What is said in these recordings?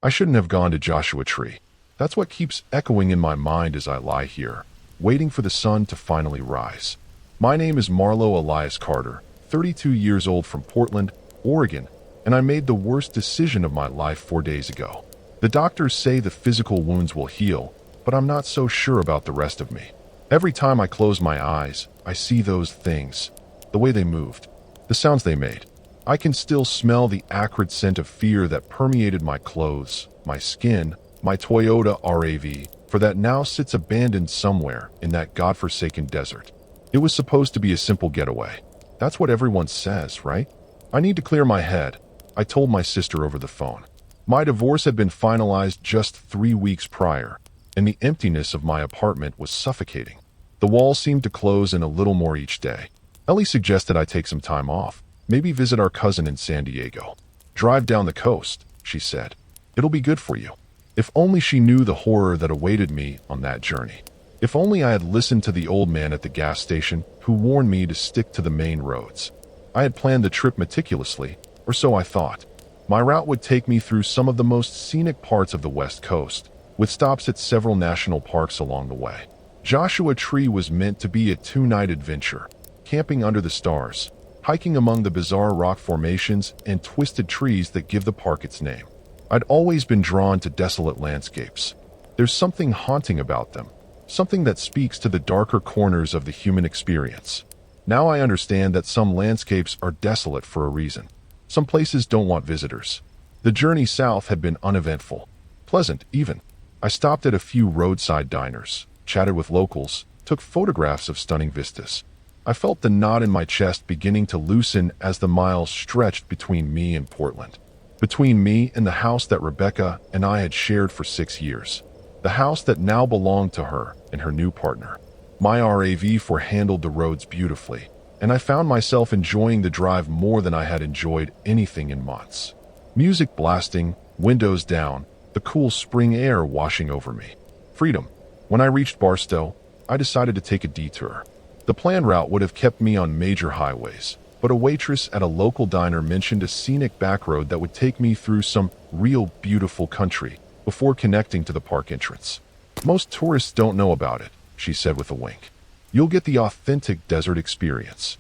I shouldn't have gone to Joshua Tree. That's what keeps echoing in my mind as I lie here, waiting for the sun to finally rise. My name is Marlo Elias Carter, 32 years old from Portland, Oregon, and I made the worst decision of my life 4 days ago. The doctors say the physical wounds will heal, but I'm not so sure about the rest of me. Every time I close my eyes, I see those things, the way they moved, the sounds they made. I can still smell the acrid scent of fear that permeated my clothes, my skin, my Toyota RAV, for that now sits abandoned somewhere in that godforsaken desert. It was supposed to be a simple getaway. That's what everyone says, right? I need to clear my head, I told my sister over the phone. My divorce had been finalized just 3 weeks prior, and the emptiness of my apartment was suffocating. The walls seemed to close in a little more each day. Ellie suggested I take some time off, maybe visit our cousin in San Diego. Drive down the coast, she said. It'll be good for you. If only she knew the horror that awaited me on that journey. If only I had listened to the old man at the gas station who warned me to stick to the main roads. I had planned the trip meticulously, or so I thought. My route would take me through some of the most scenic parts of the West Coast, with stops at several national parks along the way. Joshua Tree was meant to be a 2-night adventure, camping under the stars, hiking among the bizarre rock formations and twisted trees that give the park its name. I'd always been drawn to desolate landscapes. There's something haunting about them, something that speaks to the darker corners of the human experience. Now I understand that some landscapes are desolate for a reason. Some places don't want visitors. The journey south had been uneventful, pleasant even. I stopped at a few roadside diners, chatted with locals, took photographs of stunning vistas. I felt the knot in my chest beginning to loosen as the miles stretched between me and Portland. Between me and the house that Rebecca and I had shared for 6 years. The house that now belonged to her and her new partner. My RAV4 handled the roads beautifully, and I found myself enjoying the drive more than I had enjoyed anything in months. Music blasting, windows down, the cool spring air washing over me. Freedom. When I reached Barstow, I decided to take a detour. The planned route would have kept me on major highways, but a waitress at a local diner mentioned a scenic back road that would take me through some real beautiful country before connecting to the park entrance. Most tourists don't know about it, she said with a wink. You'll get the authentic desert experience.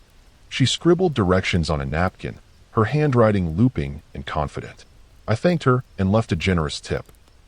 She scribbled directions on a napkin, her handwriting looping and confident. I thanked her and left a generous tip.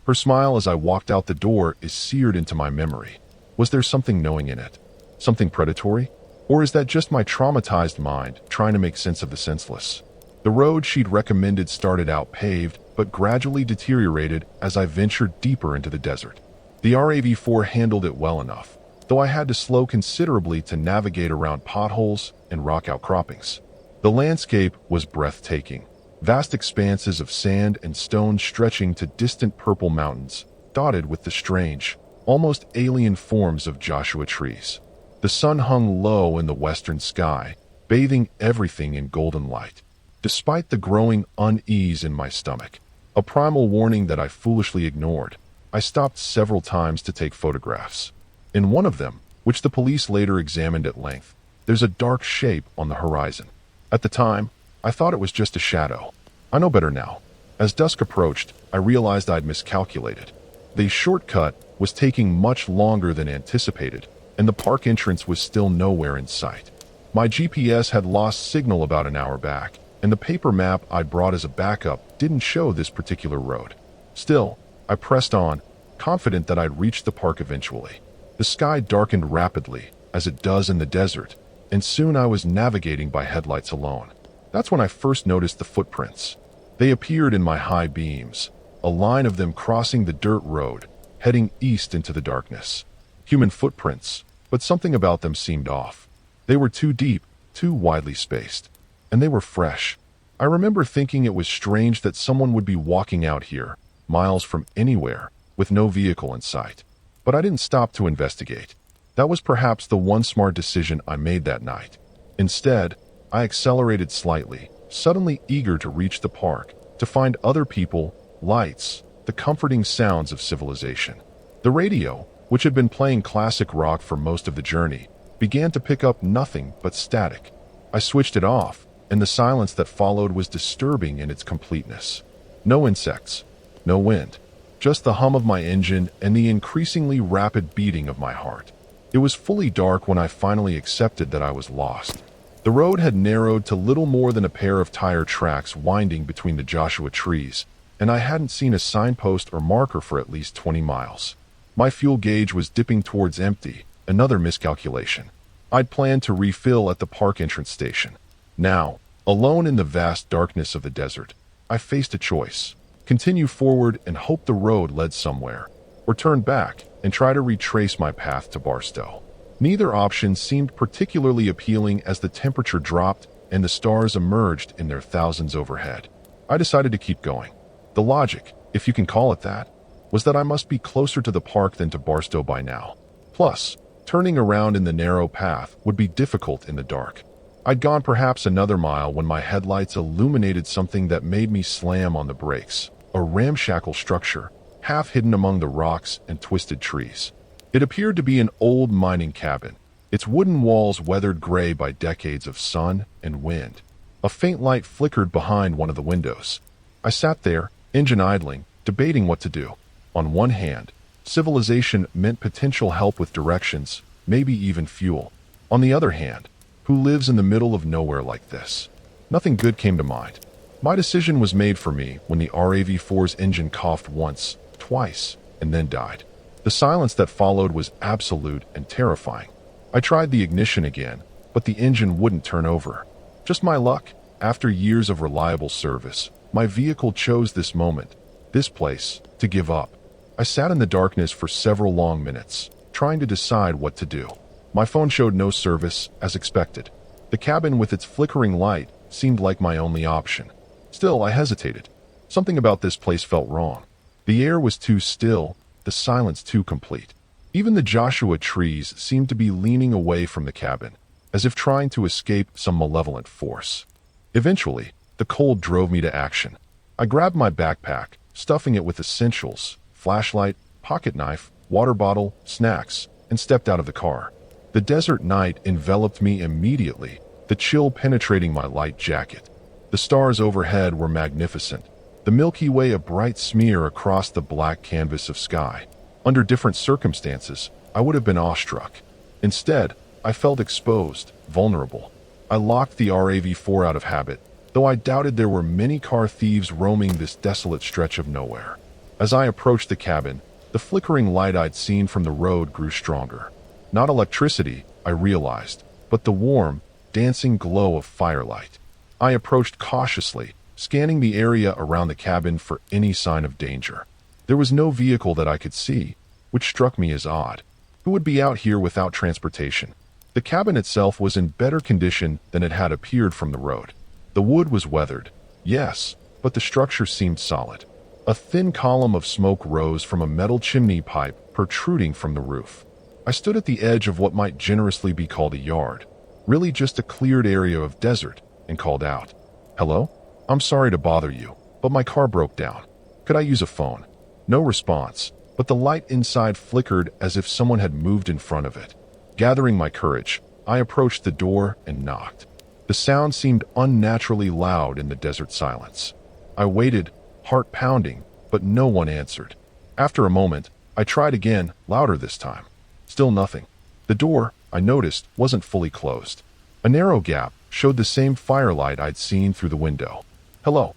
Her smile as I walked out the door is seared into my memory. Was there something knowing in it? Something predatory? Or is that just my traumatized mind trying to make sense of the senseless? The road she'd recommended started out paved, but gradually deteriorated as I ventured deeper into the desert. The RAV4 handled it well enough, though I had to slow considerably to navigate around potholes and rock outcroppings. The landscape was breathtaking. Vast expanses of sand and stone stretching to distant purple mountains, dotted with the strange, almost alien forms of Joshua trees. The sun hung low in the western sky, bathing everything in golden light. Despite the growing unease in my stomach, a primal warning that I foolishly ignored, I stopped several times to take photographs. In one of them, which the police later examined at length, there's a dark shape on the horizon. At the time, I thought it was just a shadow. I know better now. As dusk approached, I realized I'd miscalculated. The shortcut was taking much longer than anticipated, and the park entrance was still nowhere in sight. My GPS had lost signal about an hour back, and the paper map I'd brought as a backup didn't show this particular road. Still, I pressed on, confident that I'd reach the park eventually. The sky darkened rapidly, as it does in the desert, and soon I was navigating by headlights alone. That's when I first noticed the footprints. They appeared in my high beams, a line of them crossing the dirt road, heading east into the darkness. Human footprints, but something about them seemed off. They were too deep, too widely spaced, and they were fresh. I remember thinking it was strange that someone would be walking out here, miles from anywhere, with no vehicle in sight. But I didn't stop to investigate. That was perhaps the one smart decision I made that night. Instead, I accelerated slightly, suddenly eager to reach the park, to find other people, lights, the comforting sounds of civilization. The radio, which had been playing classic rock for most of the journey, began to pick up nothing but static. I switched it off, and the silence that followed was disturbing in its completeness. No insects, No wind. Just the hum of my engine and the increasingly rapid beating of my heart. It was fully dark when I finally accepted that I was lost. The road had narrowed to little more than a pair of tire tracks winding between the Joshua trees, and I hadn't seen a signpost or marker for at least 20 miles. My fuel gauge was dipping towards empty, another miscalculation. I'd planned to refill at the park entrance station. Now, alone in the vast darkness of the desert, I faced a choice. Continue forward and hope the road led somewhere, or turn back and try to retrace my path to Barstow. Neither option seemed particularly appealing as the temperature dropped and the stars emerged in their thousands overhead. I decided to keep going. The logic, if you can call it that, was that I must be closer to the park than to Barstow by now. Plus, turning around in the narrow path would be difficult in the dark. I'd gone perhaps another mile when my headlights illuminated something that made me slam on the brakes. A ramshackle structure, half hidden among the rocks and twisted trees. It appeared to be an old mining cabin, its wooden walls weathered gray by decades of sun and wind. A faint light flickered behind one of the windows. I sat there, engine idling, debating what to do. On one hand, civilization meant potential help with directions, maybe even fuel. On the other hand, who lives in the middle of nowhere like this? Nothing good came to mind. My decision was made for me when the RAV4's engine coughed once, twice, and then died. The silence that followed was absolute and terrifying. I tried the ignition again, but the engine wouldn't turn over. Just my luck. After years of reliable service, my vehicle chose this moment, this place, to give up. I sat in the darkness for several long minutes, trying to decide what to do. My phone showed no service, as expected. The cabin with its flickering light seemed like my only option. Still, I hesitated. Something about this place felt wrong. The air was too still, the silence too complete. Even the Joshua trees seemed to be leaning away from the cabin, as if trying to escape some malevolent force. Eventually, the cold drove me to action. I grabbed my backpack, stuffing it with essentials, flashlight, pocket knife, water bottle, snacks, and stepped out of the car. The desert night enveloped me immediately, the chill penetrating my light jacket. The stars overhead were magnificent, the Milky Way a bright smear across the black canvas of sky. Under different circumstances, I would have been awestruck. Instead, I felt exposed, vulnerable. I locked the RAV4 out of habit, though I doubted there were many car thieves roaming this desolate stretch of nowhere. As I approached the cabin, the flickering light I'd seen from the road grew stronger. Not electricity, I realized, but the warm, dancing glow of firelight. I approached cautiously, scanning the area around the cabin for any sign of danger. There was no vehicle that I could see, which struck me as odd. Who would be out here without transportation? The cabin itself was in better condition than it had appeared from the road. The wood was weathered, yes, but the structure seemed solid. A thin column of smoke rose from a metal chimney pipe protruding from the roof. I stood at the edge of what might generously be called a yard, really just a cleared area of desert, and called out, "Hello? I'm sorry to bother you, but my car broke down. Could I use a phone?" No response, but the light inside flickered as if someone had moved in front of it. Gathering my courage, I approached the door and knocked. The sound seemed unnaturally loud in the desert silence. I waited, heart pounding, but no one answered. After a moment, I tried again, louder this time. Still nothing. The door, I noticed, wasn't fully closed. A narrow gap showed the same firelight I'd seen through the window. "Hello."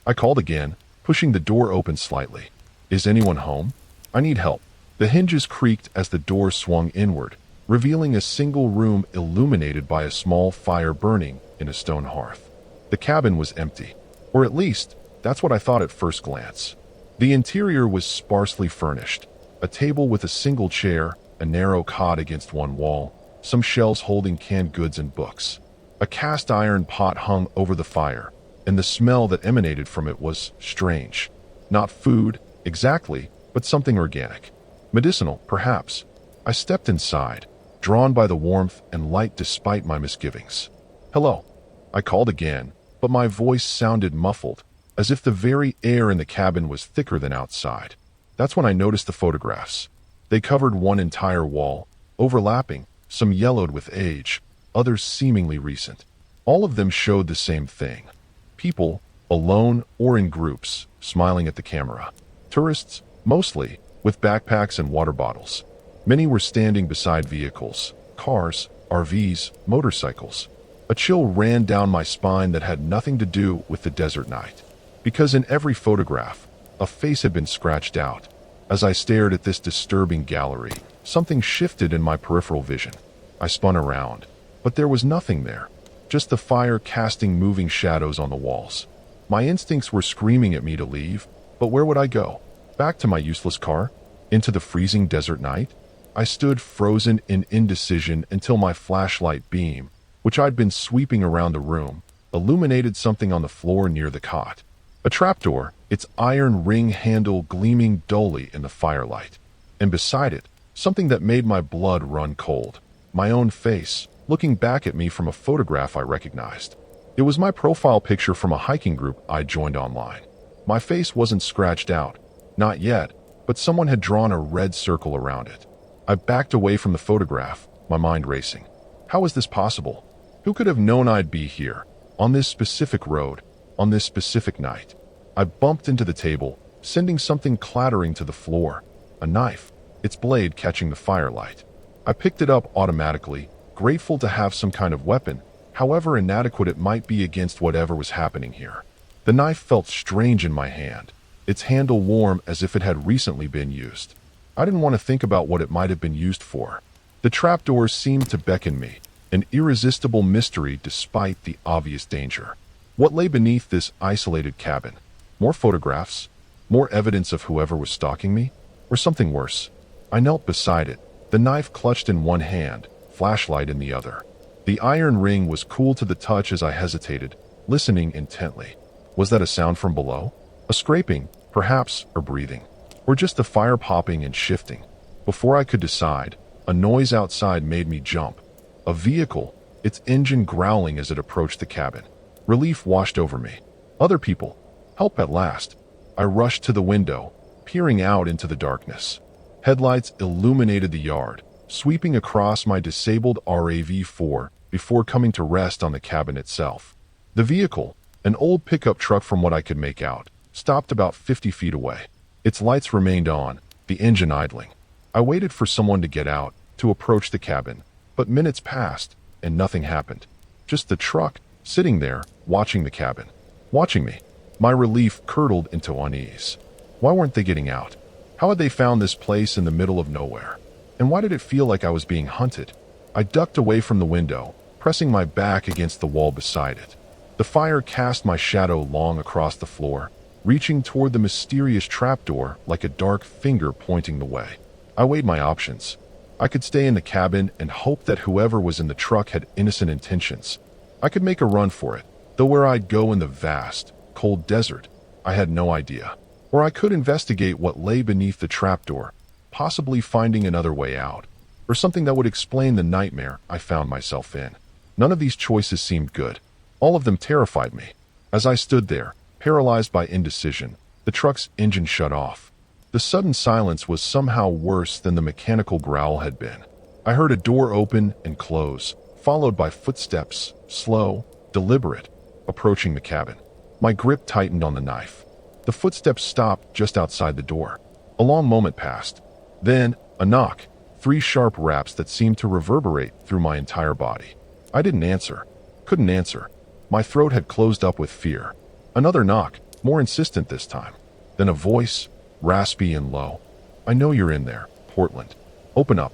I called again, pushing the door open slightly. "Is anyone home? I need help." The hinges creaked as the door swung inward, revealing a single room illuminated by a small fire burning in a stone hearth. The cabin was empty, or at least, that's what I thought at first glance. The interior was sparsely furnished, a table with a single chair, a narrow cot against one wall, some shelves holding canned goods and books. A cast iron pot hung over the fire, and the smell that emanated from it was strange. Not food, exactly, but something organic. Medicinal, perhaps. I stepped inside, drawn by the warmth and light despite my misgivings. "Hello." I called again, but my voice sounded muffled, as if the very air in the cabin was thicker than outside. That's when I noticed the photographs. They covered one entire wall, overlapping, some yellowed with age, others seemingly recent. All of them showed the same thing. People, alone or in groups, smiling at the camera. Tourists, mostly, with backpacks and water bottles. Many were standing beside vehicles, cars, RVs, motorcycles. A chill ran down my spine that had nothing to do with the desert night. Because in every photograph, a face had been scratched out. As I stared at this disturbing gallery, something shifted in my peripheral vision. I spun around, but there was nothing there, just the fire casting moving shadows on the walls. My instincts were screaming at me to leave, but where would I go? Back to my useless car? Into the freezing desert night? I stood frozen in indecision until my flashlight beam, which I'd been sweeping around the room, illuminated something on the floor near the cot. A trapdoor, its iron ring handle gleaming dully in the firelight. And beside it, something that made my blood run cold. My own face, looking back at me from a photograph I recognized. It was my profile picture from a hiking group I'd joined online. My face wasn't scratched out, not yet, but someone had drawn a red circle around it. I backed away from the photograph, my mind racing. How was this possible? Who could have known I'd be here, on this specific road, on this specific night? I bumped into the table, sending something clattering to the floor. A knife, its blade catching the firelight. I picked it up automatically, grateful to have some kind of weapon, however inadequate it might be against whatever was happening here. The knife felt strange in my hand, its handle warm as if it had recently been used. I didn't want to think about what it might have been used for. The trapdoors seemed to beckon me, an irresistible mystery despite the obvious danger. What lay beneath this isolated cabin? More photographs? More evidence of whoever was stalking me? Or something worse? I knelt beside it, the knife clutched in one hand, flashlight in the other. The iron ring was cool to the touch as I hesitated, listening intently. Was that a sound from below? A scraping, perhaps, or breathing? Or just the fire popping and shifting? Before I could decide, a noise outside made me jump. A vehicle, its engine growling as it approached the cabin. Relief washed over me. Other people. Help at last. I rushed to the window, peering out into the darkness. Headlights illuminated the yard, sweeping across my disabled RAV4 before coming to rest on the cabin itself. The vehicle, an old pickup truck from what I could make out, stopped about 50 feet away. Its lights remained on, the engine idling. I waited for someone to get out, to approach the cabin, but minutes passed, and nothing happened. Just the truck, sitting there, watching the cabin. Watching me. My relief curdled into unease. Why weren't they getting out? How had they found this place in the middle of nowhere? And why did it feel like I was being hunted? I ducked away from the window, pressing my back against the wall beside it. The fire cast my shadow long across the floor, reaching toward the mysterious trapdoor like a dark finger pointing the way. I weighed my options. I could stay in the cabin and hope that whoever was in the truck had innocent intentions. I could make a run for it, though where I'd go in the vast, cold desert, I had no idea. Or I could investigate what lay beneath the trapdoor, possibly finding another way out, or something that would explain the nightmare I found myself in. None of these choices seemed good. All of them terrified me. As I stood there, paralyzed by indecision, the truck's engine shut off. The sudden silence was somehow worse than the mechanical growl had been. I heard a door open and close, followed by footsteps, slow, deliberate, approaching the cabin. My grip tightened on the knife. The footsteps stopped just outside the door. A long moment passed. Then, a knock, 3 sharp raps that seemed to reverberate through my entire body. I didn't answer. Couldn't answer. My throat had closed up with fear. Another knock, more insistent this time. Then a voice, raspy and low. I know you're in there, Portland. Open up.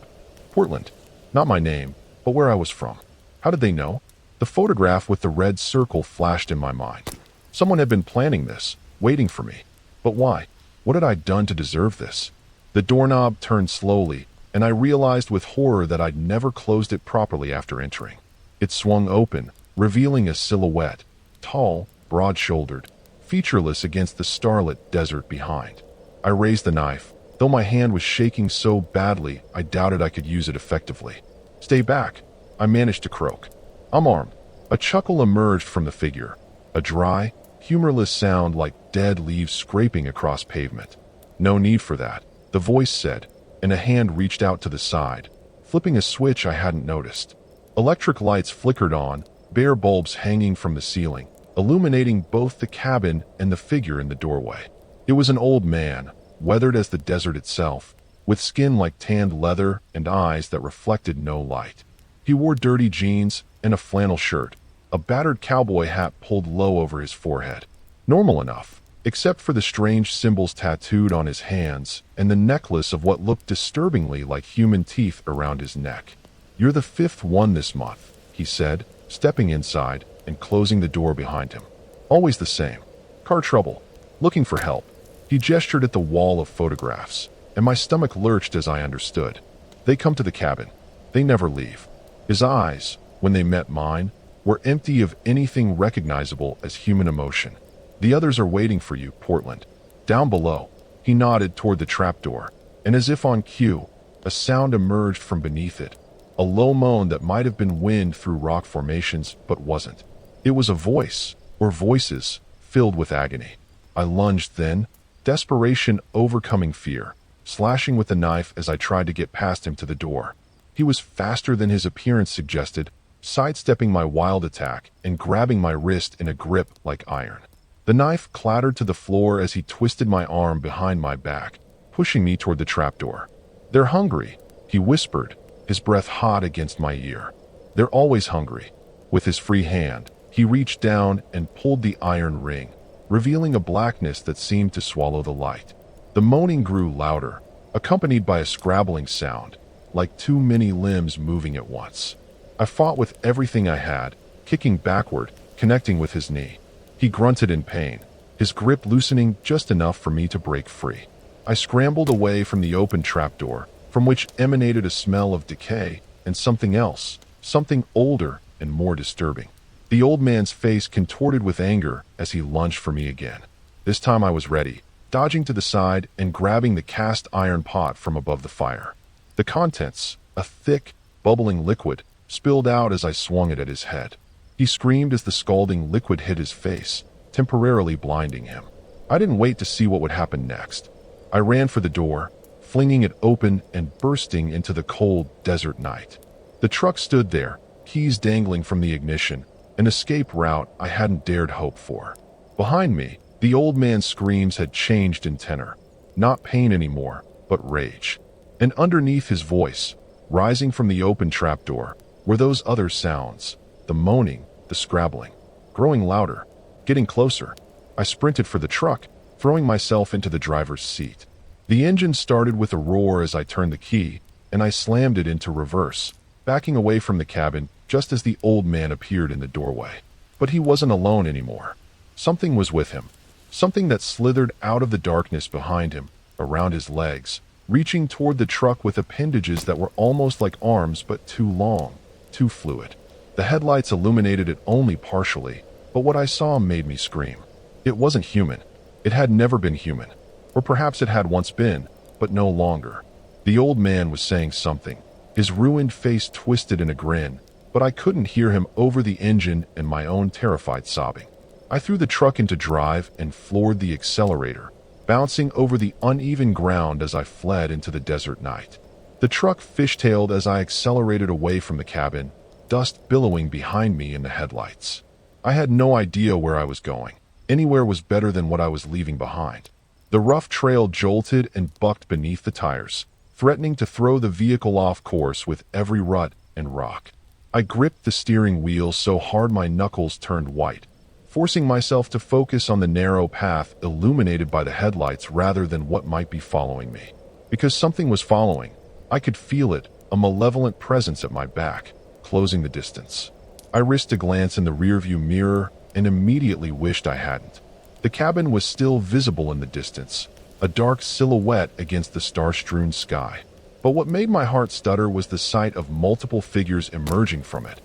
Portland. Not my name, but where I was from. How did they know? The photograph with the red circle flashed in my mind. Someone had been planning this, waiting for me. But why? What had I done to deserve this? The doorknob turned slowly, and I realized with horror that I'd never closed it properly after entering. It swung open, revealing a silhouette, tall, broad-shouldered, featureless against the starlit desert behind. I raised the knife, though my hand was shaking so badly I doubted I could use it effectively. Stay back, I managed to croak. I'm armed. A chuckle emerged from the figure, a dry, humorless sound like dead leaves scraping across pavement. No need for that, the voice said, and a hand reached out to the side, flipping a switch I hadn't noticed. Electric lights flickered on, bare bulbs hanging from the ceiling, illuminating both the cabin and the figure in the doorway. It was an old man, weathered as the desert itself, with skin like tanned leather and eyes that reflected no light. He wore dirty jeans and a flannel shirt, a battered cowboy hat pulled low over his forehead. Normal enough, except for the strange symbols tattooed on his hands and the necklace of what looked disturbingly like human teeth around his neck. "You're the fifth one this month," he said, stepping inside and closing the door behind him. "Always the same. Car trouble. Looking for help." He gestured at the wall of photographs, and my stomach lurched as I understood. They come to the cabin. They never leave. His eyes, when they met mine, were empty of anything recognizable as human emotion. "The others are waiting for you, Portland. Down below." He nodded toward the trapdoor, and as if on cue, a sound emerged from beneath it. A low moan that might have been wind through rock formations, but wasn't. It was a voice, or voices, filled with agony. I lunged then, desperation overcoming fear, slashing with the knife as I tried to get past him to the door. He was faster than his appearance suggested, sidestepping my wild attack and grabbing my wrist in a grip like iron. The knife clattered to the floor as he twisted my arm behind my back, pushing me toward the trapdoor. "They're hungry," he whispered, his breath hot against my ear. "They're always hungry." With his free hand, he reached down and pulled the iron ring, revealing a blackness that seemed to swallow the light. The moaning grew louder, accompanied by a scrabbling sound, like too many limbs moving at once. I fought with everything I had, kicking backward, connecting with his knee. He grunted in pain, his grip loosening just enough for me to break free. I scrambled away from the open trapdoor, from which emanated a smell of decay and something else, something older and more disturbing. The old man's face contorted with anger as he lunged for me again. This time I was ready, dodging to the side and grabbing the cast iron pot from above the fire. The contents, a thick, bubbling liquid, spilled out as I swung it at his head. He screamed as the scalding liquid hit his face, temporarily blinding him. I didn't wait to see what would happen next. I ran for the door, flinging it open and bursting into the cold desert night. The truck stood there, keys dangling from the ignition, an escape route I hadn't dared hope for. Behind me, the old man's screams had changed in tenor, not pain anymore, but rage. And underneath his voice, rising from the open trapdoor, were those other sounds, the moaning, the scrabbling, growing louder, getting closer. I sprinted for the truck, throwing myself into the driver's seat. The engine started with a roar as I turned the key, and I slammed it into reverse, backing away from the cabin just as the old man appeared in the doorway. But he wasn't alone anymore. Something was with him, something that slithered out of the darkness behind him, around his legs, reaching toward the truck with appendages that were almost like arms but too long, too fluid. The headlights illuminated it only partially, but what I saw made me scream. It wasn't human. It had never been human. Or perhaps it had once been, but no longer. The old man was saying something, his ruined face twisted in a grin, but I couldn't hear him over the engine and my own terrified sobbing. I threw the truck into drive and floored the accelerator, bouncing over the uneven ground as I fled into the desert night. The truck fishtailed as I accelerated away from the cabin, dust billowing behind me in the headlights. I had no idea where I was going. Anywhere was better than what I was leaving behind. The rough trail jolted and bucked beneath the tires, threatening to throw the vehicle off course with every rut and rock. I gripped the steering wheel so hard my knuckles turned white, forcing myself to focus on the narrow path illuminated by the headlights rather than what might be following me. Because something was following. I could feel it, a malevolent presence at my back, closing the distance. I risked a glance in the rearview mirror and immediately wished I hadn't. The cabin was still visible in the distance, a dark silhouette against the star-strewn sky. But what made my heart stutter was the sight of multiple figures emerging from it.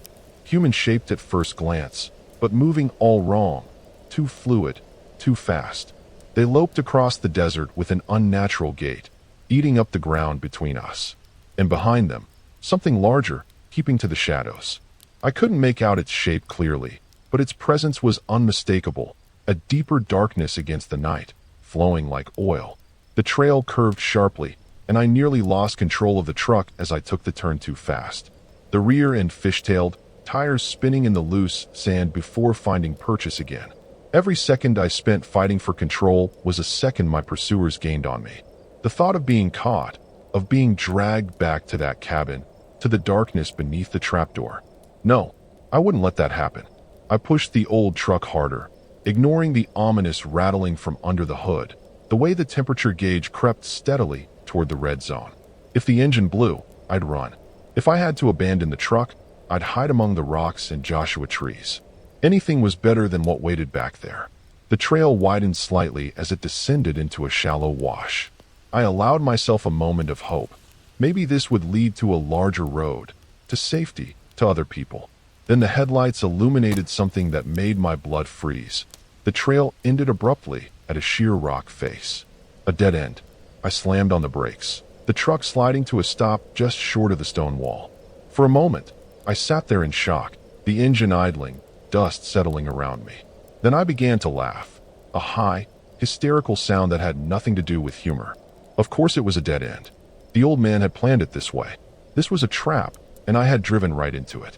Human-shaped at first glance, but moving all wrong, too fluid, too fast. They loped across the desert with an unnatural gait, eating up the ground between us. And behind them, something larger, keeping to the shadows. I couldn't make out its shape clearly, but its presence was unmistakable, a deeper darkness against the night, flowing like oil. The trail curved sharply, and I nearly lost control of the truck as I took the turn too fast. The rear end fishtailed, tires spinning in the loose sand before finding purchase again. Every second I spent fighting for control was a second my pursuers gained on me. The thought of being caught, of being dragged back to that cabin, to the darkness beneath the trapdoor. No, I wouldn't let that happen. I pushed the old truck harder, ignoring the ominous rattling from under the hood, the way the temperature gauge crept steadily toward the red zone. If the engine blew, I'd run. If I had to abandon the truck, I'd hide among the rocks and Joshua trees. Anything was better than what waited back there. The trail widened slightly as it descended into a shallow wash. I allowed myself a moment of hope. Maybe this would lead to a larger road, to safety, to other people. Then the headlights illuminated something that made my blood freeze. The trail ended abruptly at a sheer rock face. A dead end. I slammed on the brakes, the truck sliding to a stop just short of the stone wall. For a moment, I sat there in shock, the engine idling, dust settling around me. Then I began to laugh, a high, hysterical sound that had nothing to do with humor. Of course it was a dead end. The old man had planned it this way. This was a trap, and I had driven right into it.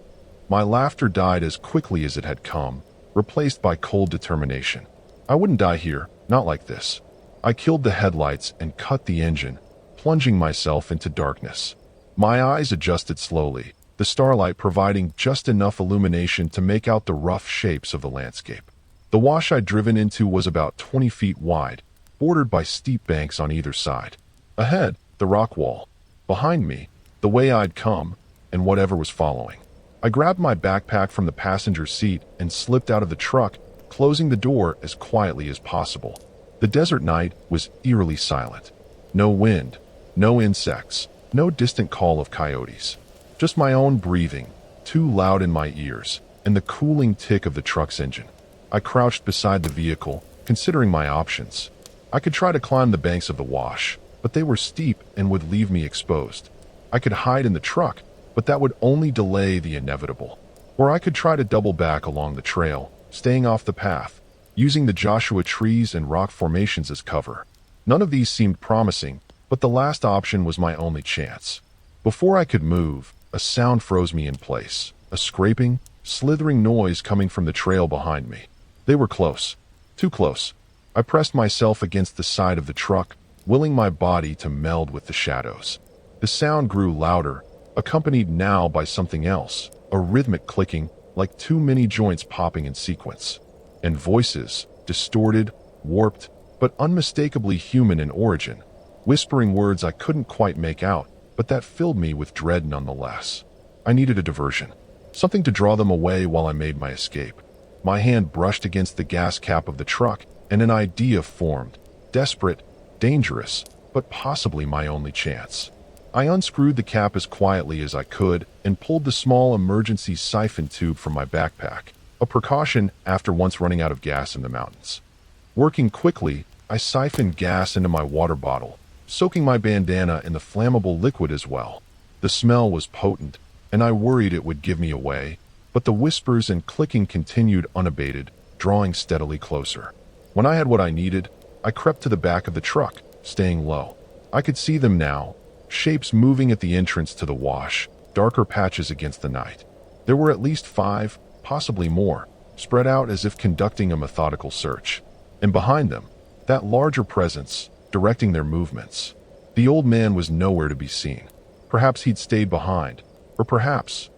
My laughter died as quickly as it had come, replaced by cold determination. I wouldn't die here, not like this. I killed the headlights and cut the engine, plunging myself into darkness. My eyes adjusted slowly, the starlight providing just enough illumination to make out the rough shapes of the landscape. The wash I'd driven into was about 20 feet wide, bordered by steep banks on either side. Ahead, the rock wall. Behind me, the way I'd come, and whatever was following. I grabbed my backpack from the passenger seat and slipped out of the truck, closing the door as quietly as possible. The desert night was eerily silent. No wind, no insects, no distant call of coyotes. Just my own breathing, too loud in my ears, and the cooling tick of the truck's engine. I crouched beside the vehicle, considering my options. I could try to climb the banks of the wash, but they were steep and would leave me exposed. I could hide in the truck, but that would only delay the inevitable. Or I could try to double back along the trail, staying off the path, using the Joshua trees and rock formations as cover. None of these seemed promising, but the last option was my only chance. Before I could move, a sound froze me in place, a scraping, slithering noise coming from the trail behind me. They were close, too close. I pressed myself against the side of the truck, willing my body to meld with the shadows. The sound grew louder, accompanied now by something else, a rhythmic clicking, like too many joints popping in sequence. And voices, distorted, warped, but unmistakably human in origin, whispering words I couldn't quite make out, but that filled me with dread nonetheless. I needed a diversion, something to draw them away while I made my escape. My hand brushed against the gas cap of the truck, and an idea formed, desperate, dangerous, but possibly my only chance. I unscrewed the cap as quietly as I could and pulled the small emergency siphon tube from my backpack, a precaution after once running out of gas in the mountains. Working quickly, I siphoned gas into my water bottle, soaking my bandana in the flammable liquid as well. The smell was potent, and I worried it would give me away, but the whispers and clicking continued unabated, drawing steadily closer. When I had what I needed, I crept to the back of the truck, staying low. I could see them now, shapes moving at the entrance to the wash, darker patches against the night. There were at least 5, possibly more, spread out as if conducting a methodical search. And behind them, that larger presence, directing their movements. The old man was nowhere to be seen. Perhaps he'd stayed behind, or perhaps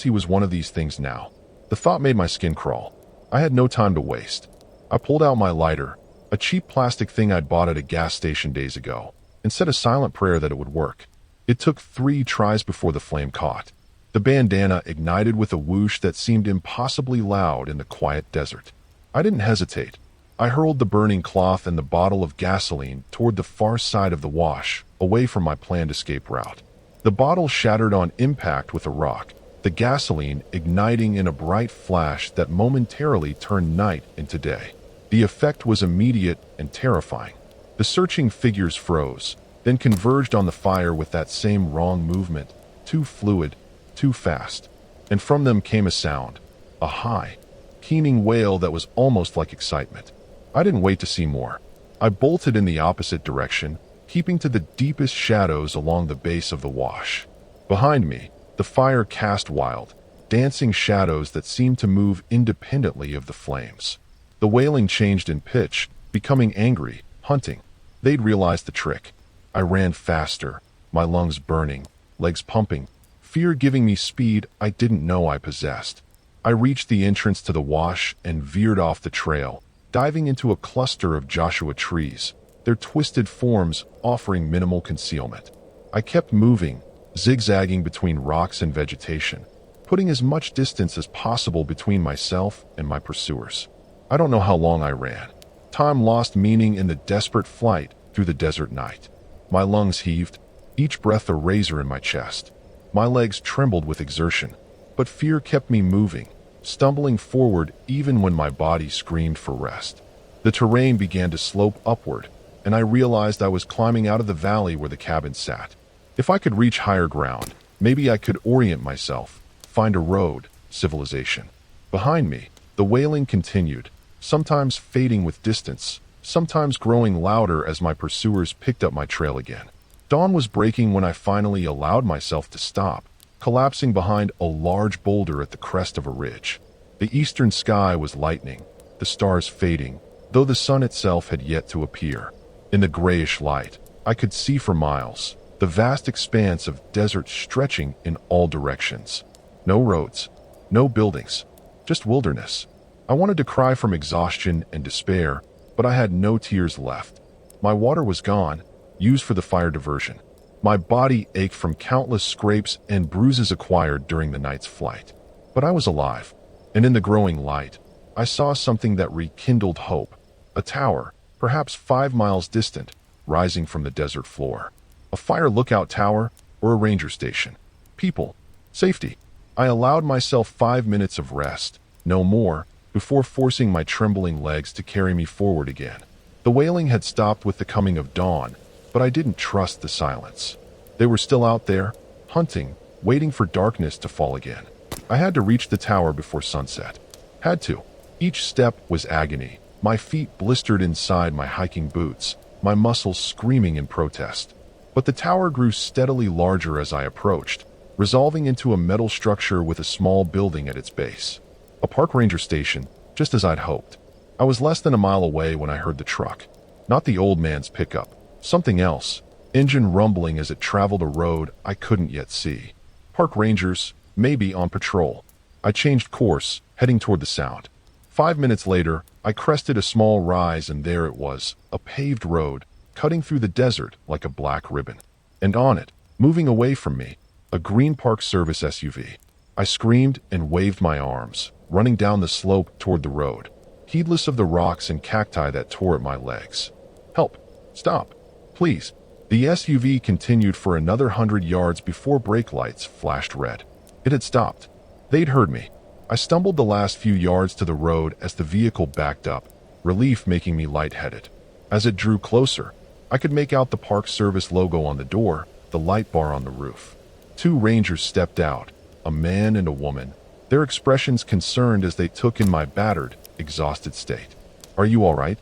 he was one of these things now. The thought made my skin crawl. I had no time to waste. I pulled out my lighter, a cheap plastic thing I'd bought at a gas station days ago, and said a silent prayer that it would work. It took 3 tries before the flame caught. The bandana ignited with a whoosh that seemed impossibly loud in the quiet desert. I didn't hesitate. I hurled the burning cloth and the bottle of gasoline toward the far side of the wash, away from my planned escape route. The bottle shattered on impact with a rock, the gasoline igniting in a bright flash that momentarily turned night into day. The effect was immediate and terrifying. The searching figures froze, then converged on the fire with that same wrong movement, too fluid, too fast. And from them came a sound, a high, keening wail that was almost like excitement. I didn't wait to see more. I bolted in the opposite direction, keeping to the deepest shadows along the base of the wash. Behind me, the fire cast wild, dancing shadows that seemed to move independently of the flames. The wailing changed in pitch, becoming angry, hunting. They'd realized the trick. I ran faster, my lungs burning, legs pumping, fear giving me speed I didn't know I possessed. I reached the entrance to the wash and veered off the trail, diving into a cluster of Joshua trees, their twisted forms offering minimal concealment. I kept moving, zigzagging between rocks and vegetation, putting as much distance as possible between myself and my pursuers. I don't know how long I ran. Time lost meaning in the desperate flight through the desert night. My lungs heaved, each breath a razor in my chest. My legs trembled with exertion, but fear kept me moving, stumbling forward even when my body screamed for rest. The terrain began to slope upward, and I realized I was climbing out of the valley where the cabin sat. If I could reach higher ground, maybe I could orient myself, find a road, civilization. Behind me, the wailing continued, sometimes fading with distance, sometimes growing louder as my pursuers picked up my trail again. Dawn was breaking when I finally allowed myself to stop, collapsing behind a large boulder at the crest of a ridge. The eastern sky was lightening, the stars fading, though the sun itself had yet to appear. In the grayish light, I could see for miles, the vast expanse of desert stretching in all directions. No roads, no buildings, just wilderness. I wanted to cry from exhaustion and despair, but I had no tears left. My water was gone, used for the fire diversion. My body ached from countless scrapes and bruises acquired during the night's flight. But I was alive, and in the growing light, I saw something that rekindled hope. A tower, perhaps 5 miles distant, rising from the desert floor. A fire lookout tower or a ranger station. People. Safety. I allowed myself 5 minutes of rest, no more, before forcing my trembling legs to carry me forward again. The wailing had stopped with the coming of dawn, but I didn't trust the silence. They were still out there, hunting, waiting for darkness to fall again. I had to reach the tower before sunset. Had to. Each step was agony, my feet blistered inside my hiking boots, my muscles screaming in protest. But the tower grew steadily larger as I approached, resolving into a metal structure with a small building at its base. A park ranger station, just as I'd hoped. I was less than a mile away when I heard the truck. Not the old man's pickup. Something else. Engine rumbling as it traveled a road I couldn't yet see. Park rangers, maybe on patrol. I changed course, heading toward the sound. 5 minutes later, I crested a small rise and there it was, a paved road, cutting through the desert like a black ribbon. And on it, moving away from me, a green Park Service SUV. I screamed and waved my arms, running down the slope toward the road, heedless of the rocks and cacti that tore at my legs. Help! Stop! Please! The SUV continued for another 100 yards before brake lights flashed red. It had stopped. They'd heard me. I stumbled the last few yards to the road as the vehicle backed up, relief making me lightheaded. As it drew closer, I could make out the Park Service logo on the door, the light bar on the roof. 2 rangers stepped out, a man and a woman, their expressions concerned as they took in my battered, exhausted state. "Are you all right?"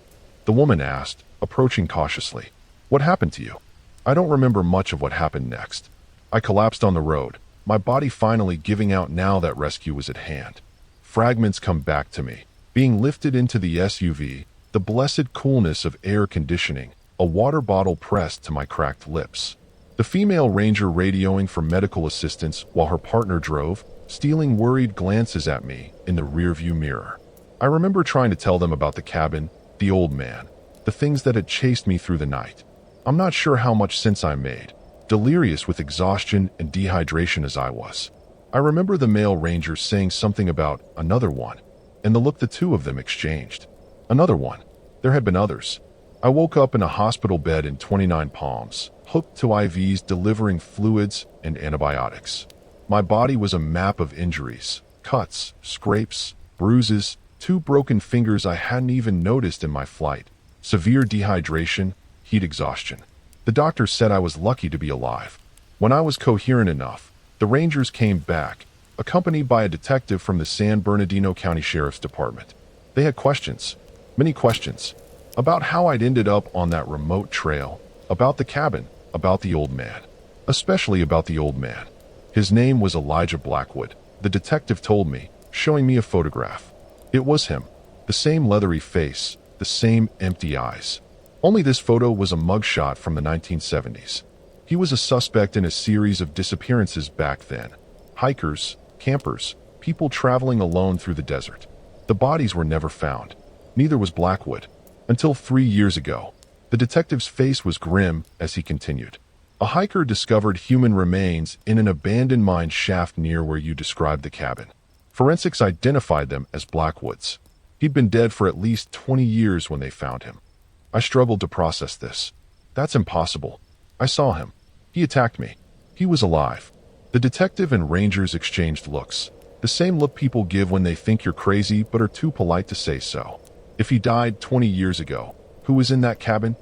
the woman asked, approaching cautiously. "What happened to you?" I don't remember much of what happened next. I collapsed on the road, my body finally giving out now that rescue was at hand. Fragments come back to me, being lifted into the SUV, the blessed coolness of air conditioning, a water bottle pressed to my cracked lips. The female ranger radioing for medical assistance while her partner drove, stealing worried glances at me in the rearview mirror. I remember trying to tell them about the cabin, the old man, the things that had chased me through the night. I'm not sure how much sense I made, delirious with exhaustion and dehydration as I was. I remember the male ranger saying something about another one, and the look the two of them exchanged. Another one. There had been others. I woke up in a hospital bed in 29 Palms, hooked to IVs delivering fluids and antibiotics. My body was a map of injuries, cuts, scrapes, bruises, 2 broken fingers I hadn't even noticed in my flight, severe dehydration, heat exhaustion. The doctor said I was lucky to be alive. When I was coherent enough, the Rangers came back, accompanied by a detective from the San Bernardino County Sheriff's Department. They had questions, many questions, about how I'd ended up on that remote trail, about the cabin, about the old man. Especially about the old man. His name was Elijah Blackwood, the detective told me, showing me a photograph. It was him. The same leathery face, the same empty eyes. Only this photo was a mugshot from the 1970s. He was a suspect in a series of disappearances back then. Hikers, campers, people traveling alone through the desert. The bodies were never found. Neither was Blackwood. Until 3 years ago. The detective's face was grim as he continued. A hiker discovered human remains in an abandoned mine shaft near where you described the cabin. Forensics identified them as Blackwood's. He'd been dead for at least 20 years when they found him. I struggled to process this. That's impossible. I saw him. He attacked me. He was alive. The detective and rangers exchanged looks. The same look people give when they think you're crazy but are too polite to say so. If he died 20 years ago, who was in that cabin?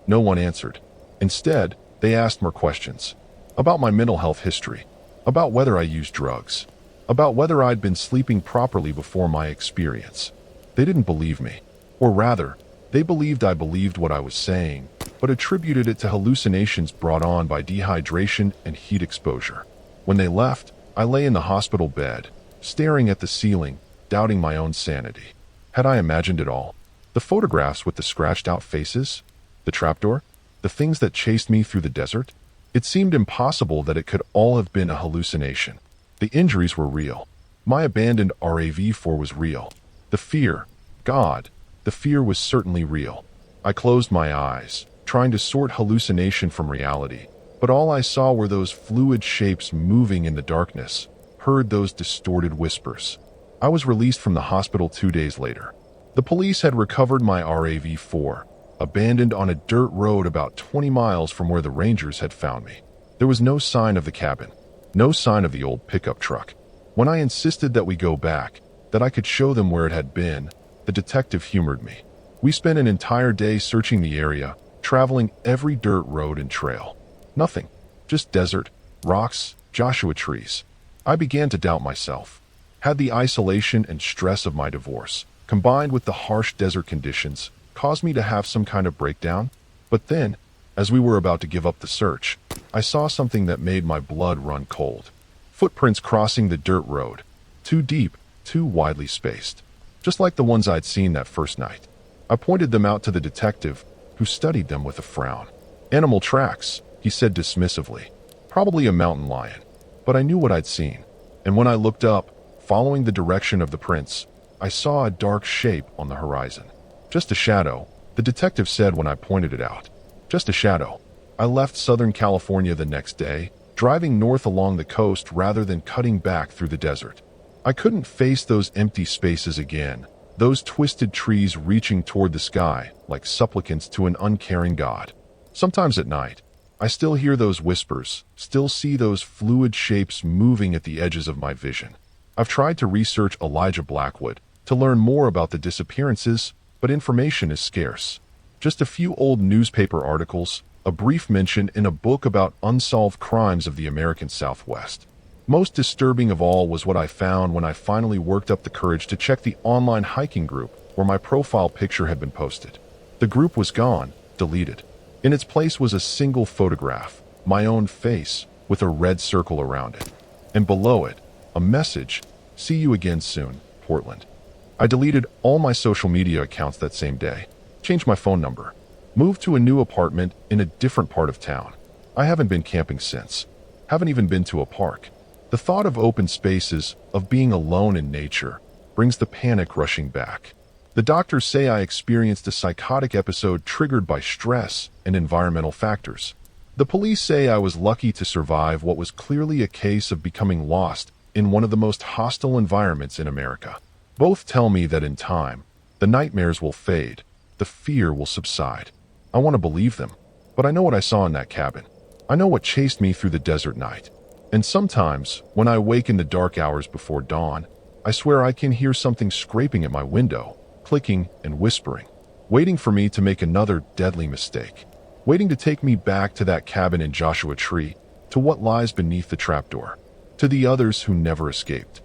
No one answered. Instead, they asked more questions. About my mental health history. About whether I used drugs. About whether I'd been sleeping properly before my experience. They didn't believe me. Or rather, they believed I believed what I was saying, but attributed it to hallucinations brought on by dehydration and heat exposure. When they left, I lay in the hospital bed, staring at the ceiling, doubting my own sanity. Had I imagined it all? The photographs with the scratched-out faces? The trapdoor? The things that chased me through the desert? It seemed impossible that it could all have been a hallucination. The injuries were real. My abandoned RAV4 was real. The fear, God, the fear was certainly real. I closed my eyes, trying to sort hallucination from reality, but all I saw were those fluid shapes moving in the darkness, heard those distorted whispers. I was released from the hospital 2 days later. The police had recovered my RAV4, abandoned on a dirt road about 20 miles from where the rangers had found me. There was no sign of the cabin, no sign of the old pickup truck. When I insisted that we go back, that I could show them where it had been, the detective humored me. We spent an entire day searching the area, traveling every dirt road and trail. Nothing, just desert, rocks, Joshua trees. I began to doubt myself. Had the isolation and stress of my divorce, combined with the harsh desert conditions, caused me to have some kind of breakdown? But then, as we were about to give up the search, I saw something that made my blood run cold. Footprints crossing the dirt road, too deep, too widely spaced, just like the ones I'd seen that first night. I pointed them out to the detective, who studied them with a frown. Animal tracks, he said dismissively. Probably a mountain lion. But I knew what I'd seen. And when I looked up, following the direction of the prints, I saw a dark shape on the horizon. Just a shadow, the detective said when I pointed it out. Just a shadow. I left Southern California the next day, driving north along the coast rather than cutting back through the desert. I couldn't face those empty spaces again, those twisted trees reaching toward the sky like supplicants to an uncaring God. Sometimes at night, I still hear those whispers, still see those fluid shapes moving at the edges of my vision. I've tried to research Elijah Blackwood, to learn more about the disappearances, but information is scarce. Just a few old newspaper articles, a brief mention in a book about unsolved crimes of the American Southwest. Most disturbing of all was what I found when I finally worked up the courage to check the online hiking group where my profile picture had been posted. The group was gone, deleted. In its place was a single photograph, my own face, with a red circle around it. And below it, a message, "See you again soon, Portland." I deleted all my social media accounts that same day, changed my phone number, moved to a new apartment in a different part of town. I haven't been camping since. Haven't even been to a park. The thought of open spaces, of being alone in nature, brings the panic rushing back. The doctors say I experienced a psychotic episode triggered by stress and environmental factors. The police say I was lucky to survive what was clearly a case of becoming lost in one of the most hostile environments in America. Both tell me that in time, the nightmares will fade, the fear will subside. I want to believe them, but I know what I saw in that cabin. I know what chased me through the desert night. And sometimes, when I wake in the dark hours before dawn, I swear I can hear something scraping at my window, clicking and whispering, waiting for me to make another deadly mistake, waiting to take me back to that cabin in Joshua Tree, to what lies beneath the trapdoor, to the others who never escaped.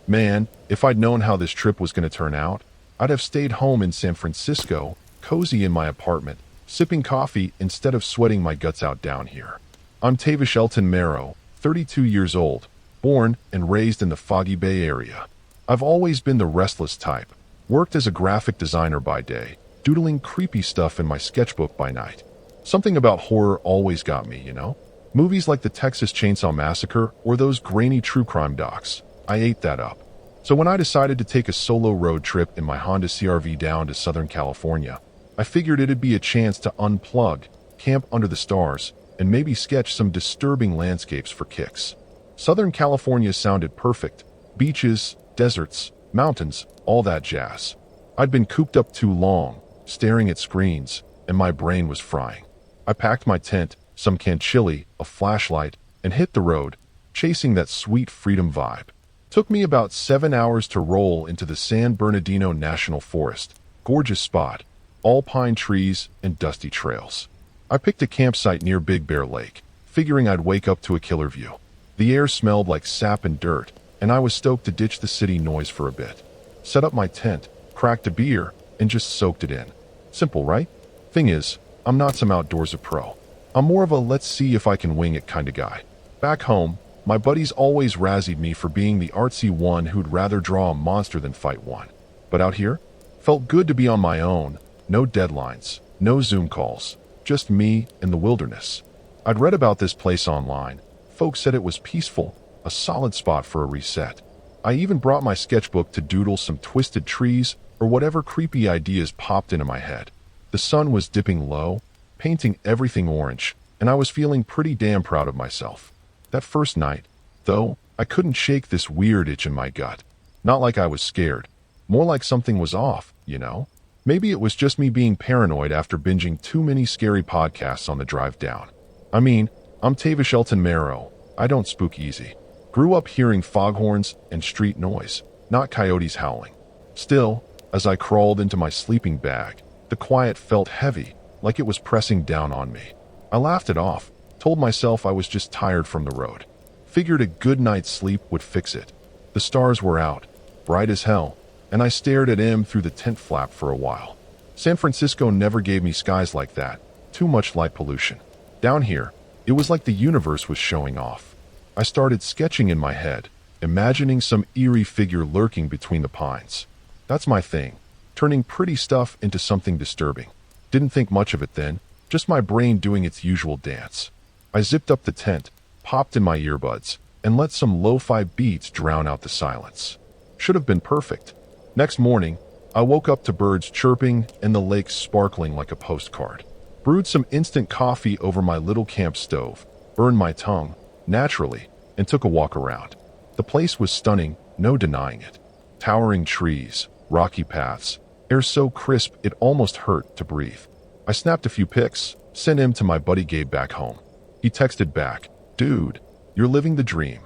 Man, if I'd known how this trip was going to turn out, I'd have stayed home in San Francisco, cozy in my apartment, sipping coffee instead of sweating my guts out down here. I'm Tavish Elton Marrow, 32 years old, born and raised in the Foggy Bay area. I've always been the restless type, worked as a graphic designer by day, doodling creepy stuff in my sketchbook by night. Something about horror always got me, you know? Movies like the Texas Chainsaw Massacre or those grainy true crime docs. I ate that up. So when I decided to take a solo road trip in my Honda CR-V down to Southern California, I figured it'd be a chance to unplug, camp under the stars, and maybe sketch some disturbing landscapes for kicks. Southern California sounded perfect. Beaches, deserts, mountains, all that jazz. I'd been cooped up too long, staring at screens, and my brain was frying. I packed my tent, some canned chili, a flashlight, and hit the road, chasing that sweet freedom vibe. Took me about 7 hours to roll into the San Bernardino National Forest. Gorgeous spot, all pine trees and dusty trails. I picked a campsite near Big Bear Lake, figuring I'd wake up to a killer view. The air smelled like sap and dirt, and I was stoked to ditch the city noise for a bit. Set up my tent, cracked a beer, and just soaked it in. Simple, right? Thing is, I'm not some outdoorsy pro. I'm more of a let's see if I can wing it kind of guy. Back home, my buddies always razzied me for being the artsy one who'd rather draw a monster than fight one. But out here, felt good to be on my own. No deadlines, no Zoom calls, just me and the wilderness. I'd read about this place online. Folks said it was peaceful, a solid spot for a reset. I even brought my sketchbook to doodle some twisted trees or whatever creepy ideas popped into my head. The sun was dipping low, painting everything orange, and I was feeling pretty damn proud of myself. That first night, though, I couldn't shake this weird itch in my gut. Not like I was scared, more like something was off, you know? Maybe it was just me being paranoid after binging too many scary podcasts on the drive down. I mean, I'm Tavish Elton Marrow. I don't spook easy. Grew up hearing foghorns and street noise, not coyotes howling. Still, as I crawled into my sleeping bag, the quiet felt heavy, like it was pressing down on me. I laughed it off, told myself I was just tired from the road. Figured a good night's sleep would fix it. The stars were out, bright as hell, and I stared at them through the tent flap for a while. San Francisco never gave me skies like that, too much light pollution. Down here, it was like the universe was showing off. I started sketching in my head, imagining some eerie figure lurking between the pines. That's my thing, turning pretty stuff into something disturbing. Didn't think much of it then, just my brain doing its usual dance. I zipped up the tent, popped in my earbuds, and let some lo-fi beats drown out the silence. Should have been perfect. Next morning, I woke up to birds chirping and the lake sparkling like a postcard. Brewed some instant coffee over my little camp stove, burned my tongue, naturally, and took a walk around. The place was stunning, no denying it. Towering trees, rocky paths, air so crisp it almost hurt to breathe. I snapped a few pics, sent him to my buddy Gabe back home. He texted back, "Dude, you're living the dream."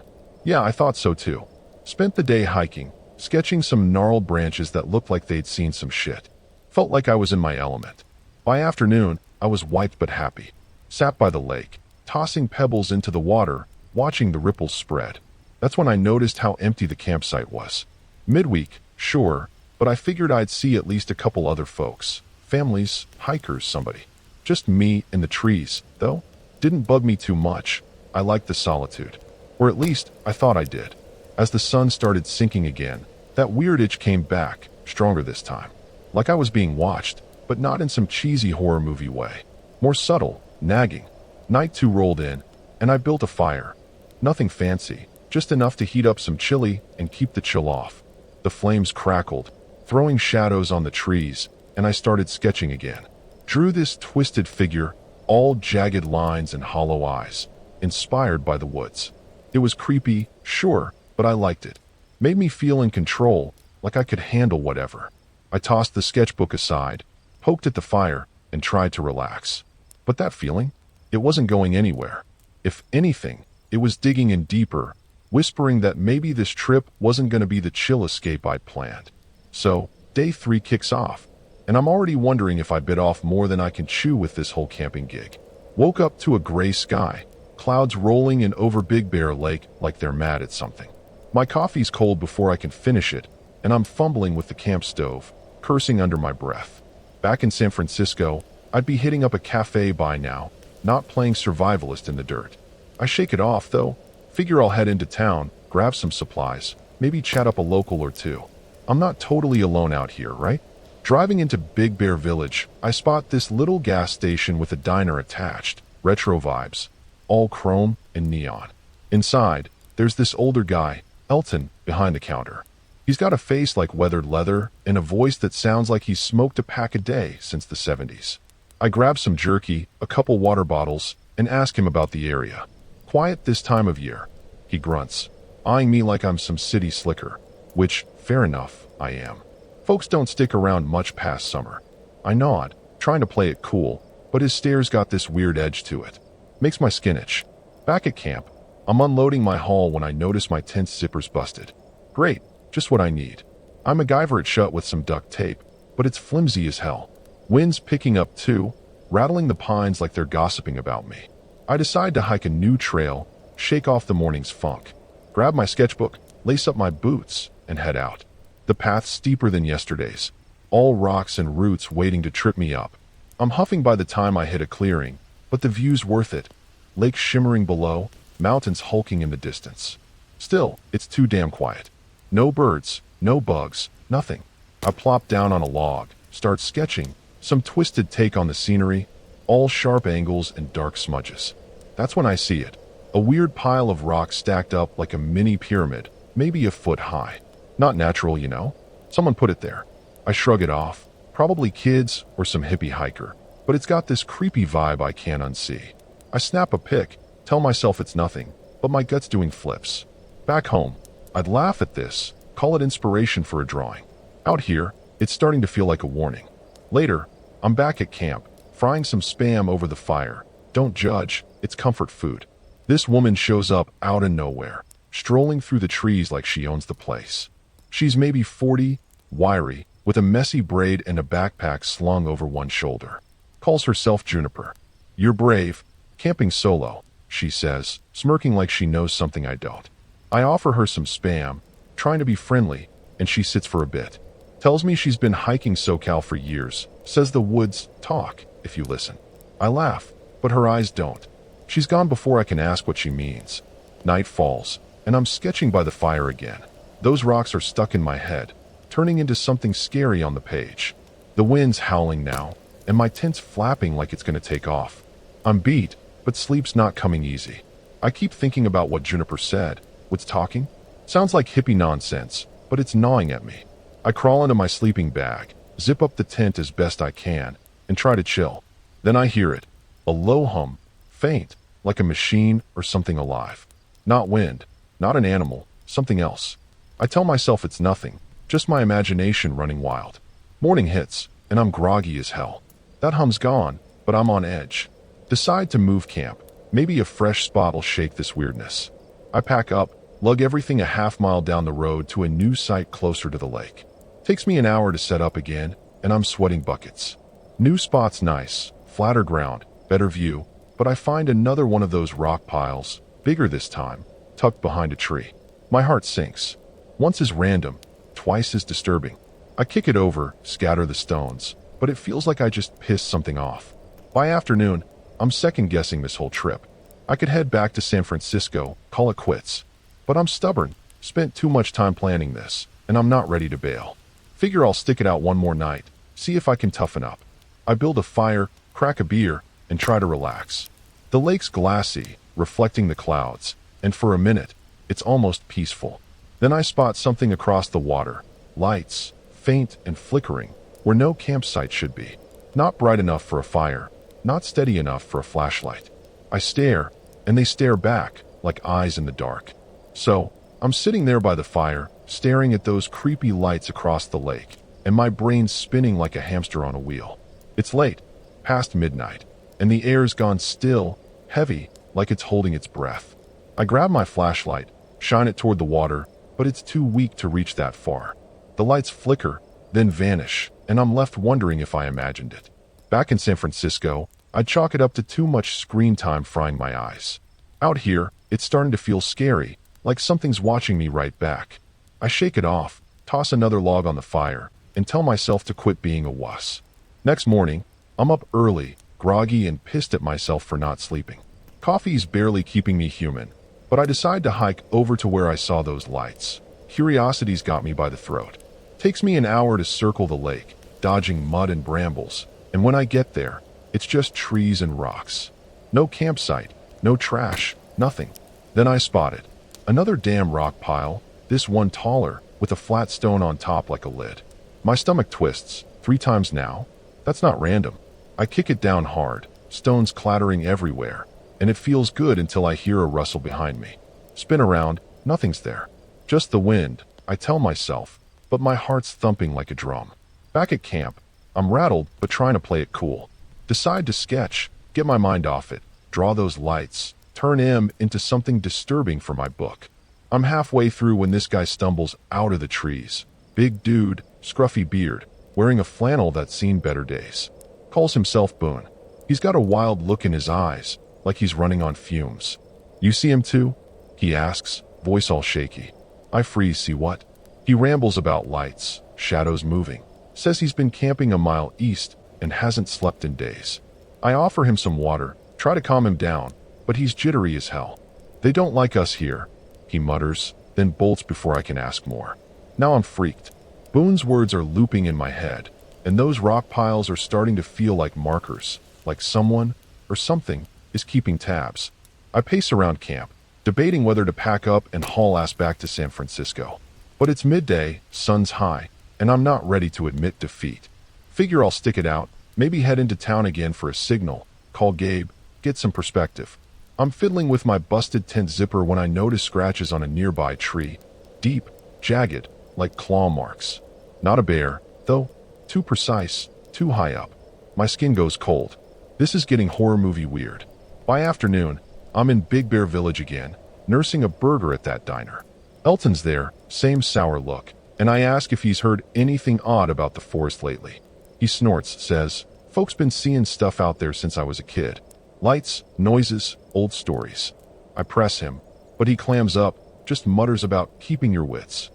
Yeah, I thought so too. Spent the day hiking, sketching some gnarled branches that looked like they'd seen some shit. Felt like I was in my element. By afternoon, I was wiped but happy. Sat by the lake, tossing pebbles into the water, watching the ripples spread. That's when I noticed how empty the campsite was. Midweek, sure, but I figured I'd see at least a couple other folks. Families, hikers, somebody. Just me and the trees, though. Didn't bug me too much. I liked the solitude. Or at least, I thought I did. As the sun started sinking again, that weird itch came back, stronger this time. Like I was being watched, but not in some cheesy horror movie way. More subtle, nagging. Night 2 rolled in, and I built a fire. Nothing fancy, just enough to heat up some chili and keep the chill off. The flames crackled, throwing shadows on the trees, and I started sketching again. Drew this twisted figure, all jagged lines and hollow eyes, inspired by the woods. It was creepy, sure, but I liked it. Made me feel in control, like I could handle whatever. I tossed the sketchbook aside, poked at the fire, and tried to relax. But that feeling? It wasn't going anywhere. If anything, it was digging in deeper, whispering that maybe this trip wasn't going to be the chill escape I'd planned. So, day 3 kicks off, and I'm already wondering if I bit off more than I can chew with this whole camping gig. Woke up to a gray sky, clouds rolling in over Big Bear Lake like they're mad at something. My coffee's cold before I can finish it, and I'm fumbling with the camp stove, cursing under my breath. Back in San Francisco, I'd be hitting up a cafe by now, not playing survivalist in the dirt. I shake it off, though. Figure I'll head into town, grab some supplies, maybe chat up a local or two. I'm not totally alone out here, right? Driving into Big Bear Village, I spot this little gas station with a diner attached. Retro vibes. All chrome and neon. Inside, there's this older guy, Elton, behind the counter. He's got a face like weathered leather and a voice that sounds like he's smoked a pack a day since the 70s. I grab some jerky, a couple water bottles, and ask him about the area. Quiet this time of year. He grunts, eyeing me like I'm some city slicker, which, fair enough, I am. Folks don't stick around much past summer. I nod, trying to play it cool, but his stare's got this weird edge to it. Makes my skin itch. Back at camp, I'm unloading my haul when I notice my tent's zipper's busted. Great, just what I need. I MacGyver it shut with some duct tape, but it's flimsy as hell. Wind's picking up too, rattling the pines like they're gossiping about me. I decide to hike a new trail, shake off the morning's funk, grab my sketchbook, lace up my boots, and head out. The path's steeper than yesterday's, all rocks and roots waiting to trip me up. I'm huffing by the time I hit a clearing, but the view's worth it. Lake shimmering below, mountains hulking in the distance. Still, it's too damn quiet. No birds, no bugs, nothing. I plop down on a log, start sketching, some twisted take on the scenery, all sharp angles and dark smudges. That's when I see it. A weird pile of rocks stacked up like a mini pyramid, maybe a foot high. Not natural, you know? Someone put it there. I shrug it off. Probably kids or some hippie hiker. But it's got this creepy vibe I can't unsee. I snap a pic, tell myself it's nothing, but my gut's doing flips. Back home, I'd laugh at this, call it inspiration for a drawing. Out here, it's starting to feel like a warning. Later, I'm back at camp, frying some spam over the fire. Don't judge, it's comfort food. This woman shows up out of nowhere, strolling through the trees like she owns the place. She's maybe 40, wiry, with a messy braid and a backpack slung over one shoulder. Calls herself Juniper. You're brave, camping solo, she says, smirking like she knows something I don't. I offer her some spam, trying to be friendly, and she sits for a bit. Tells me she's been hiking SoCal for years, says the woods talk if you listen. I laugh, but her eyes don't. She's gone before I can ask what she means. Night falls, and I'm sketching by the fire again. Those rocks are stuck in my head, turning into something scary on the page. The wind's howling now, and my tent's flapping like it's gonna take off. I'm beat, but sleep's not coming easy. I keep thinking about what Juniper said. What's talking? Sounds like hippie nonsense, but it's gnawing at me. I crawl into my sleeping bag, zip up the tent as best I can, and try to chill. Then I hear it. A low hum, faint, like a machine or something alive. Not wind, not an animal, something else. I tell myself it's nothing, just my imagination running wild. Morning hits, and I'm groggy as hell. That hum's gone, but I'm on edge. Decide to move camp. Maybe a fresh spot'll shake this weirdness. I pack up, lug everything a half-mile down the road to a new site closer to the lake. Takes me an hour to set up again, and I'm sweating buckets. New spot's nice, flatter ground, better view, but I find another one of those rock piles, bigger this time, tucked behind a tree. My heart sinks. Once is random, twice is disturbing. I kick it over, scatter the stones, but it feels like I just pissed something off. By afternoon, I'm second-guessing this whole trip. I could head back to San Francisco, call it quits. But I'm stubborn, spent too much time planning this, and I'm not ready to bail. Figure I'll stick it out one more night, see if I can toughen up. I build a fire, crack a beer, and try to relax. The lake's glassy, reflecting the clouds, and for a minute, it's almost peaceful. Then I spot something across the water, lights, faint and flickering, where no campsite should be. Not bright enough for a fire, not steady enough for a flashlight. I stare, and they stare back, like eyes in the dark. So, I'm sitting there by the fire, staring at those creepy lights across the lake, and my brain's spinning like a hamster on a wheel. It's late, past midnight, and the air's gone still, heavy, like it's holding its breath. I grab my flashlight, shine it toward the water, but it's too weak to reach that far. The lights flicker, then vanish, and I'm left wondering if I imagined it. Back in San Francisco, I chalk it up to too much screen time frying my eyes. Out here, it's starting to feel scary, like something's watching me right back. I shake it off, toss another log on the fire, and tell myself to quit being a wuss. Next morning, I'm up early, groggy and pissed at myself for not sleeping. Coffee's barely keeping me human, but I decide to hike over to where I saw those lights. Curiosity's got me by the throat. Takes me an hour to circle the lake, dodging mud and brambles, and when I get there, it's just trees and rocks. No campsite, no trash, nothing. Then I spot it. Another damn rock pile, this one taller, with a flat stone on top like a lid. My stomach twists, 3 times now. That's not random. I kick it down hard, stones clattering everywhere, and it feels good until I hear a rustle behind me. Spin around, nothing's there. Just the wind, I tell myself, but my heart's thumping like a drum. Back at camp, I'm rattled but trying to play it cool. Decide to sketch, get my mind off it, draw those lights, turn M into something disturbing for my book. I'm halfway through when this guy stumbles out of the trees. Big dude, scruffy beard, wearing a flannel that's seen better days. Calls himself Boone. He's got a wild look in his eyes, like he's running on fumes. You see him too? He asks, voice all shaky. I freeze, see what? He rambles about lights, shadows moving. Says he's been camping a mile east and hasn't slept in days. I offer him some water, try to calm him down, but he's jittery as hell. They don't like us here, he mutters, then bolts before I can ask more. Now I'm freaked. Boone's words are looping in my head, and those rock piles are starting to feel like markers, like someone or something is keeping tabs. I pace around camp, debating whether to pack up and haul ass back to San Francisco. But it's midday, sun's high, and I'm not ready to admit defeat. Figure I'll stick it out, maybe head into town again for a signal, call Gabe, get some perspective. I'm fiddling with my busted tent zipper when I notice scratches on a nearby tree. Deep, jagged, like claw marks. Not a bear, though. Too precise, too high up. My skin goes cold. This is getting horror movie weird. By afternoon, I'm in Big Bear Village again, nursing a burger at that diner. Elton's there, same sour look, and I ask if he's heard anything odd about the forest lately. He snorts, says, folks been seeing stuff out there since I was a kid. Lights, noises, old stories. I press him, but he clams up, just mutters about keeping your wits.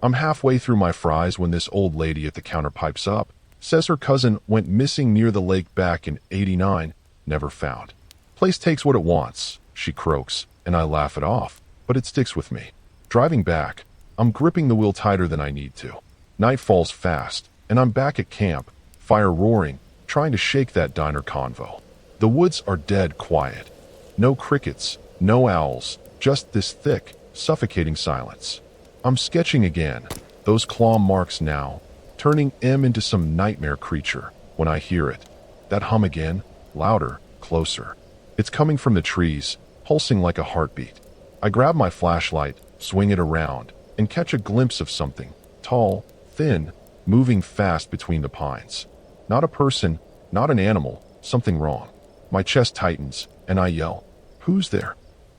I'm halfway through my fries when this old lady at the counter pipes up, says her cousin went missing near the lake back in '89, never found. Place takes what it wants, she croaks, and I laugh it off, but it sticks with me. Driving back, I'm gripping the wheel tighter than I need to. Night falls fast, and I'm back at camp, fire roaring, trying to shake that diner convo. The woods are dead quiet. No crickets, no owls, just this thick, suffocating silence. I'm sketching again, those claw marks now, turning M into some nightmare creature when I hear it. That hum again, louder, closer. It's coming from the trees, pulsing like a heartbeat. I grab my flashlight, swing it around, and catch a glimpse of something, tall, thin, moving fast between the pines. Not a person, not an animal, something wrong. My chest tightens, and I yell, "Who's there?"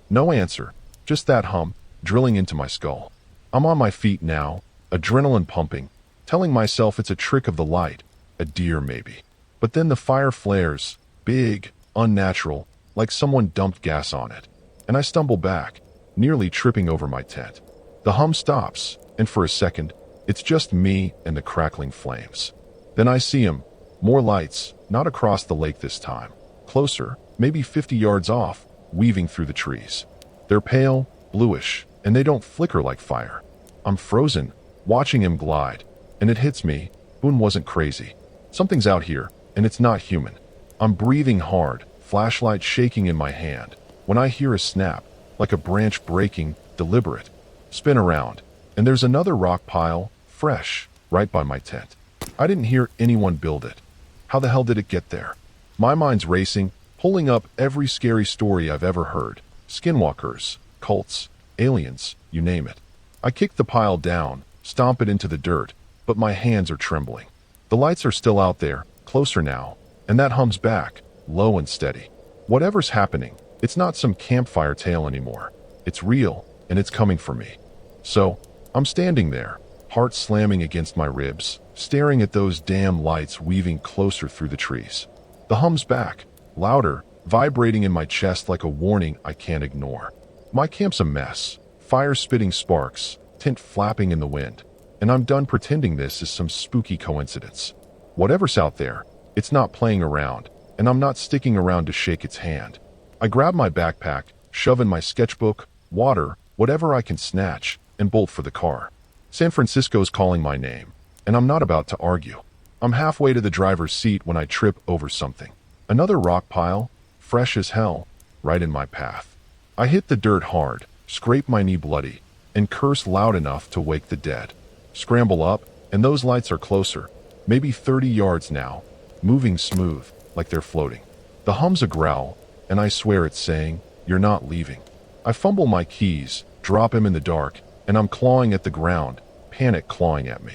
No answer, just that hum, drilling into my skull. I'm on my feet now, adrenaline pumping, telling myself it's a trick of the light, a deer maybe. But then the fire flares, big, unnatural, like someone dumped gas on it. And I stumble back, nearly tripping over my tent. The hum stops, and for a second, it's just me and the crackling flames. Then I see him, more lights, not across the lake this time. Closer, maybe 50 yards off, weaving through the trees. They're pale, bluish, and they don't flicker like fire. I'm frozen, watching him glide, and it hits me, Boone wasn't crazy. Something's out here, and it's not human. I'm breathing hard, flashlight shaking in my hand, when I hear a snap, like a branch breaking, deliberate. Spin around, and there's another rock pile, fresh, right by my tent. I didn't hear anyone build it. How the hell did it get there? My mind's racing, pulling up every scary story I've ever heard. Skinwalkers, cults, aliens, you name it. I kick the pile down, stomp it into the dirt, but my hands are trembling. The lights are still out there, closer now, and that hum's back, low and steady. Whatever's happening, it's not some campfire tale anymore. It's real, and it's coming for me. So, I'm standing there, heart slamming against my ribs, staring at those damn lights weaving closer through the trees. The hum's back, louder, vibrating in my chest like a warning I can't ignore. My camp's a mess, fire spitting sparks, tent flapping in the wind, and I'm done pretending this is some spooky coincidence. Whatever's out there, It's not playing around, and I'm not sticking around to shake its hand. I grab my backpack, shove in my sketchbook, water, whatever I can snatch, and bolt for the car. San Francisco's calling my name, and I'm not about to argue. I'm halfway to the driver's seat when I trip over something. Another rock pile, fresh as hell, right in my path. I hit the dirt hard, scrape my knee bloody, and curse loud enough to wake the dead. Scramble up, and those lights are closer, maybe 30 yards now, moving smooth, like they're floating. The hum's a growl, and I swear it's saying, "You're not leaving." I fumble my keys, drop him in the dark, and I'm clawing at the ground, panic clawing at me.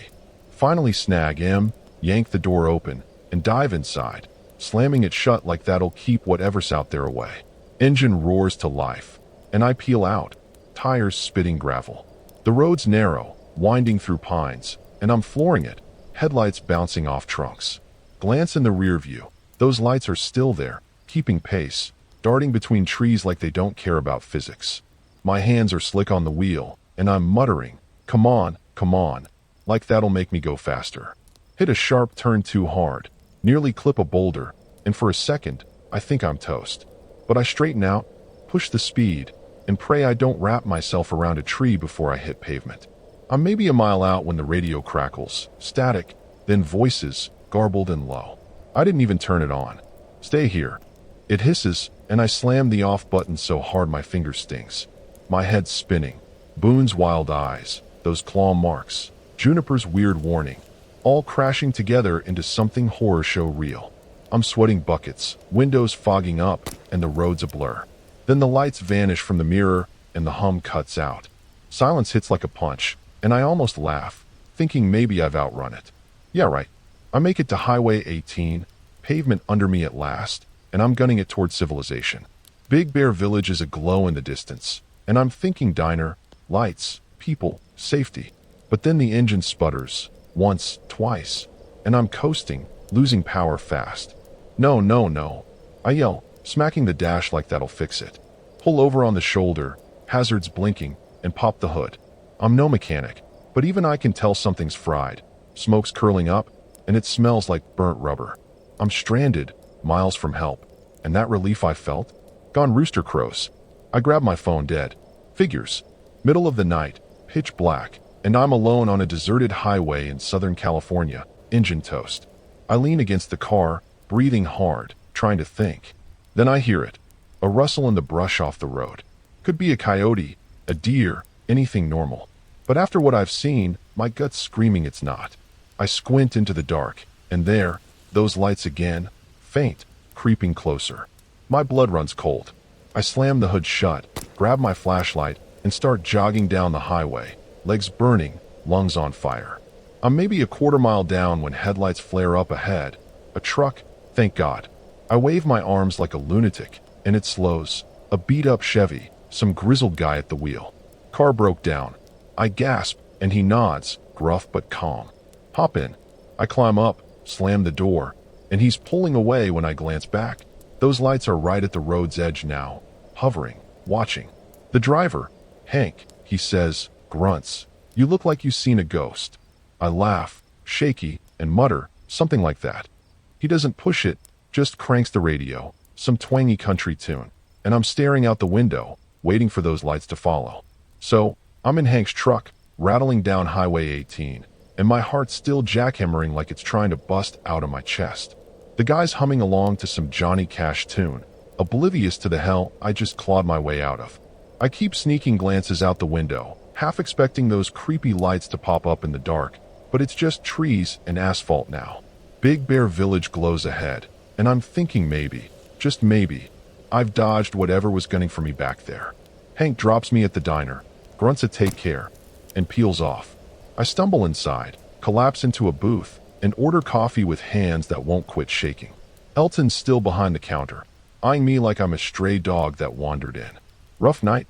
Finally snag him, yank the door open, and dive inside, slamming it shut like that'll keep whatever's out there away. Engine roars to life, and I peel out, tires spitting gravel. The road's narrow, winding through pines, and I'm flooring it, headlights bouncing off trunks. Glance in the rear view. Those lights are still there, keeping pace, darting between trees like they don't care about physics. My hands are slick on the wheel, and I'm muttering, come on, like that'll make me go faster. Hit a sharp turn too hard, nearly clip a boulder, and for a second, I think I'm toast. But I straighten out, push the speed, and pray I don't wrap myself around a tree before I hit pavement. I'm maybe a mile out when the radio crackles, static, then voices, garbled and low. I didn't even turn it on. Stay here. It hisses, and I slam the off button so hard my finger stings. My head's spinning. Boone's wild eyes, those claw marks, Juniper's weird warning, all crashing together into something horror show real. I'm sweating buckets, windows fogging up, and the road's a blur. Then the lights vanish from the mirror, and the hum cuts out. Silence hits like a punch, and I almost laugh, thinking maybe I've outrun it. Yeah, right. I make it to Highway 18, pavement under me at last, and I'm gunning it toward civilization. Big Bear Village is aglow in the distance, and I'm thinking diner, lights, people, safety. But then the engine sputters, once, twice, and I'm coasting, losing power fast. No. I yell, smacking the dash like that'll fix it. Pull over on the shoulder, hazards blinking, and pop the hood. I'm no mechanic, but even I can tell something's fried. Smoke's curling up, and it smells like burnt rubber. I'm stranded, miles from help, and that relief I felt? Gone rooster crows. I grab my phone dead. Figures. Middle of the night, pitch black, and I'm alone on a deserted highway in Southern California, engine toast. I lean against the car, breathing hard, trying to think. Then I hear it. A rustle in the brush off the road. Could be a coyote, a deer, anything normal. But after what I've seen, my gut's screaming it's not. I squint into the dark, and there, those lights again, faint, creeping closer. My blood runs cold. I slam the hood shut, grab my flashlight, and start jogging down the highway, legs burning, lungs on fire. I'm maybe a quarter-mile down when headlights flare up ahead. A truck, thank God. I wave my arms like a lunatic, and it slows. A beat-up Chevy, some grizzled guy at the wheel. Car broke down. I gasp, and he nods, gruff but calm. Hop in. I climb up, slam the door, and he's pulling away when I glance back. Those lights are right at the road's edge now, hovering, watching. The driver, Hank, he says, grunts. You look like you've seen a ghost. I laugh, shaky, and mutter, something like that. He doesn't push it, just cranks the radio, some twangy country tune, and I'm staring out the window, waiting for those lights to follow. So, I'm in Hank's truck, rattling down Highway 18, and my heart's still jackhammering like it's trying to bust out of my chest. The guy's humming along to some Johnny Cash tune, oblivious to the hell I just clawed my way out of. I keep sneaking glances out the window, half expecting those creepy lights to pop up in the dark, but it's just trees and asphalt now. Big Bear Village glows ahead, and I'm thinking maybe, just maybe, I've dodged whatever was gunning for me back there. Hank drops me at the diner, grunts a take care, and peels off. I stumble inside, collapse into a booth, and order coffee with hands that won't quit shaking. Elton's still behind the counter, eyeing me like I'm a stray dog that wandered in. Rough night?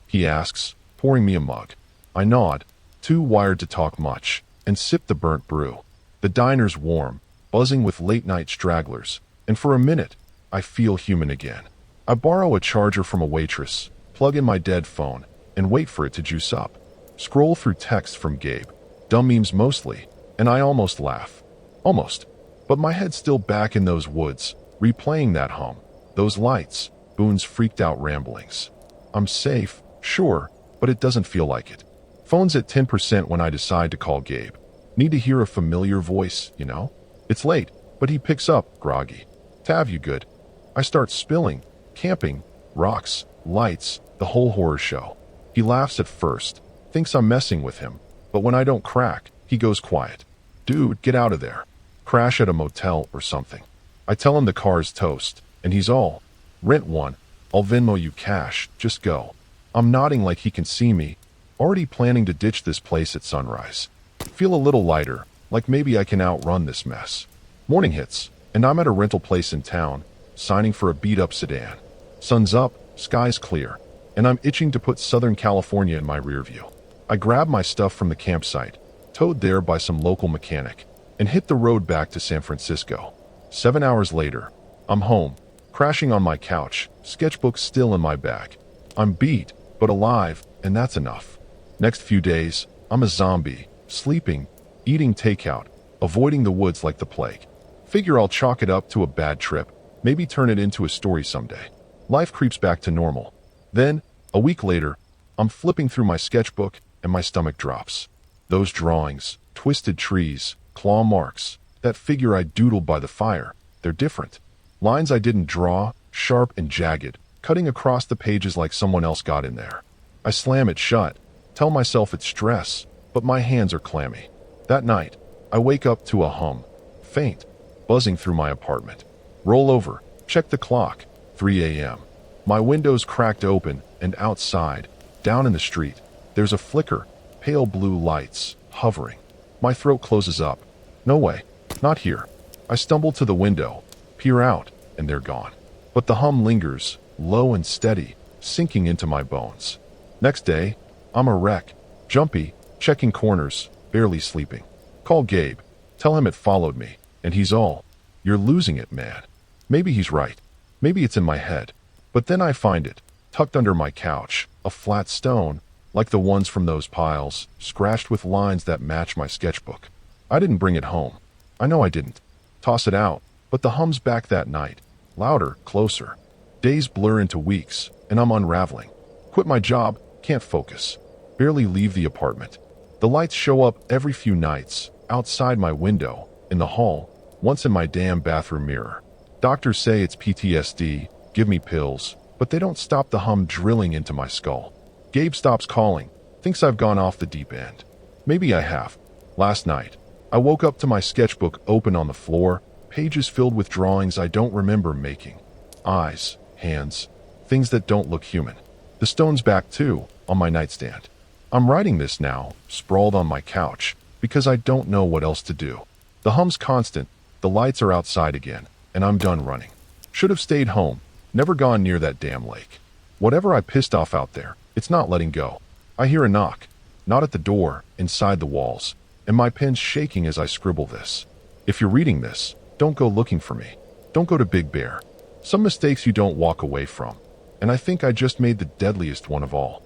He asks, pouring me a mug. I nod, too wired to talk much, and sip the burnt brew. The diner's warm, buzzing with late-night stragglers, and for a minute, I feel human again. I borrow a charger from a waitress, plug in my dead phone, and wait for it to juice up. Scroll through texts from Gabe, dumb memes mostly, and I almost laugh. Almost. But my head's still back in those woods, replaying that hum, those lights, Boone's freaked out ramblings. I'm safe, sure, but it doesn't feel like it. Phone's at 10% when I decide to call Gabe. Need to hear a familiar voice, you know? It's late, but he picks up, groggy. Tav, you good? I start spilling, camping, rocks, lights, the whole horror show. He laughs at first, thinks I'm messing with him, but when I don't crack, he goes quiet. Dude, get out of there. Crash at a motel or something. I tell him the car's toast, and he's all, rent one, I'll Venmo you cash, just go. I'm nodding like he can see me, already planning to ditch this place at sunrise. Feel a little lighter, like maybe I can outrun this mess. Morning hits, and I'm at a rental place in town, signing for a beat-up sedan. Sun's up, sky's clear, and I'm itching to put Southern California in my rear view. I grab my stuff from the campsite, towed there by some local mechanic, and hit the road back to San Francisco. 7 hours later, I'm home, crashing on my couch, sketchbook still in my bag. I'm beat, but alive, and that's enough. Next few days, I'm a zombie, sleeping, eating takeout, avoiding the woods like the plague. Figure I'll chalk it up to a bad trip, maybe turn it into a story someday. Life creeps back to normal. Then, a week later, I'm flipping through my sketchbook and my stomach drops. Those drawings, twisted trees, claw marks, that figure I doodled by the fire, they're different. Lines I didn't draw, sharp and jagged, cutting across the pages like someone else got in there. I slam it shut, tell myself it's stress, but my hands are clammy. That night, I wake up to a hum, faint, buzzing through my apartment. Roll over, check the clock, 3 a.m. My window's cracked open, and outside, down in the street, there's a flicker, pale blue lights, hovering. My throat closes up. No way, not here. I stumble to the window, peer out, and they're gone. But the hum lingers, low and steady, sinking into my bones. Next day, I'm a wreck, jumpy, checking corners, barely sleeping. Call Gabe, tell him it followed me, and he's all, "You're losing it, man." Maybe he's right. Maybe it's in my head. But then I find it, tucked under my couch, a flat stone, like the ones from those piles, scratched with lines that match my sketchbook. I didn't bring it home. I know I didn't. Toss it out, but the hum's back that night. Louder, closer. Days blur into weeks, and I'm unraveling. Quit my job, can't focus. Barely leave the apartment. The lights show up every few nights, outside my window, in the hall, once in my damn bathroom mirror. Doctors say it's PTSD, give me pills, but they don't stop the hum drilling into my skull. Gabe stops calling, thinks I've gone off the deep end. Maybe I have. Last night, I woke up to my sketchbook open on the floor, pages filled with drawings I don't remember making. Eyes, hands, things that don't look human. The stone's back too, on my nightstand. I'm writing this now, sprawled on my couch, because I don't know what else to do. The hum's constant, the lights are outside again, and I'm done running. Should have stayed home, never gone near that damn lake. Whatever I pissed off out there, it's not letting go. I hear a knock, not at the door, inside the walls, and my pen's shaking as I scribble this. If you're reading this, don't go looking for me. Don't go to Big Bear. Some mistakes you don't walk away from, and I think I just made the deadliest one of all.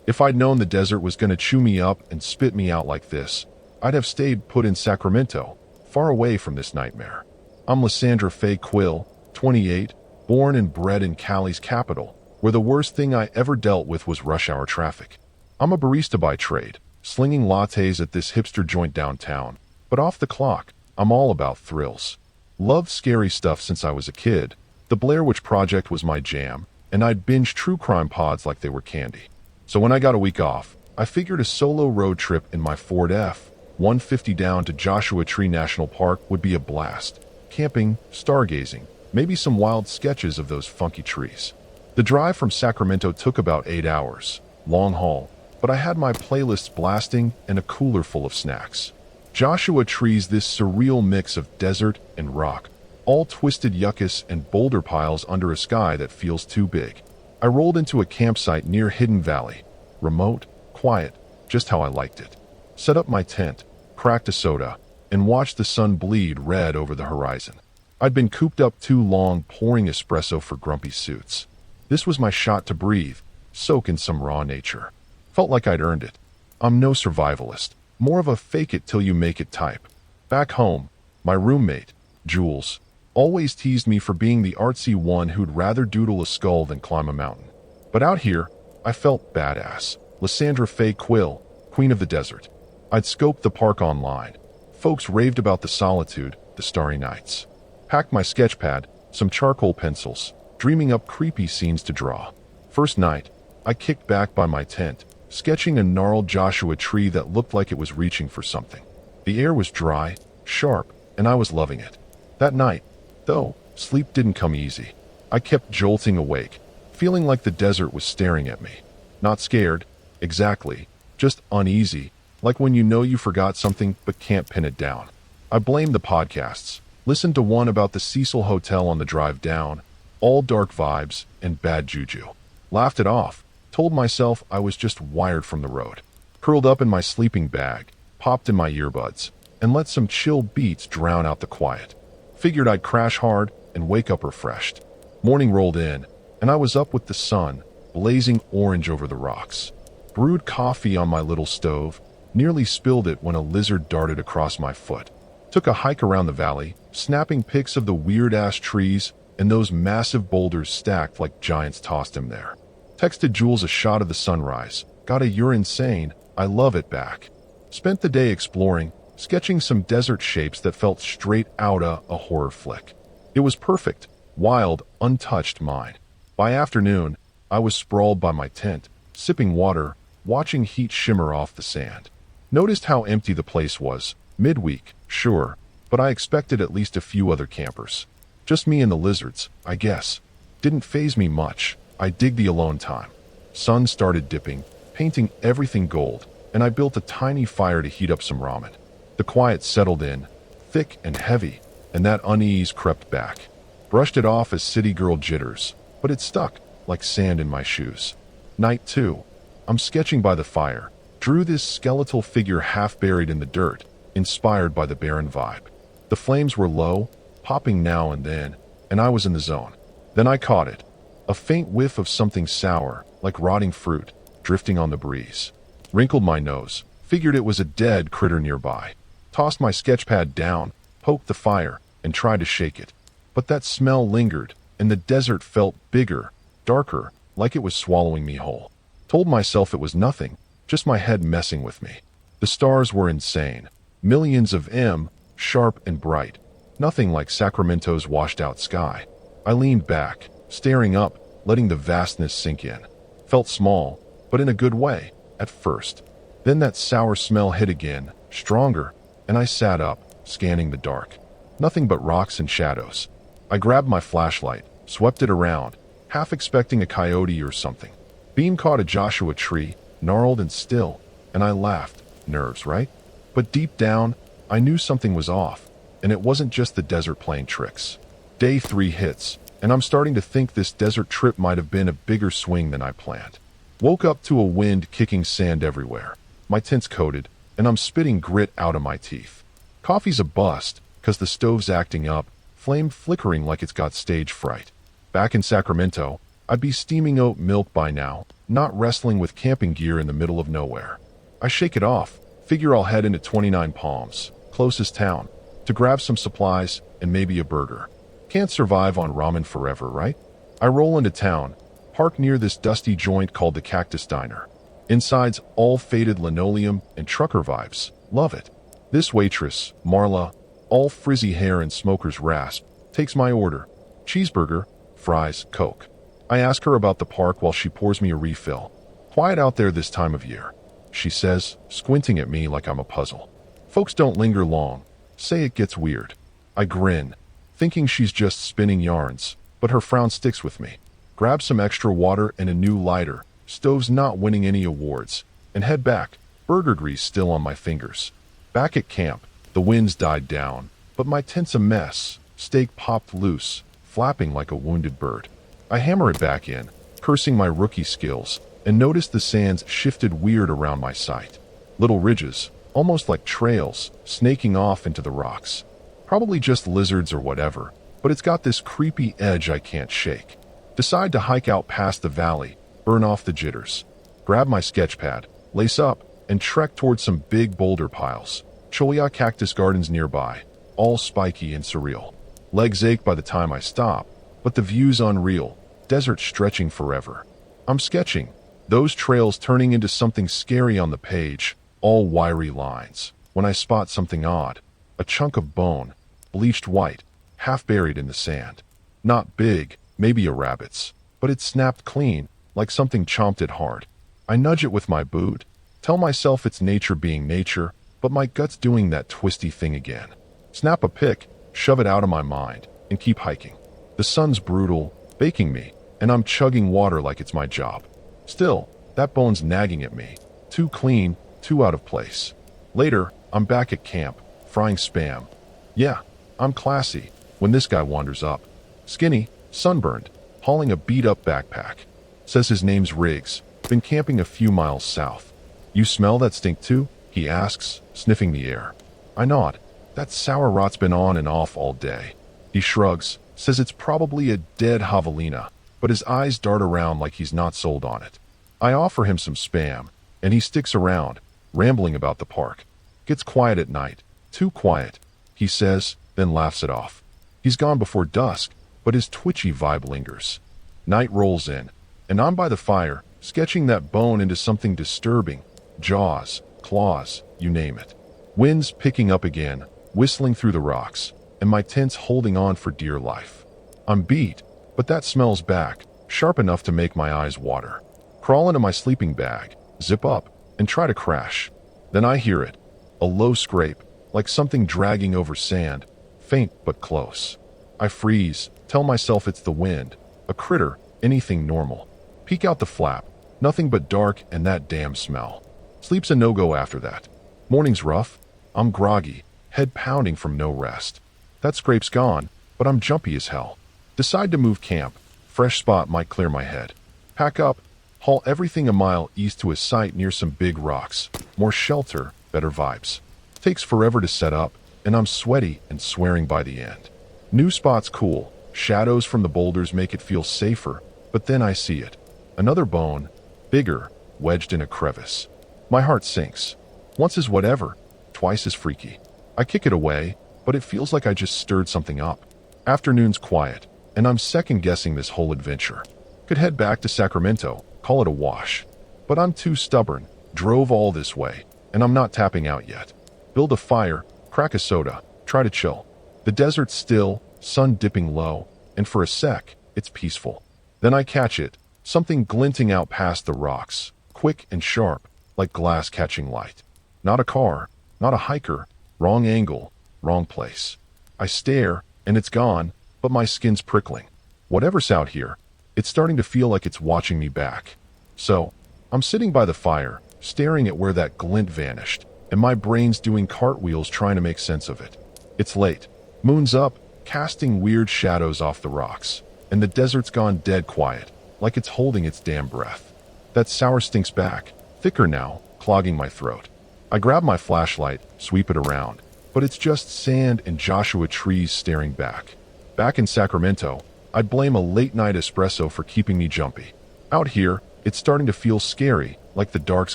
If I'd known the desert was going to chew me up and spit me out like this, I'd have stayed put in Sacramento, far away from this nightmare. I'm Lysandra Faye Quill, 28, born and bred in Cali's capital, where the worst thing I ever dealt with was rush hour traffic. I'm a barista by trade, slinging lattes at this hipster joint downtown, but off the clock, I'm all about thrills. Loved scary stuff since I was a kid. The Blair Witch Project was my jam, and I'd binge true crime pods like they were candy. So when I got a week off, I figured a solo road trip in my Ford F-150 down to Joshua Tree National Park would be a blast. Camping, stargazing, maybe some wild sketches of those funky trees. The drive from Sacramento took about 8 hours, long haul, but I had my playlists blasting and a cooler full of snacks. Joshua Tree's this surreal mix of desert and rock, all twisted yuccas and boulder piles under a sky that feels too big. I rolled into a campsite near Hidden Valley, remote, quiet, just how I liked it. Set up my tent, cracked a soda, and watched the sun bleed red over the horizon. I'd been cooped up too long pouring espresso for grumpy suits. This was my shot to breathe, soak in some raw nature. Felt like I'd earned it. I'm no survivalist, more of a fake-it-till-you-make-it type. Back home, my roommate, Jules, always teased me for being the artsy one who'd rather doodle a skull than climb a mountain. But out here, I felt badass. Lysandra Faye Quill, Queen of the Desert. I'd scoped the park online. Folks raved about the solitude, the starry nights. Packed my sketch pad, some charcoal pencils, dreaming up creepy scenes to draw. First night, I kicked back by my tent, sketching a gnarled Joshua tree that looked like it was reaching for something. The air was dry, sharp, and I was loving it. That night, though, sleep didn't come easy. I kept jolting awake, feeling like the desert was staring at me. Not scared, exactly, just uneasy, like when you know you forgot something but can't pin it down. I blamed the podcasts, listened to one about the Cecil Hotel on the drive down, all dark vibes and bad juju. Laughed it off, told myself I was just wired from the road. Curled up in my sleeping bag, popped in my earbuds, and let some chill beats drown out the quiet. Figured I'd crash hard and wake up refreshed. Morning rolled in, and I was up with the sun, blazing orange over the rocks. Brewed coffee on my little stove, nearly spilled it when a lizard darted across my foot. Took a hike around the valley, snapping pics of the weird-ass trees and those massive boulders stacked like giants tossed him there. Texted Jules a shot of the sunrise. Got a "you're insane, I love it" back. Spent the day exploring, sketching some desert shapes that felt straight outta a horror flick. It was perfect, wild, untouched mine. By afternoon, I was sprawled by my tent, sipping water, watching heat shimmer off the sand. Noticed how empty the place was. Midweek, sure, but I expected at least a few other campers. Just me and the lizards, I guess. Didn't faze me much. I dig the alone time. Sun started dipping, painting everything gold, and I built a tiny fire to heat up some ramen. The quiet settled in, thick and heavy, and that unease crept back. Brushed it off as city girl jitters, but it stuck, like sand in my shoes. Night 2. I'm sketching by the fire. Drew this skeletal figure half buried in the dirt, inspired by the barren vibe. The flames were low, popping now and then, and I was in the zone. Then I caught it. A faint whiff of something sour, like rotting fruit, drifting on the breeze. Wrinkled my nose, figured it was a dead critter nearby. Tossed my sketchpad down, poked the fire, and tried to shake it. But that smell lingered, and the desert felt bigger, darker, like it was swallowing me whole. Told myself it was nothing, just my head messing with me. The stars were insane. Millions of them, sharp and bright. Nothing like Sacramento's washed-out sky. I leaned back, staring up, letting the vastness sink in. Felt small, but in a good way, at first. Then that sour smell hit again, stronger, and I sat up, scanning the dark. Nothing but rocks and shadows. I grabbed my flashlight, swept it around, half expecting a coyote or something. Beam caught a Joshua tree, gnarled and still, and I laughed. Nerves, right? But deep down, I knew something was off, and it wasn't just the desert playing tricks. Day 3 hits, and I'm starting to think this desert trip might have been a bigger swing than I planned. Woke up to a wind kicking sand everywhere. My tent's coated, and I'm spitting grit out of my teeth. Coffee's a bust, 'cause the stove's acting up, flame flickering like it's got stage fright. Back in Sacramento, I'd be steaming oat milk by now, not wrestling with camping gear in the middle of nowhere. I shake it off, figure I'll head into 29 Palms, closest town, to grab some supplies and maybe a burger. Can't survive on ramen forever, right? I roll into town, park near this dusty joint called the Cactus Diner. Inside's all faded linoleum and trucker vibes. Love it. This waitress, Marla, all frizzy hair and smoker's rasp, takes my order. Cheeseburger, fries, Coke. I ask her about the park while she pours me a refill. Quiet out there this time of year, she says, squinting at me like I'm a puzzle. Folks don't linger long. Say it gets weird. I grin, thinking she's just spinning yarns, but her frown sticks with me. Grab some extra water and a new lighter, stove's not winning any awards, and head back, burger grease still on my fingers. Back at camp, the winds died down, but my tent's a mess. Steak popped loose, flapping like a wounded bird. I hammer it back in, cursing my rookie skills, and notice the sands shifted weird around my sight. Little ridges, almost like trails, snaking off into the rocks. Probably just lizards or whatever, but it's got this creepy edge I can't shake. Decide to hike out past the valley, burn off the jitters. Grab my sketch pad, lace up, and trek towards some big boulder piles. Cholla cactus gardens nearby, all spiky and surreal. Legs ache by the time I stop, but the view's unreal, desert stretching forever. I'm sketching, those trails turning into something scary on the page, all wiry lines, when I spot something odd. A chunk of bone, bleached white, half buried in the sand. Not big, maybe a rabbit's, but it snapped clean, like something chomped it hard. I nudge it with my boot, tell myself it's nature being nature, but my gut's doing that twisty thing again. Snap a pic, shove it out of my mind, and keep hiking. The sun's brutal, baking me, and I'm chugging water like it's my job. Still, that bone's nagging at me. Too clean, too out of place. Later, I'm back at camp, frying Spam. Yeah, I'm classy, when this guy wanders up. Skinny, sunburned, hauling a beat-up backpack. Says his name's Riggs, been camping a few miles south. You smell that stink too? He asks, sniffing the air. I nod. That sour rot's been on and off all day. He shrugs, says it's probably a dead javelina, but his eyes dart around like he's not sold on it. I offer him some Spam, and he sticks around, rambling about the park. Gets quiet at night. Too quiet, he says, then laughs it off. He's gone before dusk, but his twitchy vibe lingers. Night rolls in, and I'm by the fire, sketching that bone into something disturbing. Jaws, claws, you name it. Wind's picking up again, whistling through the rocks, and my tent's holding on for dear life. I'm beat, but that smell's back, sharp enough to make my eyes water. Crawl into my sleeping bag, zip up, and try to crash. Then I hear it, a low scrape, like something dragging over sand, faint but close. I freeze, tell myself it's the wind, a critter, anything normal. Peek out the flap, nothing but dark and that damn smell. Sleep's a no-go after that. Morning's rough. I'm groggy, head pounding from no rest. That scrape's gone, but I'm jumpy as hell. Decide to move camp. Fresh spot might clear my head. Pack up, haul everything a mile east to a site near some big rocks. More shelter, better vibes. Takes forever to set up, and I'm sweaty and swearing by the end. New spot's cool. Shadows from the boulders make it feel safer, but then I see it. Another bone, bigger, wedged in a crevice. My heart sinks. Once is whatever, twice is freaky. I kick it away, but it feels like I just stirred something up. Afternoon's quiet, and I'm second-guessing this whole adventure. Could head back to Sacramento, call it a wash. But I'm too stubborn, drove all this way, and I'm not tapping out yet. Build a fire, crack a soda, try to chill. The desert's still, sun dipping low, and for a sec, it's peaceful. Then I catch it, something glinting out past the rocks, quick and sharp, like glass catching light. Not a car, not a hiker, wrong angle, wrong place. I stare, and it's gone, but my skin's prickling. Whatever's out here, it's starting to feel like it's watching me back. So, I'm sitting by the fire, staring at where that glint vanished, and my brain's doing cartwheels trying to make sense of it. It's late. Moon's up, casting weird shadows off the rocks, and the desert's gone dead quiet, like it's holding its damn breath. That sour stink's back, thicker now, clogging my throat. I grab my flashlight, sweep it around, but it's just sand and Joshua trees staring back. Back in Sacramento, I'd blame a late-night espresso for keeping me jumpy. Out here, it's starting to feel scary, like the dark's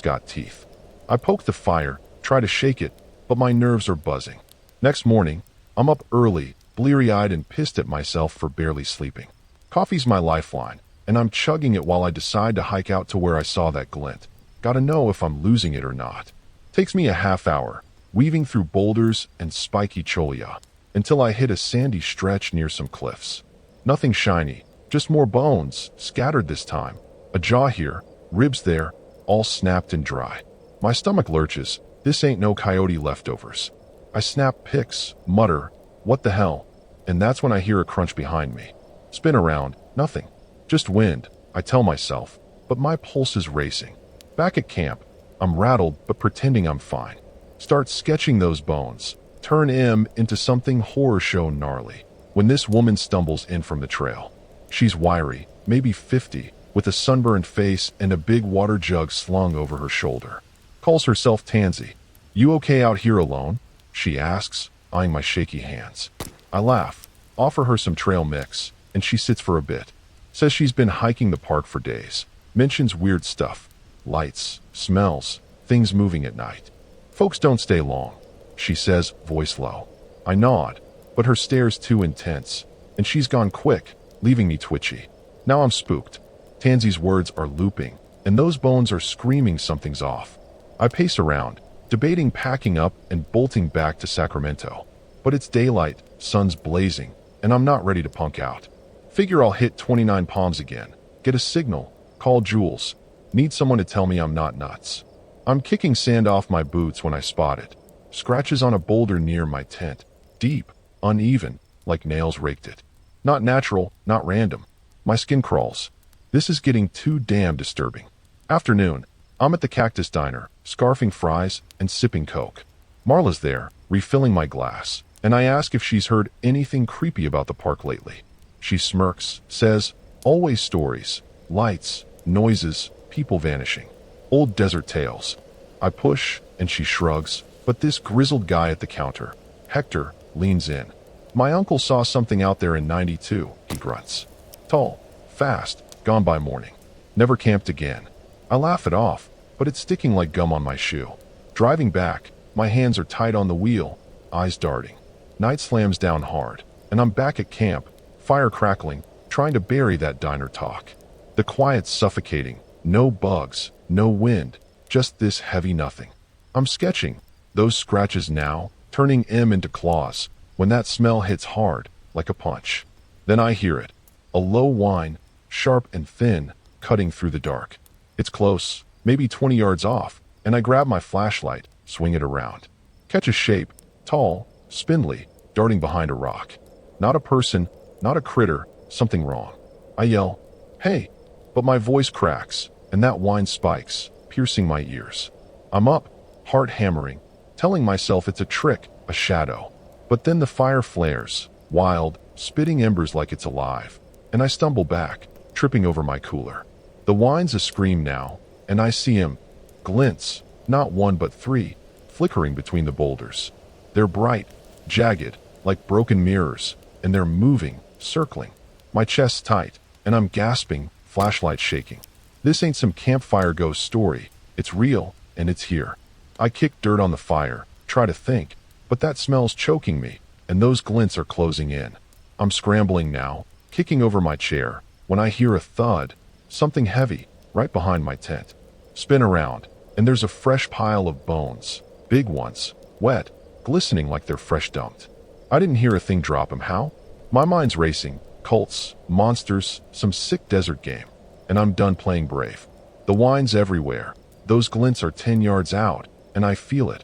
got teeth. I poke the fire, try to shake it, but my nerves are buzzing. Next morning, I'm up early, bleary-eyed and pissed at myself for barely sleeping. Coffee's my lifeline, and I'm chugging it while I decide to hike out to where I saw that glint. Gotta know if I'm losing it or not. Takes me a half hour, weaving through boulders and spiky cholla, until I hit a sandy stretch near some cliffs. Nothing shiny, just more bones, scattered this time. A jaw here, ribs there, all snapped and dry. My stomach lurches. This ain't no coyote leftovers. I snap pics, mutter, what the hell? And that's when I hear a crunch behind me. Spin around, nothing. Just wind, I tell myself, but my pulse is racing. Back at camp, I'm rattled but pretending I'm fine. Start sketching those bones. Turn M into something horror show gnarly. When this woman stumbles in from the trail. She's wiry, maybe 50, with a sunburned face and a big water jug slung over her shoulder. Calls herself Tansy. You okay out here alone? She asks, eyeing my shaky hands. I laugh, offer her some trail mix, and she sits for a bit. Says she's been hiking the park for days. Mentions weird stuff. Lights, smells, things moving at night. Folks don't stay long, she says, voice low. I nod, but her stare's too intense, and she's gone quick, leaving me twitchy. Now I'm spooked. Tansy's words are looping, and those bones are screaming something's off. I pace around, debating packing up and bolting back to Sacramento. But it's daylight, sun's blazing, and I'm not ready to punk out. Figure I'll hit 29 Palms again, get a signal, call Jules. Need someone to tell me I'm not nuts. I'm kicking sand off my boots when I spot it. Scratches on a boulder near my tent. Deep, uneven, like nails raked it. Not natural, not random. My skin crawls. This is getting too damn disturbing. Afternoon. I'm at the Cactus Diner, scarfing fries and sipping Coke. Marla's there, refilling my glass, and I ask if she's heard anything creepy about the park lately. She smirks, says, always stories, lights, noises, people vanishing. Old desert tales. I push, and she shrugs, but this grizzled guy at the counter, Hector, leans in. My uncle saw something out there in '92, he grunts. Tall, fast, gone by morning. Never camped again. I laugh it off, but it's sticking like gum on my shoe. Driving back, my hands are tight on the wheel, eyes darting. Night slams down hard, and I'm back at camp, fire crackling, trying to bury that diner talk. The quiet's suffocating, no bugs, no wind, just this heavy nothing. I'm sketching, those scratches now, turning M into claws, when that smell hits hard, like a punch. Then I hear it, a low whine, sharp and thin, cutting through the dark. It's close, maybe 20 yards off, and I grab my flashlight, swing it around. Catch a shape, tall, spindly, darting behind a rock. Not a person, not a critter, something wrong. I yell, hey, but my voice cracks, and that whine spikes, piercing my ears. I'm up, heart hammering, telling myself it's a trick, a shadow. But then the fire flares, wild, spitting embers like it's alive, and I stumble back, tripping over my cooler. The whine's a scream now, and I see him, glints, not one but three, flickering between the boulders. They're bright, jagged, like broken mirrors, and they're moving, circling. My chest's tight, and I'm gasping, flashlight shaking. This ain't some campfire ghost story. It's real, and it's here. I kick dirt on the fire, try to think, but that smell's choking me, and those glints are closing in. I'm scrambling now, kicking over my chair, when I hear a thud, something heavy, right behind my tent. Spin around, and there's a fresh pile of bones, big ones, wet, glistening like they're fresh dumped. I didn't hear a thing drop 'em, how? My mind's racing, cults, monsters, some sick desert game, and I'm done playing brave. The whine's everywhere, those glints are 10 yards out, and I feel it.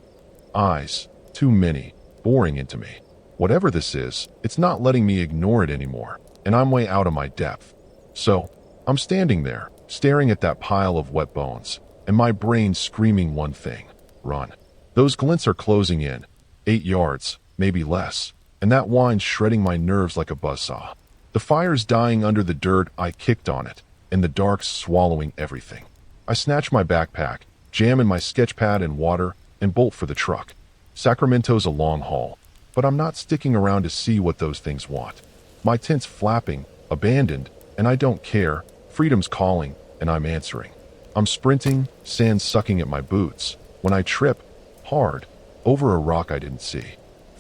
Eyes, too many, boring into me. Whatever this is, it's not letting me ignore it anymore, and I'm way out of my depth. So, I'm standing there, staring at that pile of wet bones, and my brain screaming one thing: run. Those glints are closing in, 8 yards, maybe less, and that whine's shredding my nerves like a buzzsaw. The fire's dying under the dirt I kicked on it, and the dark's swallowing everything. I snatch my backpack, jam in my sketch pad and water, and bolt for the truck. Sacramento's a long haul, but I'm not sticking around to see what those things want. My tent's flapping, abandoned, and I don't care. Freedom's calling, and I'm answering. I'm sprinting, sand sucking at my boots, when I trip, hard, over a rock I didn't see.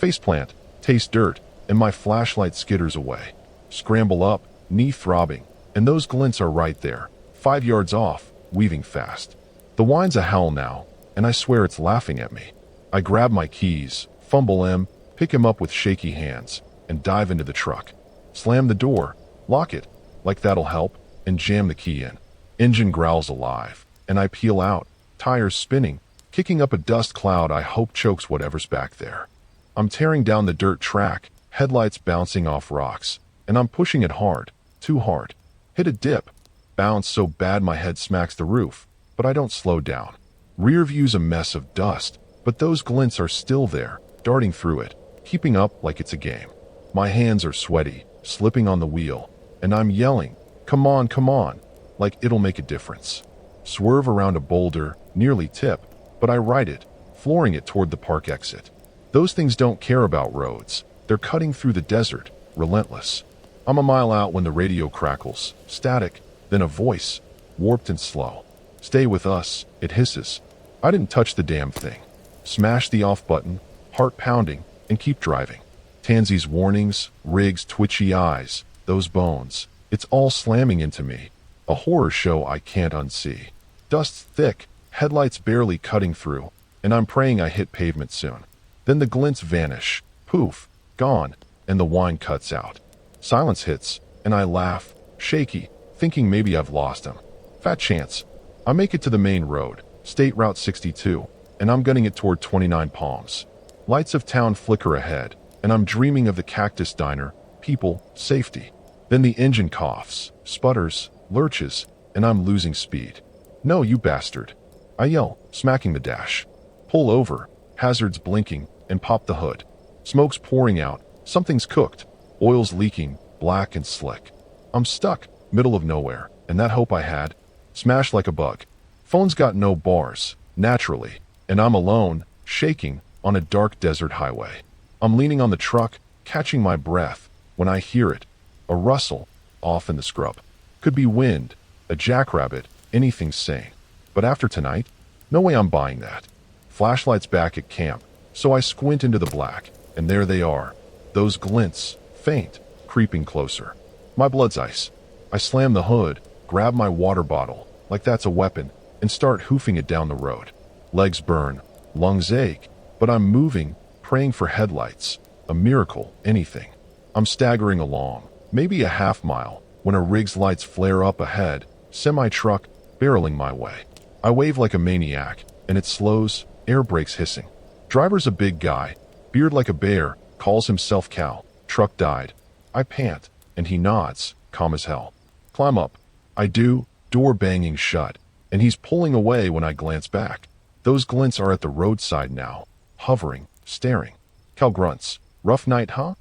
Faceplant, taste dirt, and my flashlight skitters away. Scramble up, knee throbbing, and those glints are right there, 5 yards off, weaving fast. The whine's a howl now, and I swear it's laughing at me. I grab my keys, fumble them, pick him up with shaky hands, and dive into the truck. Slam the door, lock it, like that'll help, and jam the key in. Engine growls alive, and I peel out, tires spinning, kicking up a dust cloud I hope chokes whatever's back there. I'm tearing down the dirt track, headlights bouncing off rocks, and I'm pushing it hard, too hard. Hit a dip, bounce so bad my head smacks the roof, but I don't slow down. Rear view's a mess of dust, but those glints are still there, darting through it, keeping up like it's a game. My hands are sweaty, slipping on the wheel, and I'm yelling, come on, like it'll make a difference. Swerve around a boulder, nearly tip, but I right it, flooring it toward the park exit. Those things don't care about roads. They're cutting through the desert, relentless. I'm a mile out when the radio crackles, static, then a voice, warped and slow. "Stay with us," it hisses. I didn't touch the damn thing. Smash the off button, heart pounding, and keep driving. Tansy's warnings, Riggs' twitchy eyes, those bones. It's all slamming into me. A horror show I can't unsee. Dust's thick, headlights barely cutting through, and I'm praying I hit pavement soon. Then the glints vanish. Poof, gone, and the whine cuts out. Silence hits, and I laugh, shaky, thinking maybe I've lost him. Fat chance. I make it to the main road, State Route 62, and I'm gunning it toward 29 Palms. Lights of town flicker ahead, and I'm dreaming of the Cactus Diner, people, safety. Then the engine coughs, sputters, lurches, and I'm losing speed. "No, you bastard!" I yell, smacking the dash. Pull over, hazards blinking, and pop the hood. Smoke's pouring out, something's cooked, oil's leaking, black and slick. I'm stuck, middle of nowhere, and that hope I had, smashed like a bug. Phone's got no bars, naturally, and I'm alone, shaking, on a dark desert highway. I'm leaning on the truck, catching my breath, when I hear it. A rustle, off in the scrub. Could be wind, a jackrabbit, anything sane. But after tonight, no way I'm buying that. Flashlights back at camp, so I squint into the black, and there they are. Those glints, faint, creeping closer. My blood's ice. I slam the hood, grab my water bottle, like that's a weapon, and start hoofing it down the road. Legs burn, lungs ache, but I'm moving, praying for headlights. A miracle, anything. I'm staggering along, maybe a half mile, when a Riggs lights flare up ahead, semi-truck, barreling my way. I wave like a maniac, and it slows, air brakes hissing. Driver's a big guy, beard like a bear, calls himself Cal. Truck died. I pant, and he nods, calm as hell. Climb up. I do, door banging shut, and he's pulling away when I glance back. Those glints are at the roadside now, hovering, staring. Cal grunts, "Rough night, huh?"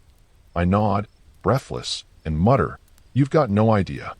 I nod, breathless, and mutter, "You've got no idea."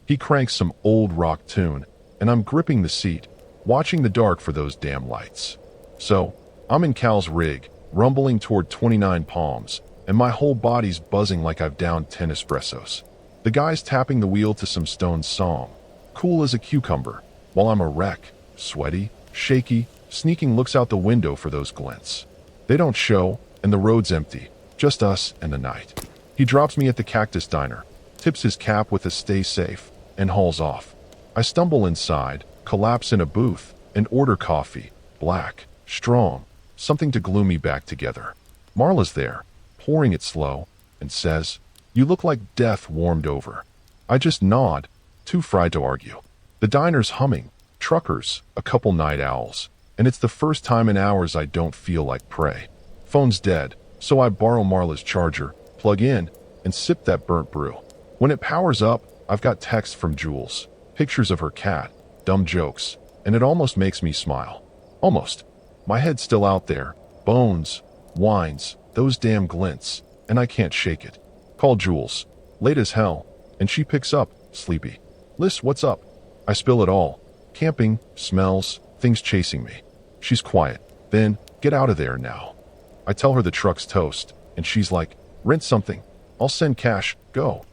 He cranks some old rock tune, and I'm gripping the seat, watching the dark for those damn lights. So, I'm in Cal's rig, rumbling toward 29 Palms, and my whole body's buzzing like I've downed 10 espressos. The guy's tapping the wheel to some Stones song, cool as a cucumber, while I'm a wreck, sweaty, shaky, sneaking looks out the window for those glints. They don't show, and the road's empty, just us and the night. He drops me at the Cactus Diner, tips his cap with a "stay safe," and hauls off. I stumble inside, collapse in a booth, and order coffee, black, strong, something to glue me back together. Marla's there, pouring it slow, and says, "You look like death warmed over." I just nod, too fried to argue. The diner's humming, truckers, a couple night owls, and it's the first time in hours I don't feel like prey. Phone's dead, so I borrow Marla's charger, plug in, and sip that burnt brew. When it powers up, I've got texts from Jules, pictures of her cat, dumb jokes, and it almost makes me smile. Almost. My head's still out there, bones, whines, those damn glints, and I can't shake it. Call Jules, late as hell, and she picks up, sleepy. "Liz, what's up?" I spill it all. Camping, smells, things chasing me. She's quiet. Then, "Get out of there now." I tell her the truck's toast, and she's like, "Rent something. I'll send cash, go."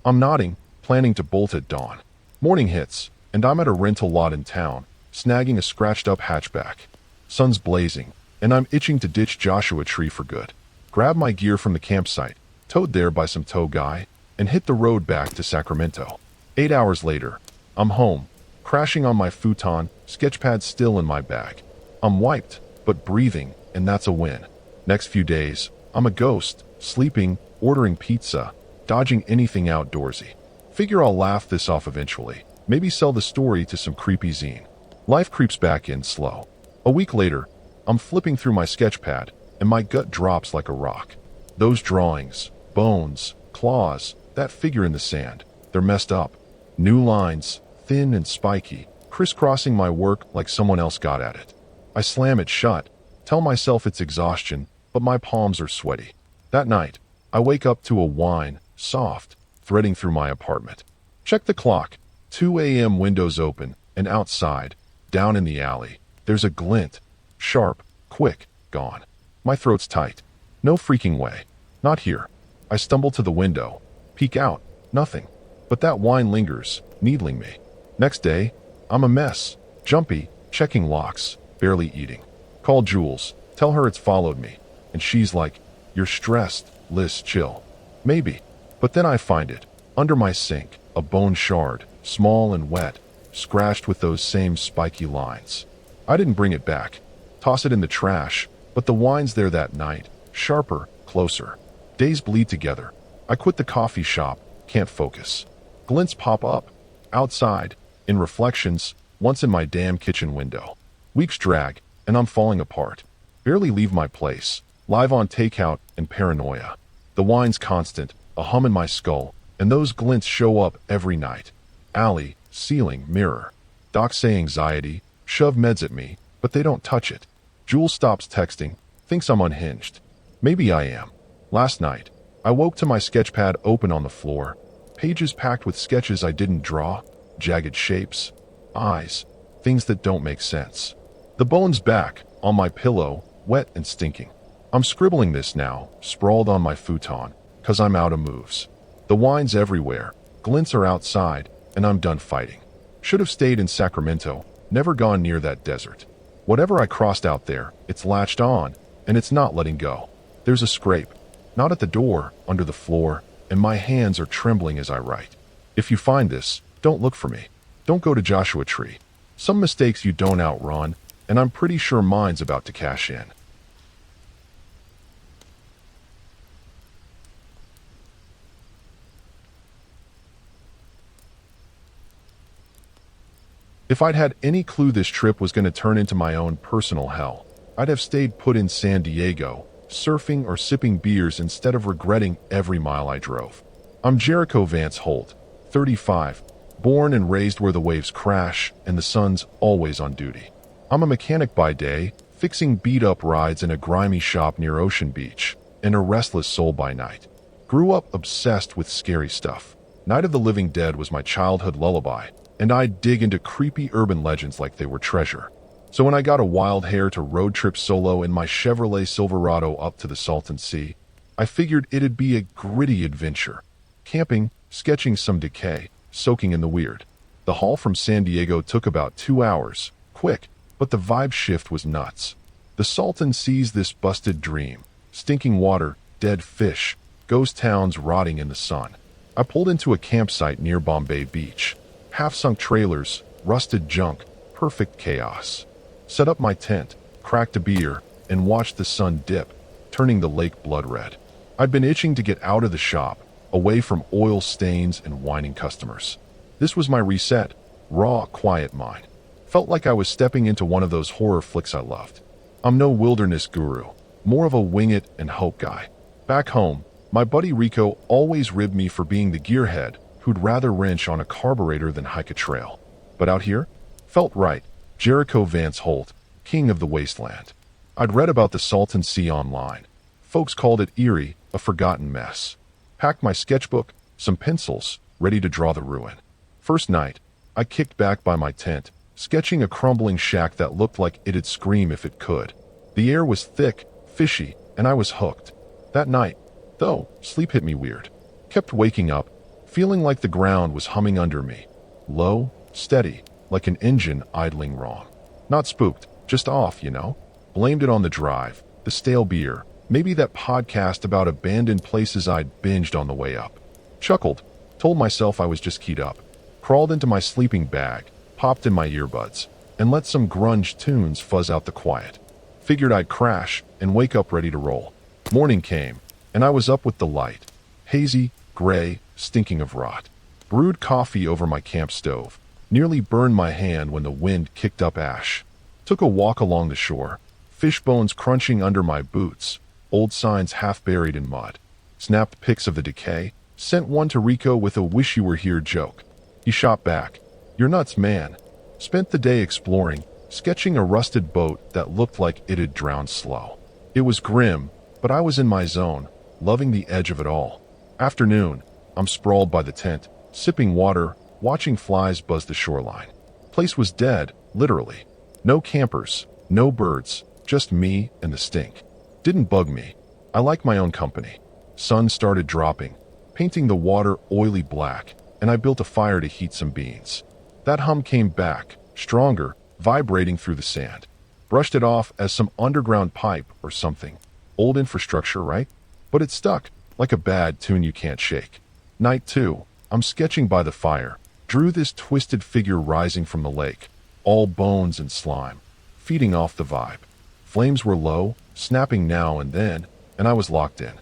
I'm nodding, planning to bolt at dawn. Morning hits, and I'm at a rental lot in town, snagging a scratched-up hatchback. Sun's blazing, and I'm itching to ditch Joshua Tree for good. Grab my gear from the campsite, towed there by some tow guy, and hit the road back to Sacramento. 8 hours later, I'm home, crashing on my futon, sketchpad still in my bag. I'm wiped, but breathing, and that's a win. Next few days, I'm a ghost, sleeping, ordering pizza, dodging anything outdoorsy. Figure I'll laugh this off eventually, maybe sell the story to some creepy zine. Life creeps back in slow. A week later, I'm flipping through my sketchpad, and my gut drops like a rock. Those drawings, bones, claws, that figure in the sand, they're messed up. New lines, thin and spiky, crisscrossing my work like someone else got at it. I slam it shut, tell myself it's exhaustion, but my palms are sweaty. That night, I wake up to a whine, soft, threading through my apartment. Check the clock. 2 a.m. windows open, and outside, down in the alley, there's a glint. Sharp, quick, gone. My throat's tight. No freaking way. Not here. I stumble to the window, Peek out, nothing. But that whine lingers, needling me. Next day, I'm a mess, jumpy, checking locks, barely eating. Call Jules, tell her it's followed me. And she's like, "You're stressed, Liz, chill." Maybe. But then I find it, under my sink, a bone shard, small and wet, scratched with those same spiky lines. I didn't bring it back. Toss it in the trash, but the wine's there that night, sharper, closer. Days bleed together. I quit the coffee shop, can't focus. Glints pop up. Outside, in reflections, once in my damn kitchen window. Weeks drag, and I'm falling apart. Barely leave my place, live on takeout and paranoia. The wine's constant, a hum in my skull, and those glints show up every night. Alley, ceiling, mirror. Docs say anxiety, shove meds at me, but they don't touch it. Jules stops texting, thinks I'm unhinged. Maybe I am. Last night, I woke to my sketchpad open on the floor, pages packed with sketches I didn't draw, jagged shapes, eyes, things that don't make sense. The bone's back, on my pillow, wet and stinking. I'm scribbling this now, sprawled on my futon, 'cause I'm out of moves. The wine's everywhere, glints are outside, and I'm done fighting. Should have stayed in Sacramento, never gone near that desert. Whatever I crossed out there, it's latched on, and it's not letting go. There's a scrape, not at the door, under the floor, and my hands are trembling as I write. If you find this, don't look for me. Don't go to Joshua Tree. Some mistakes you don't outrun, and I'm pretty sure mine's about to cash in. If I'd had any clue this trip was going to turn into my own personal hell, I'd have stayed put in San Diego, surfing or sipping beers instead of regretting every mile I drove. I'm Jericho Vance Holt, 35, born and raised where the waves crash and the sun's always on duty. I'm a mechanic by day, fixing beat-up rides in a grimy shop near Ocean Beach, and a restless soul by night. Grew up obsessed with scary stuff. Night of the Living Dead was my childhood lullaby, and I'd dig into creepy urban legends like they were treasure. So when I got a wild hair to road trip solo in my Chevrolet Silverado up to the Salton Sea, I figured it'd be a gritty adventure. Camping, sketching some decay, soaking in the weird. The haul from San Diego took about 2 hours, quick, but the vibe shift was nuts. The Salton Sea's this busted dream. Stinking water, dead fish, ghost towns rotting in the sun. I pulled into a campsite near Bombay Beach. Half-sunk trailers, rusted junk, perfect chaos. Set up my tent, cracked a beer, and watched the sun dip, turning the lake blood red. I'd been itching to get out of the shop, away from oil stains and whining customers. This was my reset, raw, quiet mind. Felt like I was stepping into one of those horror flicks I loved. I'm no wilderness guru, more of a wing it and hope guy. Back home, my buddy Rico always ribbed me for being the gearhead who'd rather wrench on a carburetor than hike a trail. But out here, felt right. Jericho Vance Holt, king of the wasteland. I'd read about the Salton Sea online. Folks called it eerie, a forgotten mess. Packed my sketchbook, some pencils, ready to draw the ruin. First night, I kicked back by my tent, sketching a crumbling shack that looked like it'd scream if it could. The air was thick, fishy, and I was hooked. That night, though, sleep hit me weird. Kept waking up, feeling like the ground was humming under me. Low, steady, like an engine idling wrong. Not spooked, just off, you know? Blamed it on the drive, the stale beer, maybe that podcast about abandoned places I'd binged on the way up. Chuckled, told myself I was just keyed up. Crawled into my sleeping bag, popped in my earbuds, and let some grunge tunes fuzz out the quiet. Figured I'd crash and wake up ready to roll. Morning came, and I was up with the light. Hazy, gray, stinking of rot. Brewed coffee over my camp stove. Nearly burned my hand when the wind kicked up ash. Took a walk along the shore. Fish bones crunching under my boots. Old signs half buried in mud. Snapped pics of the decay. Sent one to Rico with a wish you were here joke. He shot back. You're nuts, man. Spent the day exploring, sketching a rusted boat that looked like it had drowned slow. It was grim, but I was in my zone, loving the edge of it all. Afternoon, I'm sprawled by the tent, sipping water, watching flies buzz the shoreline. Place was dead, literally. No campers, no birds, just me and the stink. Didn't bug me. I like my own company. Sun started dropping. painting the water oily black, and I built a fire to heat some beans. That hum came back, stronger, vibrating through the sand. Brushed it off as some underground pipe or something. Old infrastructure, right? But it stuck, like a bad tune you can't shake. Night 2. I'm sketching by the fire. Drew this twisted figure rising from the lake, all bones and slime, feeding off the vibe. Flames were low, snapping now and then, and I was locked in.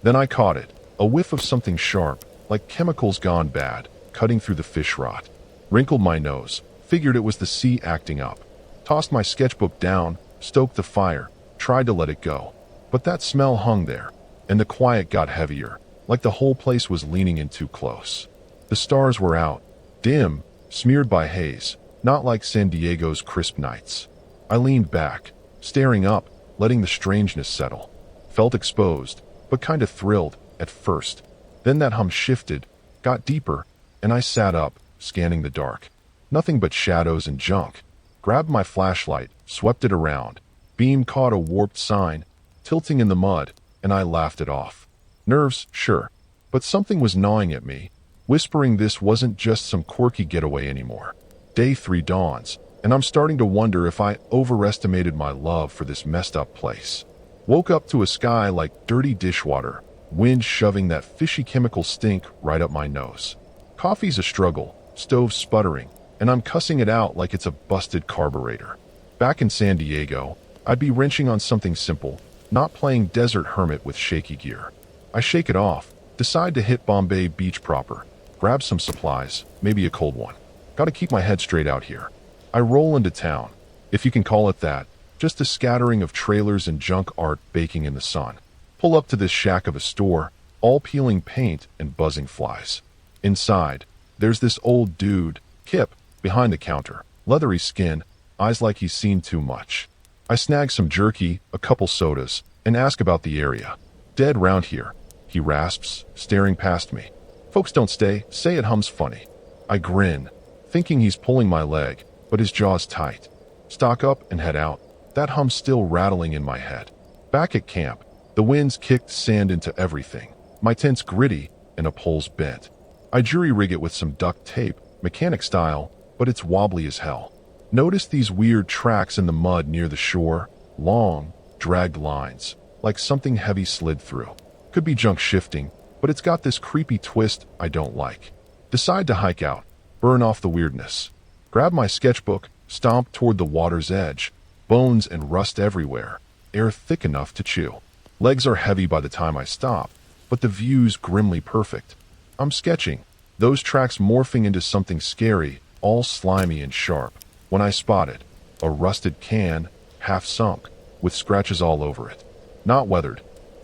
Then I caught it, a whiff of something sharp, like chemicals gone bad, cutting through the fish rot. Wrinkled my nose, figured it was the sea acting up. Tossed my sketchbook down, stoked the fire, tried to let it go. But that smell hung there, and the quiet got heavier, like the whole place was leaning in too close. The stars were out, dim, smeared by haze, not like San Diego's crisp nights. I leaned back, staring up, letting the strangeness settle. Felt exposed, but kind of thrilled at first. Then that hum shifted, got deeper, and I sat up, scanning the dark. Nothing but shadows and junk. Grabbed my flashlight, swept it around. Beam caught a warped sign, tilting in the mud, and I laughed it off. Nerves, sure, but something was gnawing at me, whispering this wasn't just some quirky getaway anymore. Day 3 dawns, and I'm starting to wonder if I overestimated my love for this messed up place. Woke up to a sky like dirty dishwater, wind shoving that fishy chemical stink right up my nose. Coffee's a struggle, stove sputtering, and I'm cussing it out like it's a busted carburetor. Back in San Diego, I'd be wrenching on something simple, not playing desert hermit with shaky gear. I shake it off, decide to hit Bombay Beach proper, grab some supplies, maybe a cold one. Gotta keep my head straight out here. I roll into town, if you can call it that, just a scattering of trailers and junk art baking in the sun. Pull up to this shack of a store, all peeling paint and buzzing flies. Inside, there's this old dude, Kip, behind the counter, leathery skin, eyes like he's seen too much. I snag some jerky, a couple sodas, and ask about the area. Dead round here, he rasps, staring past me. Folks don't stay, say it hums funny. I grin, thinking he's pulling my leg, but his jaw's tight. Stock up and head out, that hum still rattling in my head. Back at camp, the winds kicked sand into everything. My tent's gritty and a pole's bent. I jury rig it with some duct tape, mechanic style, but it's wobbly as hell. Notice these weird tracks in the mud near the shore, long, dragged lines, like something heavy slid through. Could be junk shifting, but it's got this creepy twist I don't like. Decide to hike out, burn off the weirdness. Grab my sketchbook, stomp toward the water's edge, bones and rust everywhere, air thick enough to chew. Legs are heavy by the time I stop, but the view's grimly perfect. I'm sketching, those tracks morphing into something scary, all slimy and sharp, when I spot it, a rusted can, half sunk, with scratches all over it. Not weathered,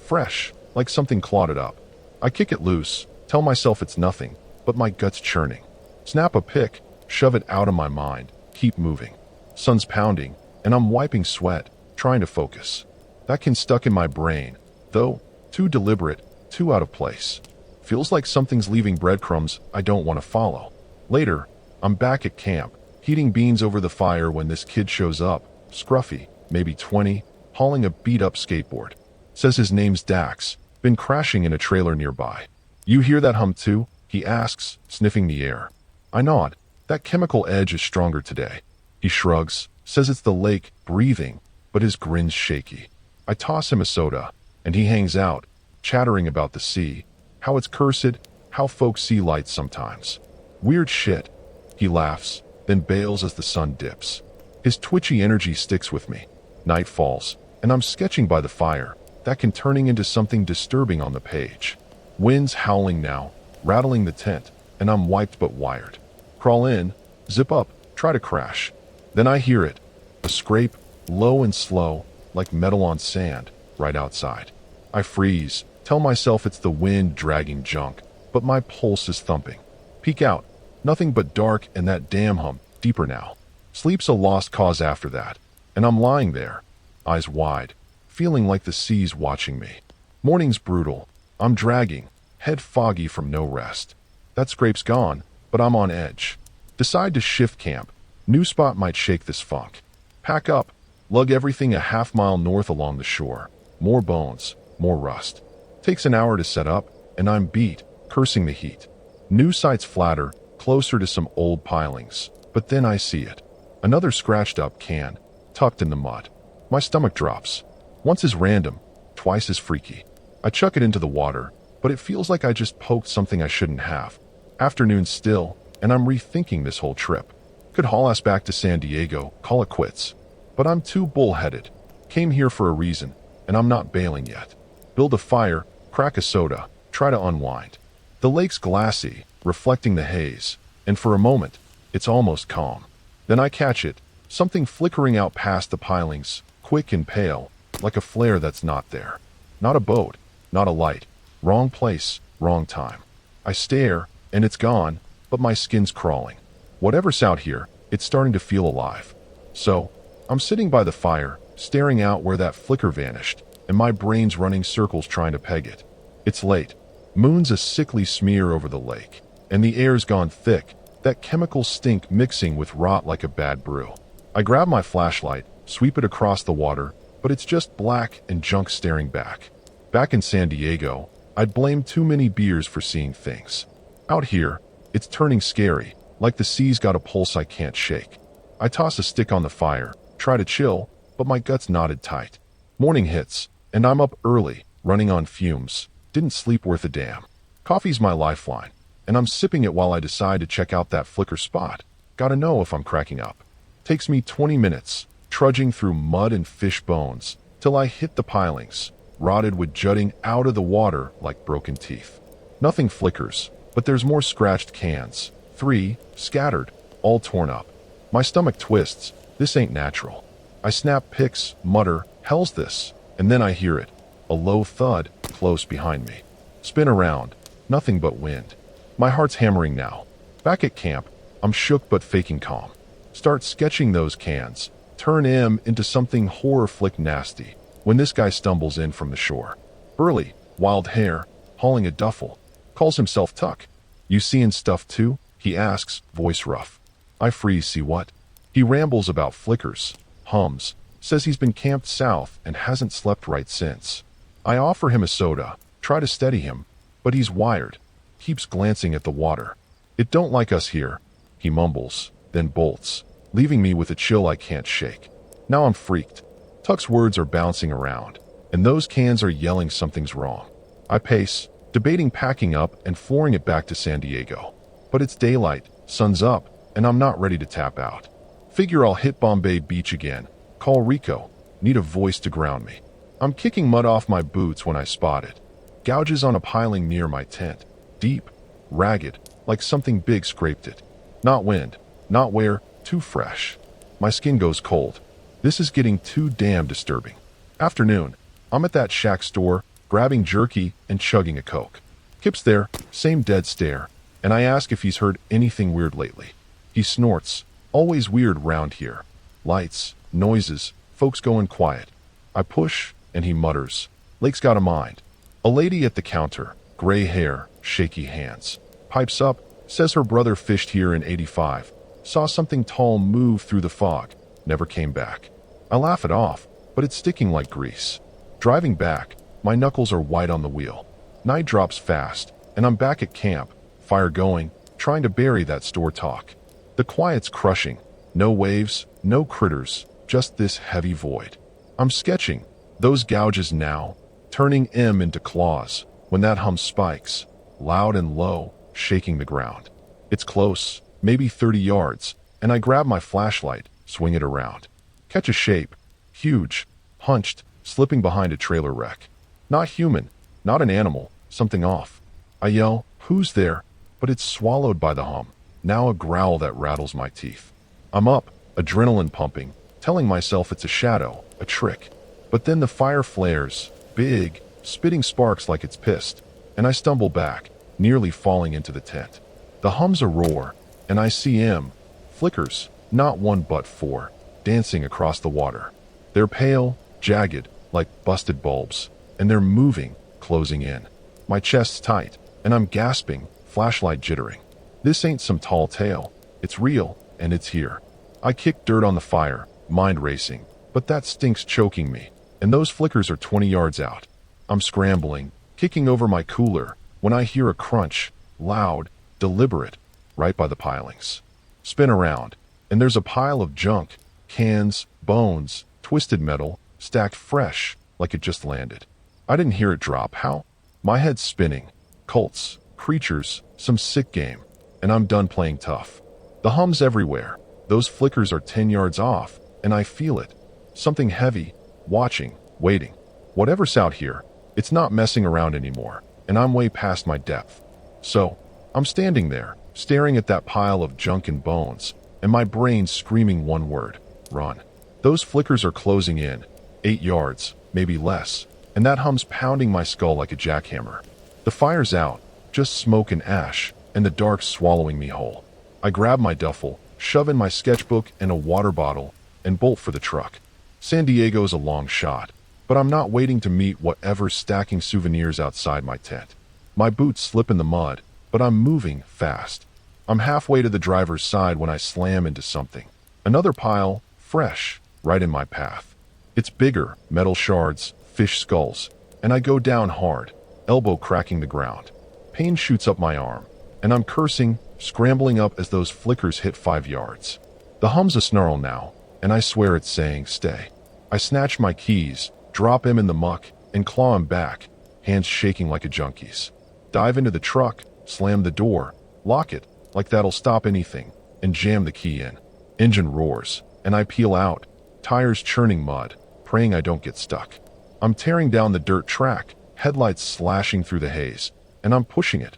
fresh, like something clotted up. I kick it loose, tell myself it's nothing, but my gut's churning. Snap a pic, shove it out of my mind, keep moving. Sun's pounding, and I'm wiping sweat, trying to focus. That can stuck in my brain, though, too deliberate, too out of place. Feels like something's leaving breadcrumbs I don't want to follow. Later, I'm back at camp, heating beans over the fire when this kid shows up, scruffy, maybe 20, hauling a beat-up skateboard. Says his name's Dax, been crashing in a trailer nearby. You hear that hum too? He asks, sniffing the air. I nod. That chemical edge is stronger today. He shrugs, says it's the lake, breathing, but his grin's shaky. I toss him a soda, and he hangs out, chattering about the sea, how it's cursed, how folks see lights sometimes. Weird shit. He laughs, then bails as the sun dips. His twitchy energy sticks with me. Night falls, and I'm sketching by the fire, that can turning into something disturbing on the page. Wind's howling now, rattling the tent, and I'm wiped but wired. Crawl in, zip up, try to crash. Then I hear it, a scrape, low and slow, like metal on sand, right outside. I freeze, tell myself it's the wind dragging junk, but my pulse is thumping. Peek out, nothing but dark and that damn hum, deeper now. Sleep's a lost cause after that, and I'm lying there, eyes wide, feeling like the sea's watching me. Morning's brutal, I'm dragging, head foggy from no rest. That scrape's gone, but I'm on edge. Decide to shift camp, new spot might shake this funk. Pack up, lug everything a half-mile north along the shore. More bones, more rust. Takes an hour to set up, and I'm beat, cursing the heat. New sights flatter, closer to some old pilings, but then I see it. Another scratched up can, tucked in the mud. My stomach drops. Once is random, twice as freaky. I chuck it into the water, but it feels like I just poked something I shouldn't have. Afternoon still, and I'm rethinking this whole trip. Could haul us back to San Diego, call it quits. But I'm too bullheaded. Came here for a reason, and I'm not bailing yet. Build a fire, crack a soda, try to unwind. The lake's glassy, reflecting the haze, and for a moment, it's almost calm. Then I catch it, something flickering out past the pilings, quick and pale, like a flare that's not there. Not a boat, not a light. Wrong place, wrong time. I stare, and it's gone, but my skin's crawling. Whatever's out here, it's starting to feel alive. So, I'm sitting by the fire, staring out where that flicker vanished, and my brain's running circles trying to peg it. It's late. Moon's a sickly smear over the lake, and the air's gone thick, that chemical stink mixing with rot like a bad brew. I grab my flashlight, sweep it across the water, but it's just black and junk staring back. Back in San Diego, I'd blame too many beers for seeing things. Out here, it's turning scary, like the sea's got a pulse I can't shake. I toss a stick on the fire, try to chill, but my gut's knotted tight. Morning hits, and I'm up early, running on fumes. Didn't sleep worth a damn. Coffee's my lifeline, and I'm sipping it while I decide to check out that flicker spot. Gotta know if I'm cracking up. Takes me 20 minutes, trudging through mud and fish bones, till I hit the pilings, rotted with jutting out of the water like broken teeth. Nothing flickers, but there's more scratched cans. 3, scattered, all torn up. My stomach twists. This ain't natural. I snap pics, mutter, hell's this? And then I hear it. A low thud, close behind me. Spin around. Nothing but wind. My heart's hammering now. Back at camp, I'm shook but faking calm. Start sketching those cans. Turn him into something horror flick nasty. When this guy stumbles in from the shore. Burly, wild hair, hauling a duffel. Calls himself Tuck. You seein' stuff too? He asks, voice rough. I freeze, see what? He rambles about flickers, hums, says he's been camped south and hasn't slept right since. I offer him a soda, try to steady him, but he's wired, keeps glancing at the water. It don't like us here, he mumbles, then bolts, leaving me with a chill I can't shake. Now I'm freaked. Tuck's words are bouncing around, and those cans are yelling something's wrong. I pace, debating packing up and flooring it back to San Diego. But it's daylight, sun's up, and I'm not ready to tap out. Figure I'll hit Bombay Beach again, call Rico, need a voice to ground me. I'm kicking mud off my boots when I spot it. Gouges on a piling near my tent. Deep, ragged, like something big scraped it. Not wind, not wear, too fresh. My skin goes cold. This is getting too damn disturbing. Afternoon, I'm at that shack store, grabbing jerky and chugging a Coke. Kip's there, same dead stare, and I ask if he's heard anything weird lately. He snorts, always weird round here. Lights, noises, folks going quiet. I push, and he mutters, Lake's got a mind. A lady at the counter, gray hair, shaky hands, pipes up, says her brother fished here in '85, saw something tall move through the fog, never came back. I laugh it off, but it's sticking like grease. Driving back, my knuckles are white on the wheel. Night drops fast, and I'm back at camp, fire going, trying to bury that store talk. The quiet's crushing, no waves, no critters, just this heavy void. I'm sketching, those gouges now, turning M into claws, when that hum spikes, loud and low, shaking the ground. It's close, maybe 30 yards, and I grab my flashlight, swing it around. Catch a shape, huge, hunched, slipping behind a trailer wreck. Not human, not an animal, something off. I yell, who's there? But it's swallowed by the hum, now a growl that rattles my teeth. I'm up, adrenaline pumping, telling myself it's a shadow, a trick. But then the fire flares, big, spitting sparks like it's pissed, and I stumble back, nearly falling into the tent. The hum's a roar, and I see him, flickers, not one but 4, dancing across the water. They're pale, jagged, like busted bulbs, and they're moving, closing in. My chest's tight, and I'm gasping, flashlight jittering. This ain't some tall tale, it's real, and it's here. I kick dirt on the fire, mind racing, but that stink's choking me, and those flickers are 20 yards out. I'm scrambling, kicking over my cooler, when I hear a crunch, loud, deliberate, right by the pilings. Spin around, and there's a pile of junk, cans, bones, twisted metal, stacked fresh, like it just landed. I didn't hear it drop. How? My head's spinning. Cults, creatures, some sick game, and I'm done playing tough. The hum's everywhere. Those flickers are 10 yards off, and I feel it. Something heavy, watching, waiting. Whatever's out here, it's not messing around anymore, and I'm way past my depth. So, I'm standing there, staring at that pile of junk and bones, and my brain screaming one word: run. Those flickers are closing in, 8 yards, maybe less, and that hum's pounding my skull like a jackhammer. The fire's out, just smoke and ash, and the dark's swallowing me whole. I grab my duffel, shove in my sketchbook and a water bottle, and bolt for the truck. San Diego's a long shot, but I'm not waiting to meet whatever's stacking souvenirs outside my tent. My boots slip in the mud, but I'm moving fast. I'm halfway to the driver's side when I slam into something. Another pile, fresh, right in my path. It's bigger, metal shards, fish skulls, and I go down hard, elbow cracking the ground. Pain shoots up my arm, and I'm cursing, scrambling up as those flickers hit 5 yards. The hum's a snarl now, and I swear it's saying, stay. I snatch my keys, drop him in the muck, and claw him back, hands shaking like a junkie's. Dive into the truck, slam the door, lock it, like that'll stop anything, and jam the key in. Engine roars, and I peel out, tires churning mud, praying I don't get stuck. I'm tearing down the dirt track, headlights slashing through the haze, and I'm pushing it.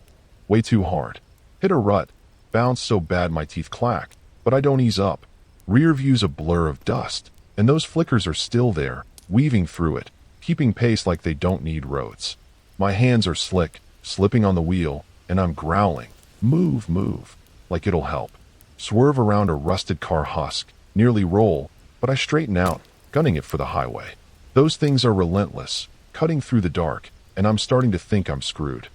Way too hard. Hit a rut, bounce so bad my teeth clack, but I don't ease up. Rear view's a blur of dust, and those flickers are still there, weaving through it, keeping pace like they don't need roads. My hands are slick, slipping on the wheel, and I'm growling, move, move, like it'll help. Swerve around a rusted car husk, nearly roll, but I straighten out, gunning it for the highway. Those things are relentless, cutting through the dark, and I'm starting to think I'm screwed.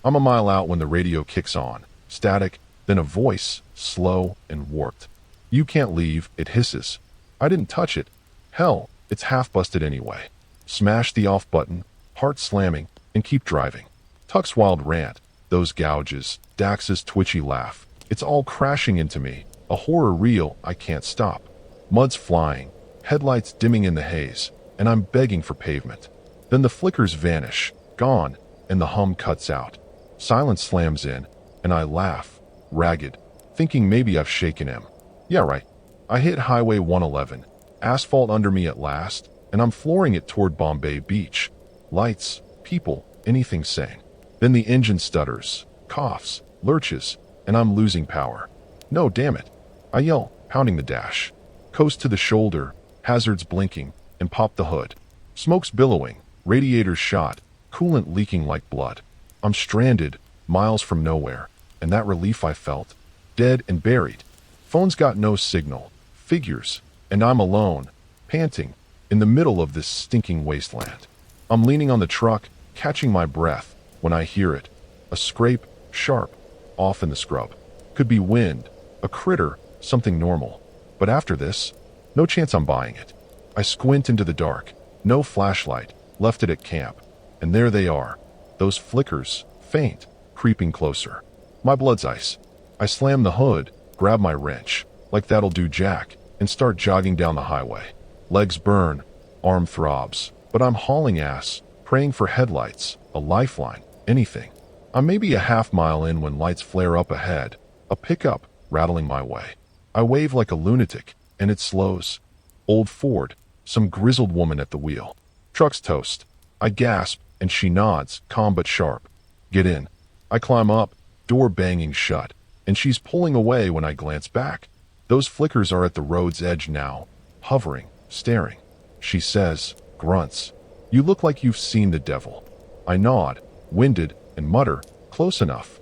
I'm a mile out when the radio kicks on, static, then a voice, slow and warped. You can't leave, it hisses. I didn't touch it. Hell, it's half busted anyway. Smash the off button, heart slamming, and keep driving. Tuck's wild rant, those gouges, Dax's twitchy laugh. It's all crashing into me, a horror reel I can't stop. Mud's flying, headlights dimming in the haze, and I'm begging for pavement. Then the flickers vanish, gone, and the hum cuts out. Silence slams in, and I laugh, ragged, thinking maybe I've shaken him. Yeah, right. I hit Highway 111, asphalt under me at last, and I'm flooring it toward Bombay Beach. Lights, people, anything sane. Then the engine stutters, coughs, lurches, and I'm losing power. No, damn it. I yell, pounding the dash. Coast to the shoulder, hazards blinking, and pop the hood. Smoke's billowing, radiators shot, coolant leaking like blood. I'm stranded, miles from nowhere, and that relief I felt, dead and buried. Phone's got no signal, figures, and I'm alone, panting, in the middle of this stinking wasteland. I'm leaning on the truck, catching my breath, when I hear it. A scrape, sharp, off in the scrub. Could be wind, a critter, something normal. But after this, no chance I'm buying it. I squint into the dark, no flashlight, left it at camp, and there they are. Those flickers, faint, creeping closer. My blood's ice. I slam the hood, grab my wrench, like that'll do jack, and start jogging down the highway. Legs burn, arm throbs, but I'm hauling ass, praying for headlights, a lifeline, anything. I'm maybe a half mile in when lights flare up ahead, a pickup rattling my way. I wave like a lunatic, and it slows. Old Ford, some grizzled woman at the wheel. Truck's toast. I gasp, and she nods, calm but sharp. Get in. I climb up, door banging shut, and she's pulling away when I glance back. Those flickers are at the road's edge now, hovering, staring. She says, grunts, "You look like you've seen the devil." I nod, winded, and mutter, "Close enough."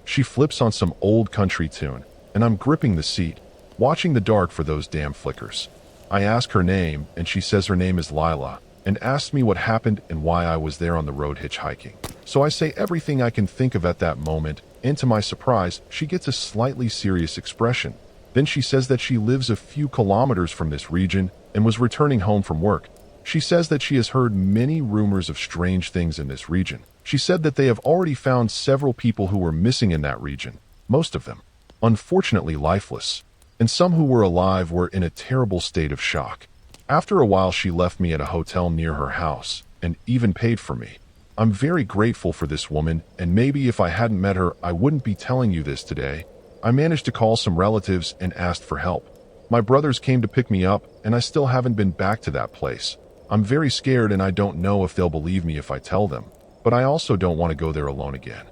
She flips on some old country tune, and I'm gripping the seat, watching the dark for those damn flickers. I ask her name, and she says her name is Lila, and asks me what happened and why I was there on the road hitchhiking. So I say everything I can think of at that moment, and to my surprise, she gets a slightly serious expression. Then she says that she lives a few kilometers from this region and was returning home from work. She says that she has heard many rumors of strange things in this region. She said that they have already found several people who were missing in that region, most of them, unfortunately lifeless, and some who were alive were in a terrible state of shock. After a while, she left me at a hotel near her house and even paid for me. I'm very grateful for this woman, and maybe if I hadn't met her, I wouldn't be telling you this today. I managed to call some relatives and asked for help. My brothers came to pick me up, and I still haven't been back to that place. I'm very scared, and I don't know if they'll believe me if I tell them, but I also don't want to go there alone again.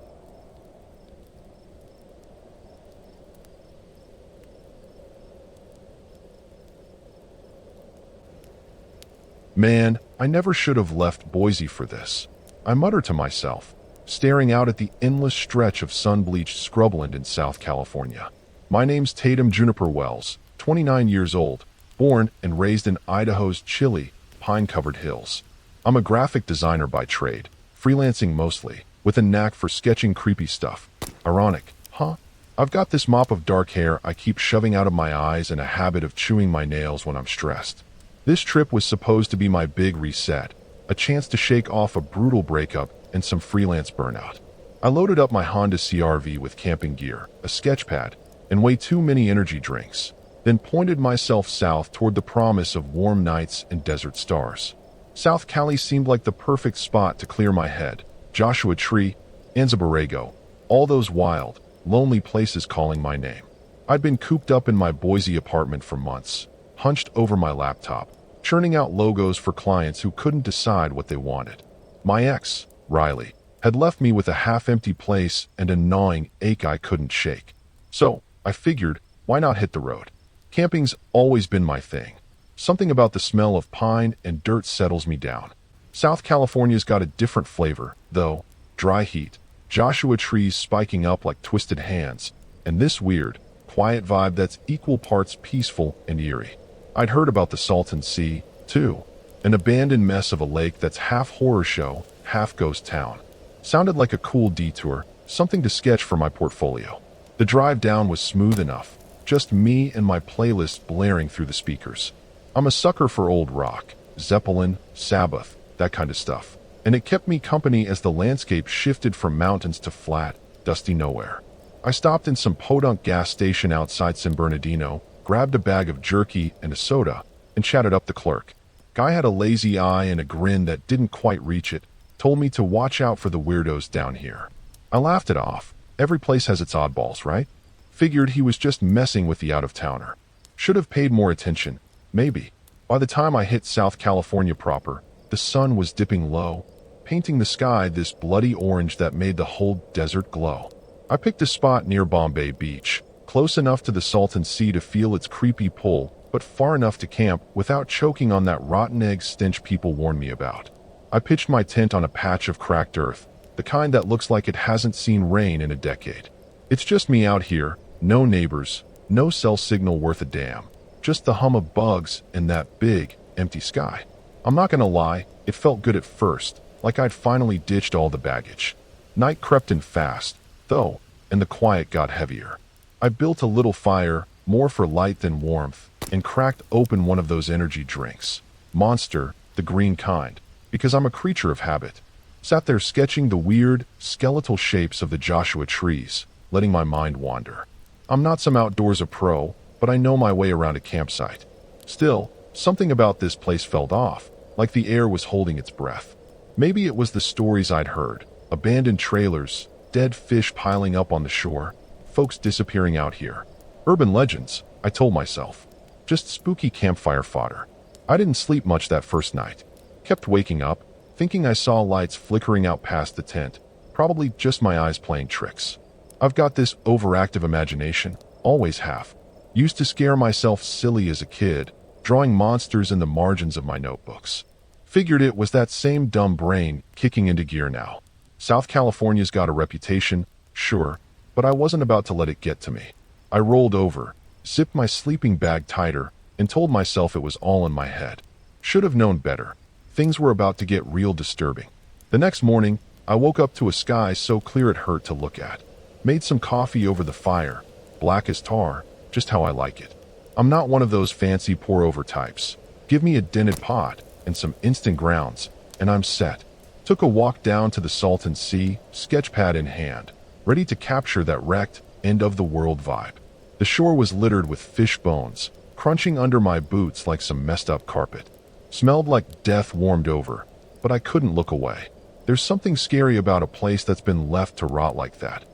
Man, I never should have left Boise for this. I mutter to myself, staring out at the endless stretch of sun-bleached scrubland in South California. My name's Tatum Juniper Wells, 29 years old, born and raised in Idaho's chilly, pine-covered hills. I'm a graphic designer by trade, freelancing mostly, with a knack for sketching creepy stuff. Ironic, huh? I've got this mop of dark hair I keep shoving out of my eyes and a habit of chewing my nails when I'm stressed. This trip was supposed to be my big reset, a chance to shake off a brutal breakup and some freelance burnout. I loaded up my Honda CR-V with camping gear, a sketch pad, and way too many energy drinks, then pointed myself south toward the promise of warm nights and desert stars. South Cali seemed like the perfect spot to clear my head. Joshua Tree, Anza Borrego, all those wild, lonely places calling my name. I'd been cooped up in my Boise apartment for months, hunched over my laptop, churning out logos for clients who couldn't decide what they wanted. My ex, Riley, had left me with a half-empty place and a gnawing ache I couldn't shake. So, I figured, why not hit the road? Camping's always been my thing. Something about the smell of pine and dirt settles me down. South California's got a different flavor, though. Dry heat, Joshua trees spiking up like twisted hands, and this weird, quiet vibe that's equal parts peaceful and eerie. I'd heard about the Salton Sea, too. An abandoned mess of a lake that's half horror show, half ghost town. Sounded like a cool detour, something to sketch for my portfolio. The drive down was smooth enough, just me and my playlist blaring through the speakers. I'm a sucker for old rock, Zeppelin, Sabbath, that kind of stuff. And it kept me company as the landscape shifted from mountains to flat, dusty nowhere. I stopped in some podunk gas station outside San Bernardino, grabbed a bag of jerky and a soda, and chatted up the clerk. Guy had a lazy eye and a grin that didn't quite reach it, told me to watch out for the weirdos down here. I laughed it off. Every place has its oddballs, right? Figured he was just messing with the out-of-towner. Should have paid more attention, maybe. By the time I hit South California proper, the sun was dipping low, painting the sky this bloody orange that made the whole desert glow. I picked a spot near Bombay Beach, close enough to the Salton Sea to feel its creepy pull, but far enough to camp without choking on that rotten egg stench people warned me about. I pitched my tent on a patch of cracked earth, the kind that looks like it hasn't seen rain in a decade. It's just me out here, no neighbors, no cell signal worth a damn, just the hum of bugs and that big, empty sky. I'm not gonna lie, it felt good at first, like I'd finally ditched all the baggage. Night crept in fast, though, and the quiet got heavier. I built a little fire, more for light than warmth, and cracked open one of those energy drinks. Monster, the green kind, because I'm a creature of habit. Sat there sketching the weird, skeletal shapes of the Joshua trees, letting my mind wander. I'm not some outdoors pro, but I know my way around a campsite. Still, something about this place felt off, like the air was holding its breath. Maybe it was the stories I'd heard, abandoned trailers, dead fish piling up on the shore, folks disappearing out here. Urban legends, I told myself. Just spooky campfire fodder. I didn't sleep much that first night. Kept waking up, thinking I saw lights flickering out past the tent, probably just my eyes playing tricks. I've got this overactive imagination, always have. Used to scare myself silly as a kid, drawing monsters in the margins of my notebooks. Figured it was that same dumb brain kicking into gear now. South California's got a reputation, sure, but I wasn't about to let it get to me. I rolled over, zipped my sleeping bag tighter, and told myself it was all in my head. Should have known better. Things were about to get real disturbing. The next morning, I woke up to a sky so clear it hurt to look at. Made some coffee over the fire, black as tar, just how I like it. I'm not one of those fancy pour-over types. Give me a dented pot, and some instant grounds, and I'm set. Took a walk down to the Salton Sea, sketchpad in hand, ready to capture that wrecked, end-of-the-world vibe. The shore was littered with fish bones, crunching under my boots like some messed-up carpet. Smelled like death warmed over, but I couldn't look away. There's something scary about a place that's been left to rot like that.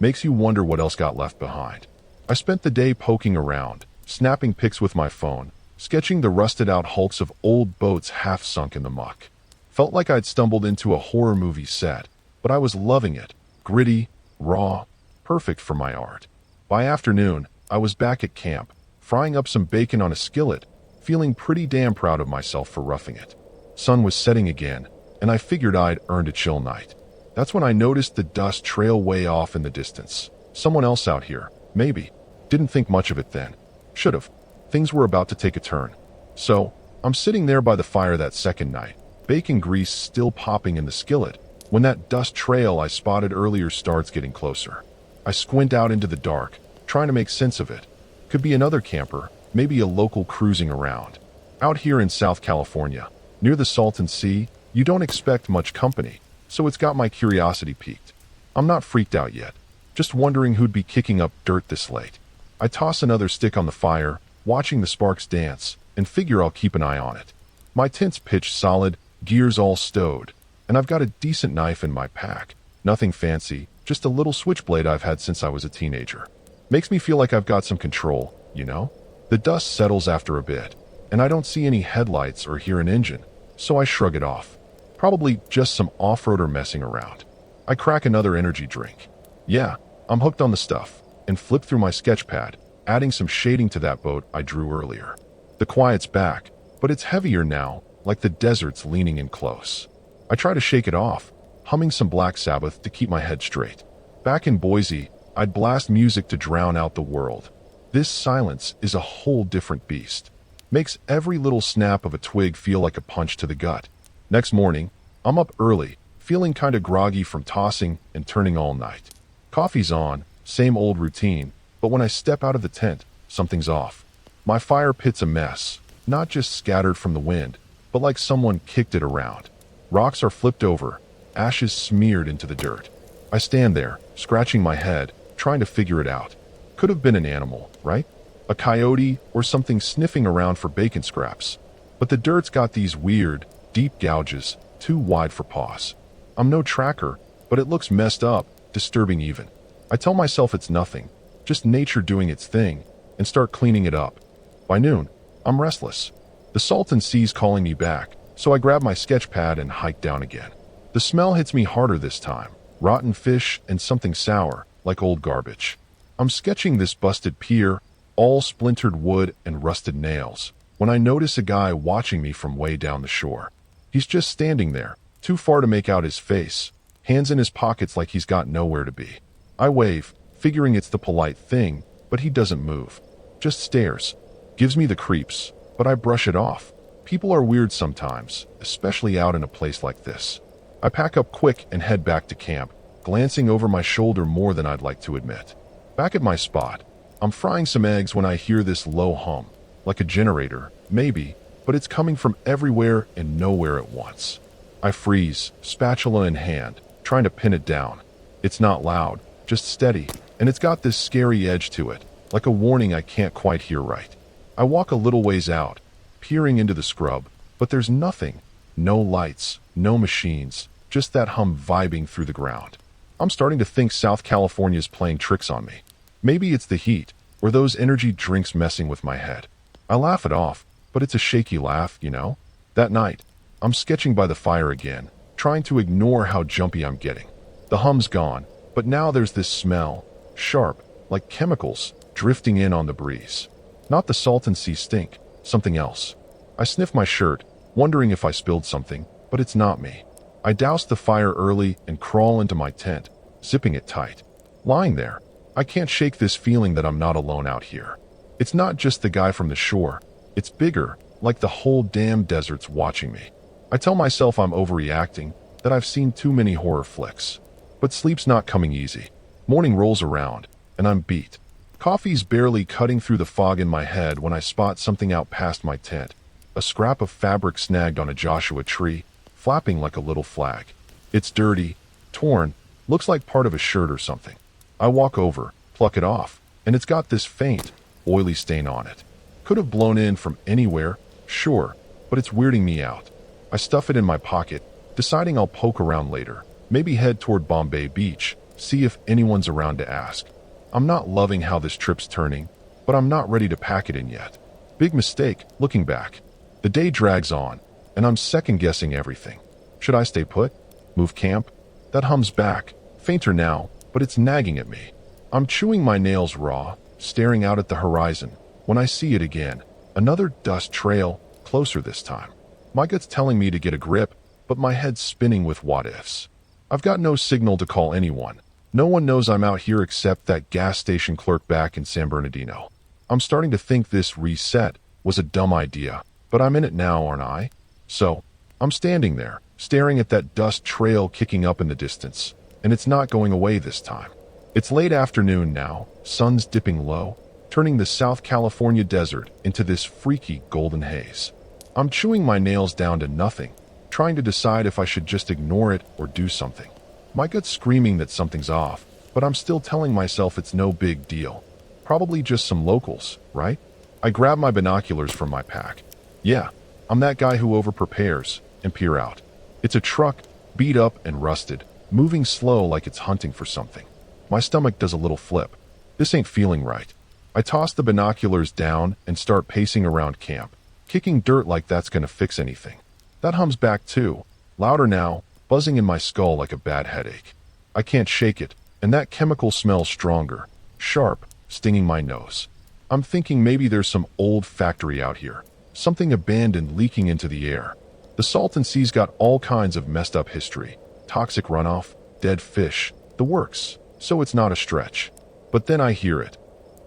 Makes you wonder what else got left behind. I spent the day poking around, snapping pics with my phone, sketching the rusted-out hulks of old boats half sunk in the muck. Felt like I'd stumbled into a horror movie set, but I was loving it. Gritty, raw, perfect for my art. By afternoon, I was back at camp, frying up some bacon on a skillet, feeling pretty damn proud of myself for roughing it. Sun was setting again, and I figured I'd earned a chill night. That's when I noticed the dust trail way off in the distance. Someone else out here, maybe. Didn't think much of it then. Should've. Things were about to take a turn. So, I'm sitting there by the fire that second night, bacon grease still popping in the skillet, when that dust trail I spotted earlier starts getting closer. I squint out into the dark, trying to make sense of it. Could be another camper, maybe a local cruising around. Out here in South California, near the Salton Sea, you don't expect much company, so it's got my curiosity piqued. I'm not freaked out yet, just wondering who'd be kicking up dirt this late. I toss another stick on the fire, watching the sparks dance, and figure I'll keep an eye on it. My tent's pitched solid, gears all stowed, and I've got a decent knife in my pack. Nothing fancy, just a little switchblade I've had since I was a teenager. Makes me feel like I've got some control, you know? The dust settles after a bit, and I don't see any headlights or hear an engine, so I shrug it off. Probably just some off-roader messing around. I crack another energy drink. Yeah, I'm hooked on the stuff, and flip through my sketch pad, adding some shading to that boat I drew earlier. The quiet's back, but it's heavier now, like the desert's leaning in close. I try to shake it off, humming some Black Sabbath to keep my head straight. Back in Boise, I'd blast music to drown out the world. This silence is a whole different beast. Makes every little snap of a twig feel like a punch to the gut. Next morning, I'm up early, feeling kinda groggy from tossing and turning all night. Coffee's on, same old routine, but when I step out of the tent, something's off. My fire pit's a mess, not just scattered from the wind, but like someone kicked it around. Rocks are flipped over, ashes smeared into the dirt. I stand there, scratching my head, trying to figure it out. Could have been an animal, right? A coyote or something sniffing around for bacon scraps. But the dirt's got these weird, deep gouges, too wide for paws. I'm no tracker, but it looks messed up, disturbing even. I tell myself it's nothing, just nature doing its thing, and start cleaning it up. By noon, I'm restless. The Salton Sea's calling me back, so I grab my sketch pad and hike down again. The smell hits me harder this time, rotten fish and something sour, like old garbage. I'm sketching this busted pier, all splintered wood and rusted nails, when I notice a guy watching me from way down the shore. He's just standing there, too far to make out his face, hands in his pockets like he's got nowhere to be. I wave, figuring it's the polite thing, but he doesn't move. Just stares. Gives me the creeps, but I brush it off. People are weird sometimes, especially out in a place like this. I pack up quick and head back to camp, glancing over my shoulder more than I'd like to admit. Back at my spot, I'm frying some eggs when I hear this low hum, like a generator, maybe, but it's coming from everywhere and nowhere at once. I freeze, spatula in hand, trying to pin it down. It's not loud, just steady, and it's got this scary edge to it, like a warning I can't quite hear right. I walk a little ways out, peering into the scrub, but there's nothing. No lights, no machines, just that hum vibing through the ground. I'm starting to think South California's playing tricks on me. Maybe it's the heat, or those energy drinks messing with my head. I laugh it off, but it's a shaky laugh, you know? That night, I'm sketching by the fire again, trying to ignore how jumpy I'm getting. The hum's gone, but now there's this smell, sharp, like chemicals, drifting in on the breeze. Not the Salton Sea stink, something else. I sniff my shirt, wondering if I spilled something, but it's not me. I douse the fire early and crawl into my tent, zipping it tight. Lying there, I can't shake this feeling that I'm not alone out here. It's not just the guy from the shore. It's bigger, like the whole damn desert's watching me. I tell myself I'm overreacting, that I've seen too many horror flicks. But sleep's not coming easy. Morning rolls around, and I'm beat. Coffee's barely cutting through the fog in my head when I spot something out past my tent. A scrap of fabric snagged on a Joshua tree, flapping like a little flag. It's dirty, torn, looks like part of a shirt or something. I walk over, pluck it off, and it's got this faint, oily stain on it. Could have blown in from anywhere, sure, but it's weirding me out. I stuff it in my pocket, deciding I'll poke around later. Maybe head toward Bombay Beach, see if anyone's around to ask. I'm not loving how this trip's turning, but I'm not ready to pack it in yet. Big mistake, looking back. The day drags on, and I'm second-guessing everything. Should I stay put? Move camp? That hums back, fainter now, but it's nagging at me. I'm chewing my nails raw, staring out at the horizon, when I see it again. Another dust trail, closer this time. My gut's telling me to get a grip, but my head's spinning with what-ifs. I've got no signal to call anyone. No one knows I'm out here except that gas station clerk back in San Bernardino. I'm starting to think this reset was a dumb idea, but I'm in it now, aren't I? So, I'm standing there, staring at that dust trail kicking up in the distance, and it's not going away this time. It's late afternoon now, sun's dipping low, turning the South California desert into this freaky golden haze. I'm chewing my nails down to nothing, trying to decide if I should just ignore it or do something. My gut's screaming that something's off, but I'm still telling myself it's no big deal. Probably just some locals, right? I grab my binoculars from my pack. Yeah, I'm that guy who overprepares, and peer out. It's a truck, beat up and rusted, moving slow like it's hunting for something. My stomach does a little flip. This ain't feeling right. I toss the binoculars down and start pacing around camp, kicking dirt like that's gonna fix anything. That hums back too, louder now, buzzing in my skull like a bad headache. I can't shake it, and that chemical smells stronger, sharp, stinging my nose. I'm thinking maybe there's some old factory out here, something abandoned leaking into the air. The Salton Sea's got all kinds of messed up history, toxic runoff, dead fish, the works, so it's not a stretch. But then I hear it.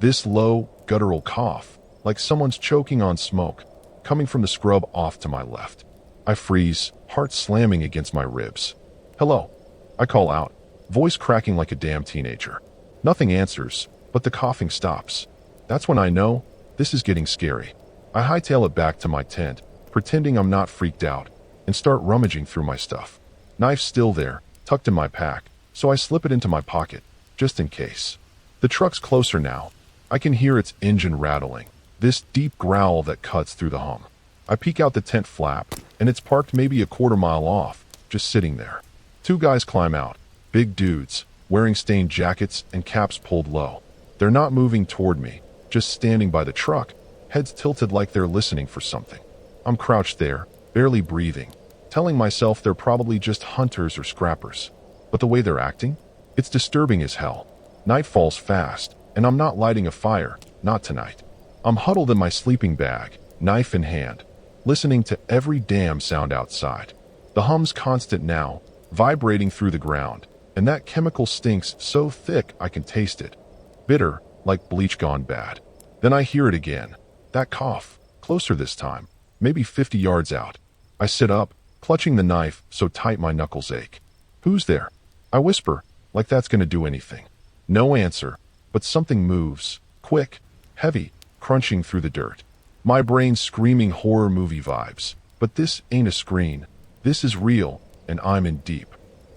This low, guttural cough, like someone's choking on smoke, coming from the scrub off to my left. I freeze, heart slamming against my ribs. Hello, I call out, voice cracking like a damn teenager. Nothing answers, but the coughing stops. That's when I know this is getting scary. I hightail it back to my tent, pretending I'm not freaked out, and start rummaging through my stuff. Knife's still there, tucked in my pack, so I slip it into my pocket, just in case. The truck's closer now. I can hear its engine rattling, this deep growl that cuts through the hum. I peek out the tent flap, and it's parked maybe a quarter-mile off, just sitting there. Two guys climb out, big dudes, wearing stained jackets and caps pulled low. They're not moving toward me, just standing by the truck, heads tilted like they're listening for something. I'm crouched there, barely breathing, telling myself they're probably just hunters or scrappers. But the way they're acting? It's disturbing as hell. Night falls fast, and I'm not lighting a fire, not tonight. I'm huddled in my sleeping bag, knife in hand, listening to every damn sound outside. The hum's constant now, vibrating through the ground, and that chemical stinks so thick I can taste it. Bitter, like bleach gone bad. Then I hear it again. That cough, closer this time, maybe 50 yards out. I sit up, clutching the knife so tight my knuckles ache. Who's there? I whisper, like that's gonna do anything. No answer, but something moves, quick, heavy, crunching through the dirt. My brain's screaming horror movie vibes, but this ain't a screen. This is real, and I'm in deep.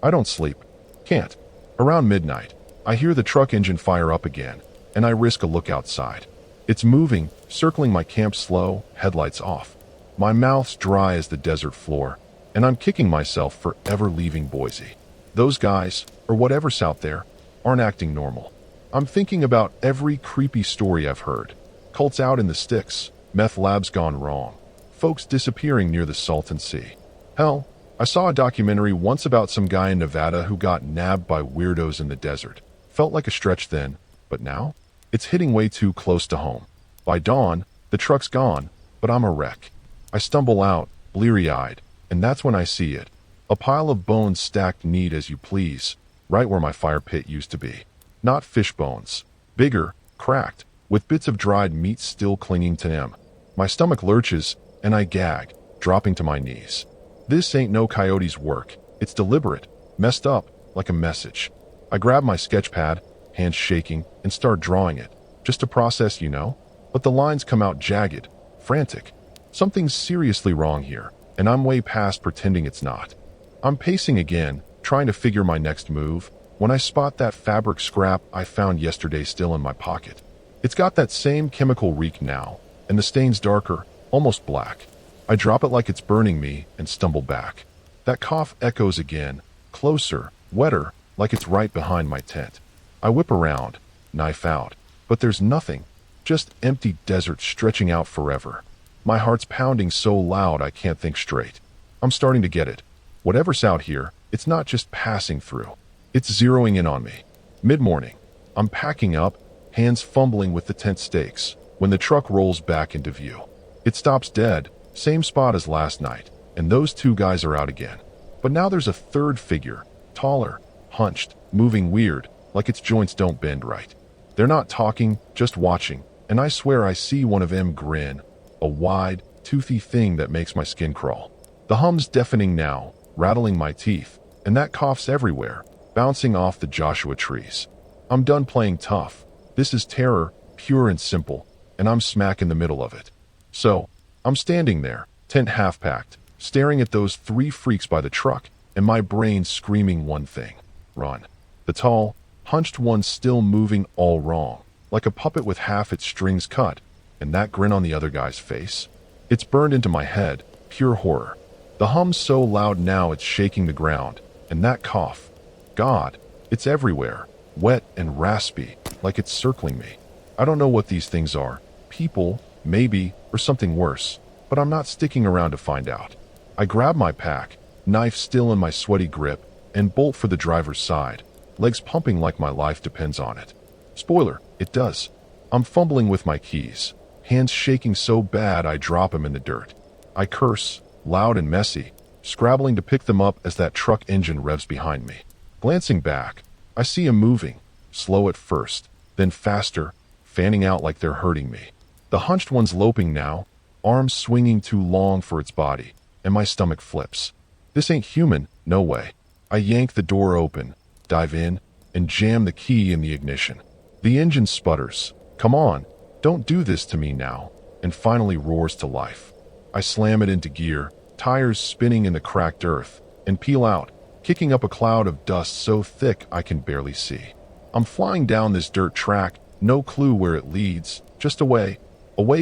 I don't sleep. Can't. Around midnight, I hear the truck engine fire up again, and I risk a look outside. It's moving, circling my camp slow, headlights off. My mouth's dry as the desert floor, and I'm kicking myself for ever leaving Boise. Those guys, or whatever's out there, aren't acting normal. I'm thinking about every creepy story I've heard. Cults out in the sticks, meth labs gone wrong, folks disappearing near the Salton Sea. Hell, I saw a documentary once about some guy in Nevada who got nabbed by weirdos in the desert. Felt like a stretch then, but now? It's hitting way too close to home. By dawn, the truck's gone, but I'm a wreck. I stumble out, bleary-eyed, and that's when I see it. A pile of bones stacked neat as you please, right where my fire pit used to be. Not fish bones. Bigger, cracked, with bits of dried meat still clinging to them. My stomach lurches, and I gag, dropping to my knees. This ain't no coyote's work. It's deliberate, messed up, like a message. I grab my sketch pad, hands shaking, and start drawing it. Just to process, you know? But the lines come out jagged, frantic. Something's seriously wrong here, and I'm way past pretending it's not. I'm pacing again, trying to figure my next move, when I spot that fabric scrap I found yesterday still in my pocket. It's got that same chemical reek now, and the stain's darker, almost black. I drop it like it's burning me and stumble back. That cough echoes again, closer, wetter, like it's right behind my tent. I whip around, knife out, but there's nothing, just empty desert stretching out forever. My heart's pounding so loud I can't think straight. I'm starting to get it. Whatever's out here, it's not just passing through. It's zeroing in on me. Mid-morning. I'm packing up, hands fumbling with the tent stakes, when the truck rolls back into view. It stops dead, same spot as last night, and those two guys are out again. But now there's a third figure, taller, hunched, moving weird, like its joints don't bend right. They're not talking, just watching, and I swear I see one of them grin, a wide, toothy thing that makes my skin crawl. The hum's deafening now, rattling my teeth, and that cough's everywhere, bouncing off the Joshua trees. I'm done playing tough. This is terror, pure and simple, and I'm smack in the middle of it. So, I'm standing there, tent half-packed, staring at those three freaks by the truck, and my brain screaming one thing: run. The tall, hunched one's still moving all wrong, like a puppet with half its strings cut, and that grin on the other guy's face. It's burned into my head, pure horror. The hum's so loud now it's shaking the ground, and that cough. God, it's everywhere, wet and raspy, like it's circling me. I don't know what these things are, people, maybe, or something worse, but I'm not sticking around to find out. I grab my pack, knife still in my sweaty grip, and bolt for the driver's side, legs pumping like my life depends on it. Spoiler, it does. I'm fumbling with my keys, hands shaking so bad I drop them in the dirt. I curse, loud and messy, scrabbling to pick them up as that truck engine revs behind me. Glancing back, I see them moving, slow at first, then faster, fanning out like they're hurting me. The hunched one's loping now, arms swinging too long for its body, and my stomach flips. This ain't human, no way. I yank the door open, dive in, and jam the key in the ignition. The engine sputters. Come on, don't do this to me now, and finally roars to life. I slam it into gear, tires spinning in the cracked earth, and peel out, kicking up a cloud of dust so thick I can barely see. I'm flying down this dirt track, no clue where it leads, just away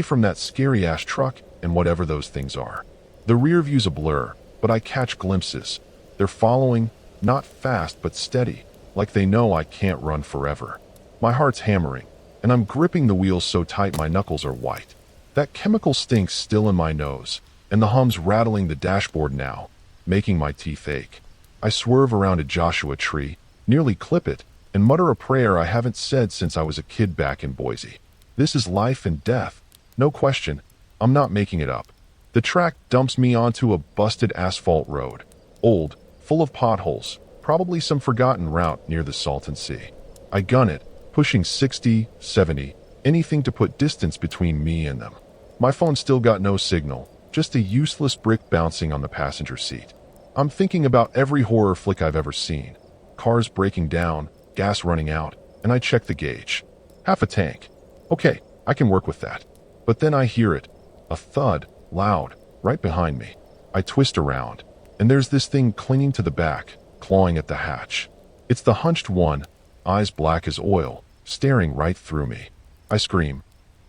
from that scary-ass truck and whatever those things are. The rear view's a blur, but I catch glimpses. They're following, not fast but steady, like they know I can't run forever. My heart's hammering, and I'm gripping the wheels so tight my knuckles are white. That chemical stink's still in my nose, and the hum's rattling the dashboard now, making my teeth ache. I swerve around a Joshua tree, nearly clip it, and mutter a prayer I haven't said since I was a kid back in Boise. This is life and death. No question. I'm not making it up. The track dumps me onto a busted asphalt road. Old, full of potholes, probably some forgotten route near the Salton Sea. I gun it, pushing 60, 70, anything to put distance between me and them. My phone still got no signal, just a useless brick bouncing on the passenger seat. I'm thinking about every horror flick I've ever seen. Cars breaking down, gas running out, and I check the gauge. Half a tank. Okay, I can work with that. But then I hear it. A thud, loud, right behind me. I twist around, and there's this thing clinging to the back, clawing at the hatch. It's the hunched one, eyes black as oil, staring right through me. I scream.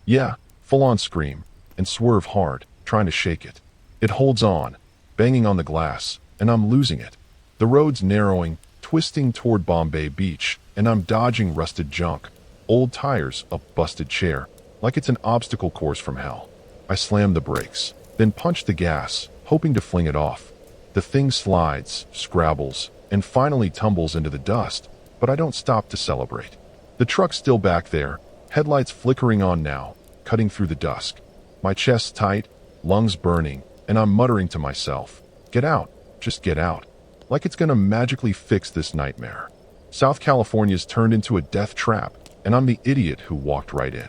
Yeah, full-on scream, and swerve hard, trying to shake it. It holds on, banging on the glass, and I'm losing it. The road's narrowing, twisting toward Bombay Beach, and I'm dodging rusted junk, old tires, a busted chair, like it's an obstacle course from hell. I slam the brakes, then punch the gas, hoping to fling it off. The thing slides, scrabbles, and finally tumbles into the dust, but I don't stop to celebrate. The truck's still back there, headlights flickering on now, cutting through the dusk. My chest's tight, lungs burning, and I'm muttering to myself, "Get out, just get out," like it's gonna magically fix this nightmare. South California's turned into a death trap, and I'm the idiot who walked right in.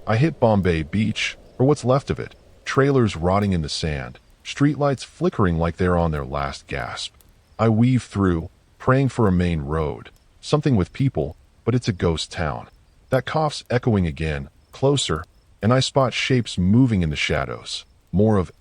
I hit Bombay Beach, or what's left of it, trailers rotting in the sand, streetlights flickering like they're on their last gasp. I weave through, praying for a main road, something with people, but it's a ghost town. That cough's echoing again, closer, and I spot shapes moving in the shadows. More of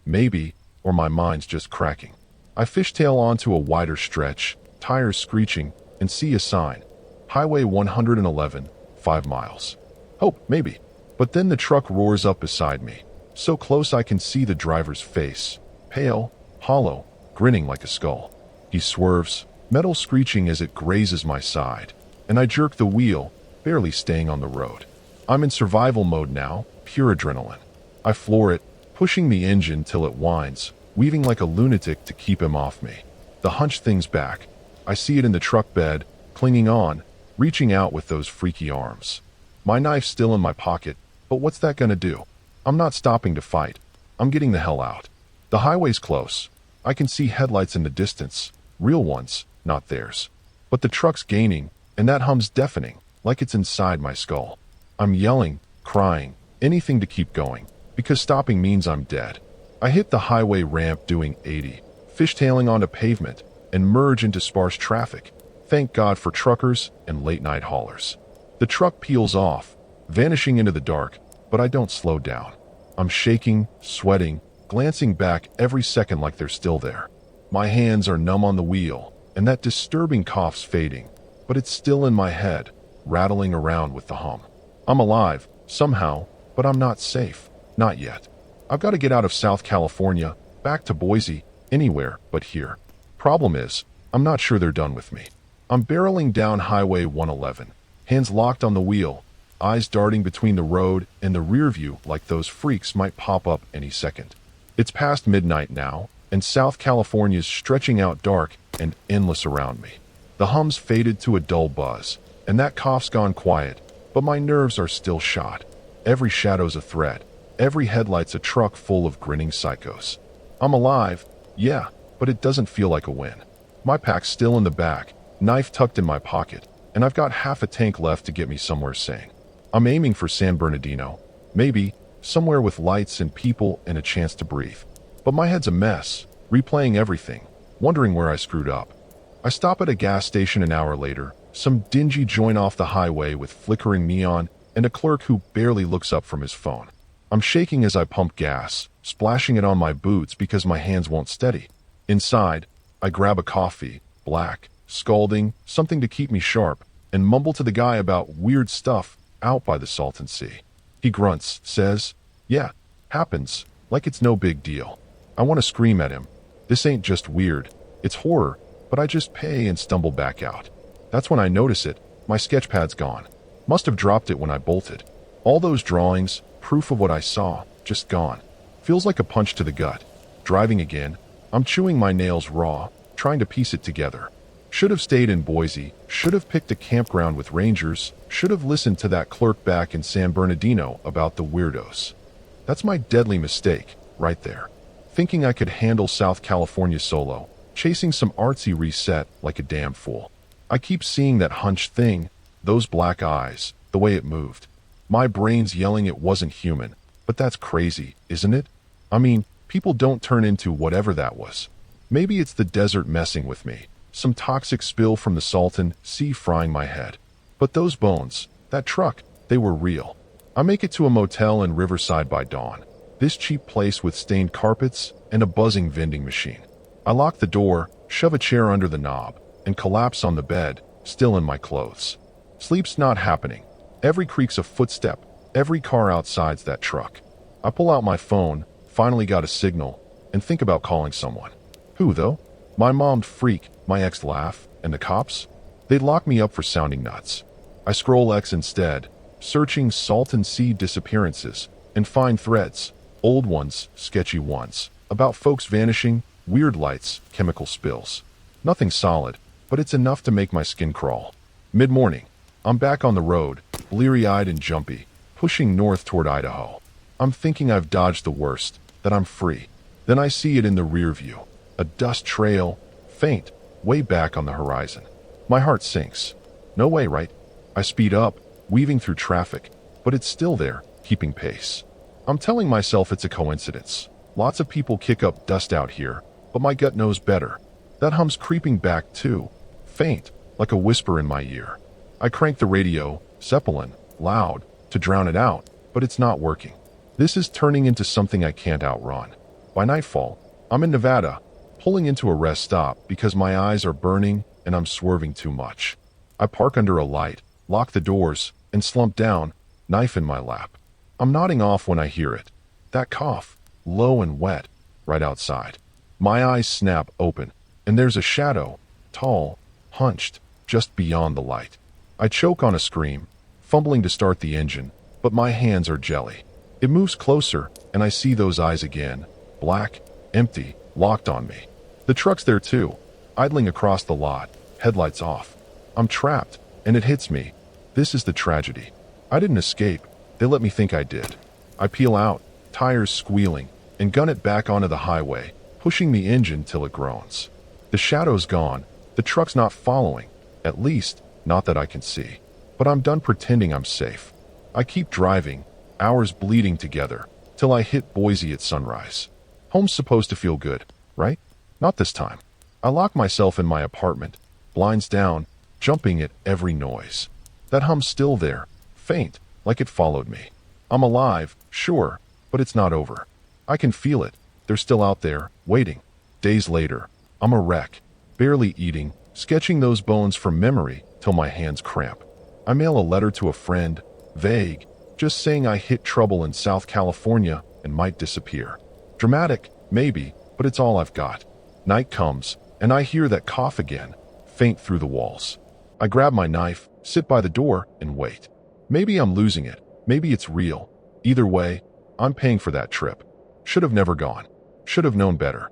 maybe, or my mind's just cracking. I fishtail onto a wider stretch, tires screeching, and see a sign. Highway 111, 5 miles. Oh, maybe. But then the truck roars up beside me, so close I can see the driver's face, pale, hollow, grinning like a skull. He swerves, metal screeching as it grazes my side, and I jerk the wheel, barely staying on the road. I'm in survival mode now, pure adrenaline. I floor it, pushing the engine till it whines, weaving like a lunatic to keep him off me. The hunch thing's back. I see it in the truck bed, clinging on, reaching out with those freaky arms. My knife's still in my pocket, but what's that gonna do? I'm not stopping to fight. I'm getting the hell out. The highway's close. I can see headlights in the distance, real ones, not theirs. But the truck's gaining, and that hum's deafening, like it's inside my skull. I'm yelling, crying, anything to keep going, because stopping means I'm dead. I hit the highway ramp doing 80, fishtailing onto pavement, and merge into sparse traffic. Thank God for truckers and late-night haulers. The truck peels off, vanishing into the dark, but I don't slow down. I'm shaking, sweating, glancing back every second like they're still there. My hands are numb on the wheel, and that disturbing cough's fading, but it's still in my head, rattling around with the hum. I'm alive, somehow, but I'm not safe. Not yet. I've got to get out of South California, back to Boise, anywhere but here. Problem is, I'm not sure they're done with me. I'm barreling down Highway 111, hands locked on the wheel, eyes darting between the road and the rear view like those freaks might pop up any second. It's past midnight now, and South California's stretching out dark and endless around me. The hum's faded to a dull buzz, and that cough's gone quiet, but my nerves are still shot. Every shadow's a threat. Every headlight's a truck full of grinning psychos. I'm alive, yeah, but it doesn't feel like a win. My pack's still in the back, knife tucked in my pocket, and I've got half a tank left to get me somewhere sane. I'm aiming for San Bernardino, maybe, somewhere with lights and people and a chance to breathe. But my head's a mess, replaying everything, wondering where I screwed up. I stop at a gas station an hour later, some dingy joint off the highway with flickering neon and a clerk who barely looks up from his phone. I'm shaking as I pump gas, splashing it on my boots because my hands won't steady. Inside, I grab a coffee, black, scalding, something to keep me sharp, and mumble to the guy about weird stuff out by the Salton Sea. He grunts, says, "Yeah, happens, like it's no big deal." I want to scream at him. This ain't just weird, it's horror, but I just pay and stumble back out. That's when I notice it, my sketch pad's gone. Must have dropped it when I bolted. All those drawings, proof of what I saw, just gone. Feels like a punch to the gut. Driving again, I'm chewing my nails raw, trying to piece it together. Should have stayed in Boise, should have picked a campground with rangers, should have listened to that clerk back in San Bernardino about the weirdos. That's my deadly mistake, right there. Thinking I could handle South California solo, chasing some artsy reset like a damn fool. I keep seeing that hunch thing, those black eyes, the way it moved. My brain's yelling it wasn't human, but that's crazy, isn't it? I mean, people don't turn into whatever that was. Maybe it's the desert messing with me, some toxic spill from the Salton Sea frying my head. But those bones, that truck, they were real. I make it to a motel in Riverside by dawn. This cheap place with stained carpets and a buzzing vending machine. I lock the door, shove a chair under the knob, and collapse on the bed, still in my clothes. Sleep's not happening. Every creak's a footstep, every car outside's that truck. I pull out my phone, finally got a signal, and think about calling someone. Who, though? My mom'd freak, my ex laugh, and the cops? They'd lock me up for sounding nuts. I scroll X instead, searching Salton Sea disappearances, and find threads, old ones, sketchy ones, about folks vanishing, weird lights, chemical spills. Nothing solid, but it's enough to make my skin crawl. Mid-morning, I'm back on the road, bleary-eyed and jumpy, pushing north toward Idaho. I'm thinking I've dodged the worst, that I'm free. Then I see it in the rear view. A dust trail, faint, way back on the horizon. My heart sinks. No way, right? I speed up, weaving through traffic, but it's still there, keeping pace. I'm telling myself it's a coincidence. Lots of people kick up dust out here, but my gut knows better. That hum's creeping back too, faint, like a whisper in my ear. I crank the radio, Zeppelin, loud, to drown it out, but it's not working. This is turning into something I can't outrun. By nightfall, I'm in Nevada, pulling into a rest stop because my eyes are burning and I'm swerving too much. I park under a light, lock the doors, and slump down, knife in my lap. I'm nodding off when I hear it. That cough, low and wet, right outside. My eyes snap open, and there's a shadow, tall, hunched, just beyond the light. I choke on a scream, fumbling to start the engine, but my hands are jelly. It moves closer, and I see those eyes again, black, empty, locked on me. The truck's there too, idling across the lot, headlights off. I'm trapped, and it hits me. This is the tragedy. I didn't escape. They let me think I did. I peel out, tires squealing, and gun it back onto the highway, pushing the engine till it groans. The shadow's gone. The truck's not following. At least, not that I can see. But I'm done pretending I'm safe. I keep driving, hours bleeding together, till I hit Boise at sunrise. Home's supposed to feel good, right? Not this time. I lock myself in my apartment, blinds down, jumping at every noise. That hum's still there, faint, like it followed me. I'm alive, sure, but it's not over. I can feel it. They're still out there, waiting. Days later, I'm a wreck, barely eating, sketching those bones from memory till my hands cramp. I mail a letter to a friend, vague, just saying I hit trouble in South California and might disappear. Dramatic, maybe, but it's all I've got. Night comes, and I hear that cough again, faint through the walls. I grab my knife, sit by the door, and wait. Maybe I'm losing it. Maybe it's real. Either way, I'm paying for that trip. Should have never gone. Should have known better.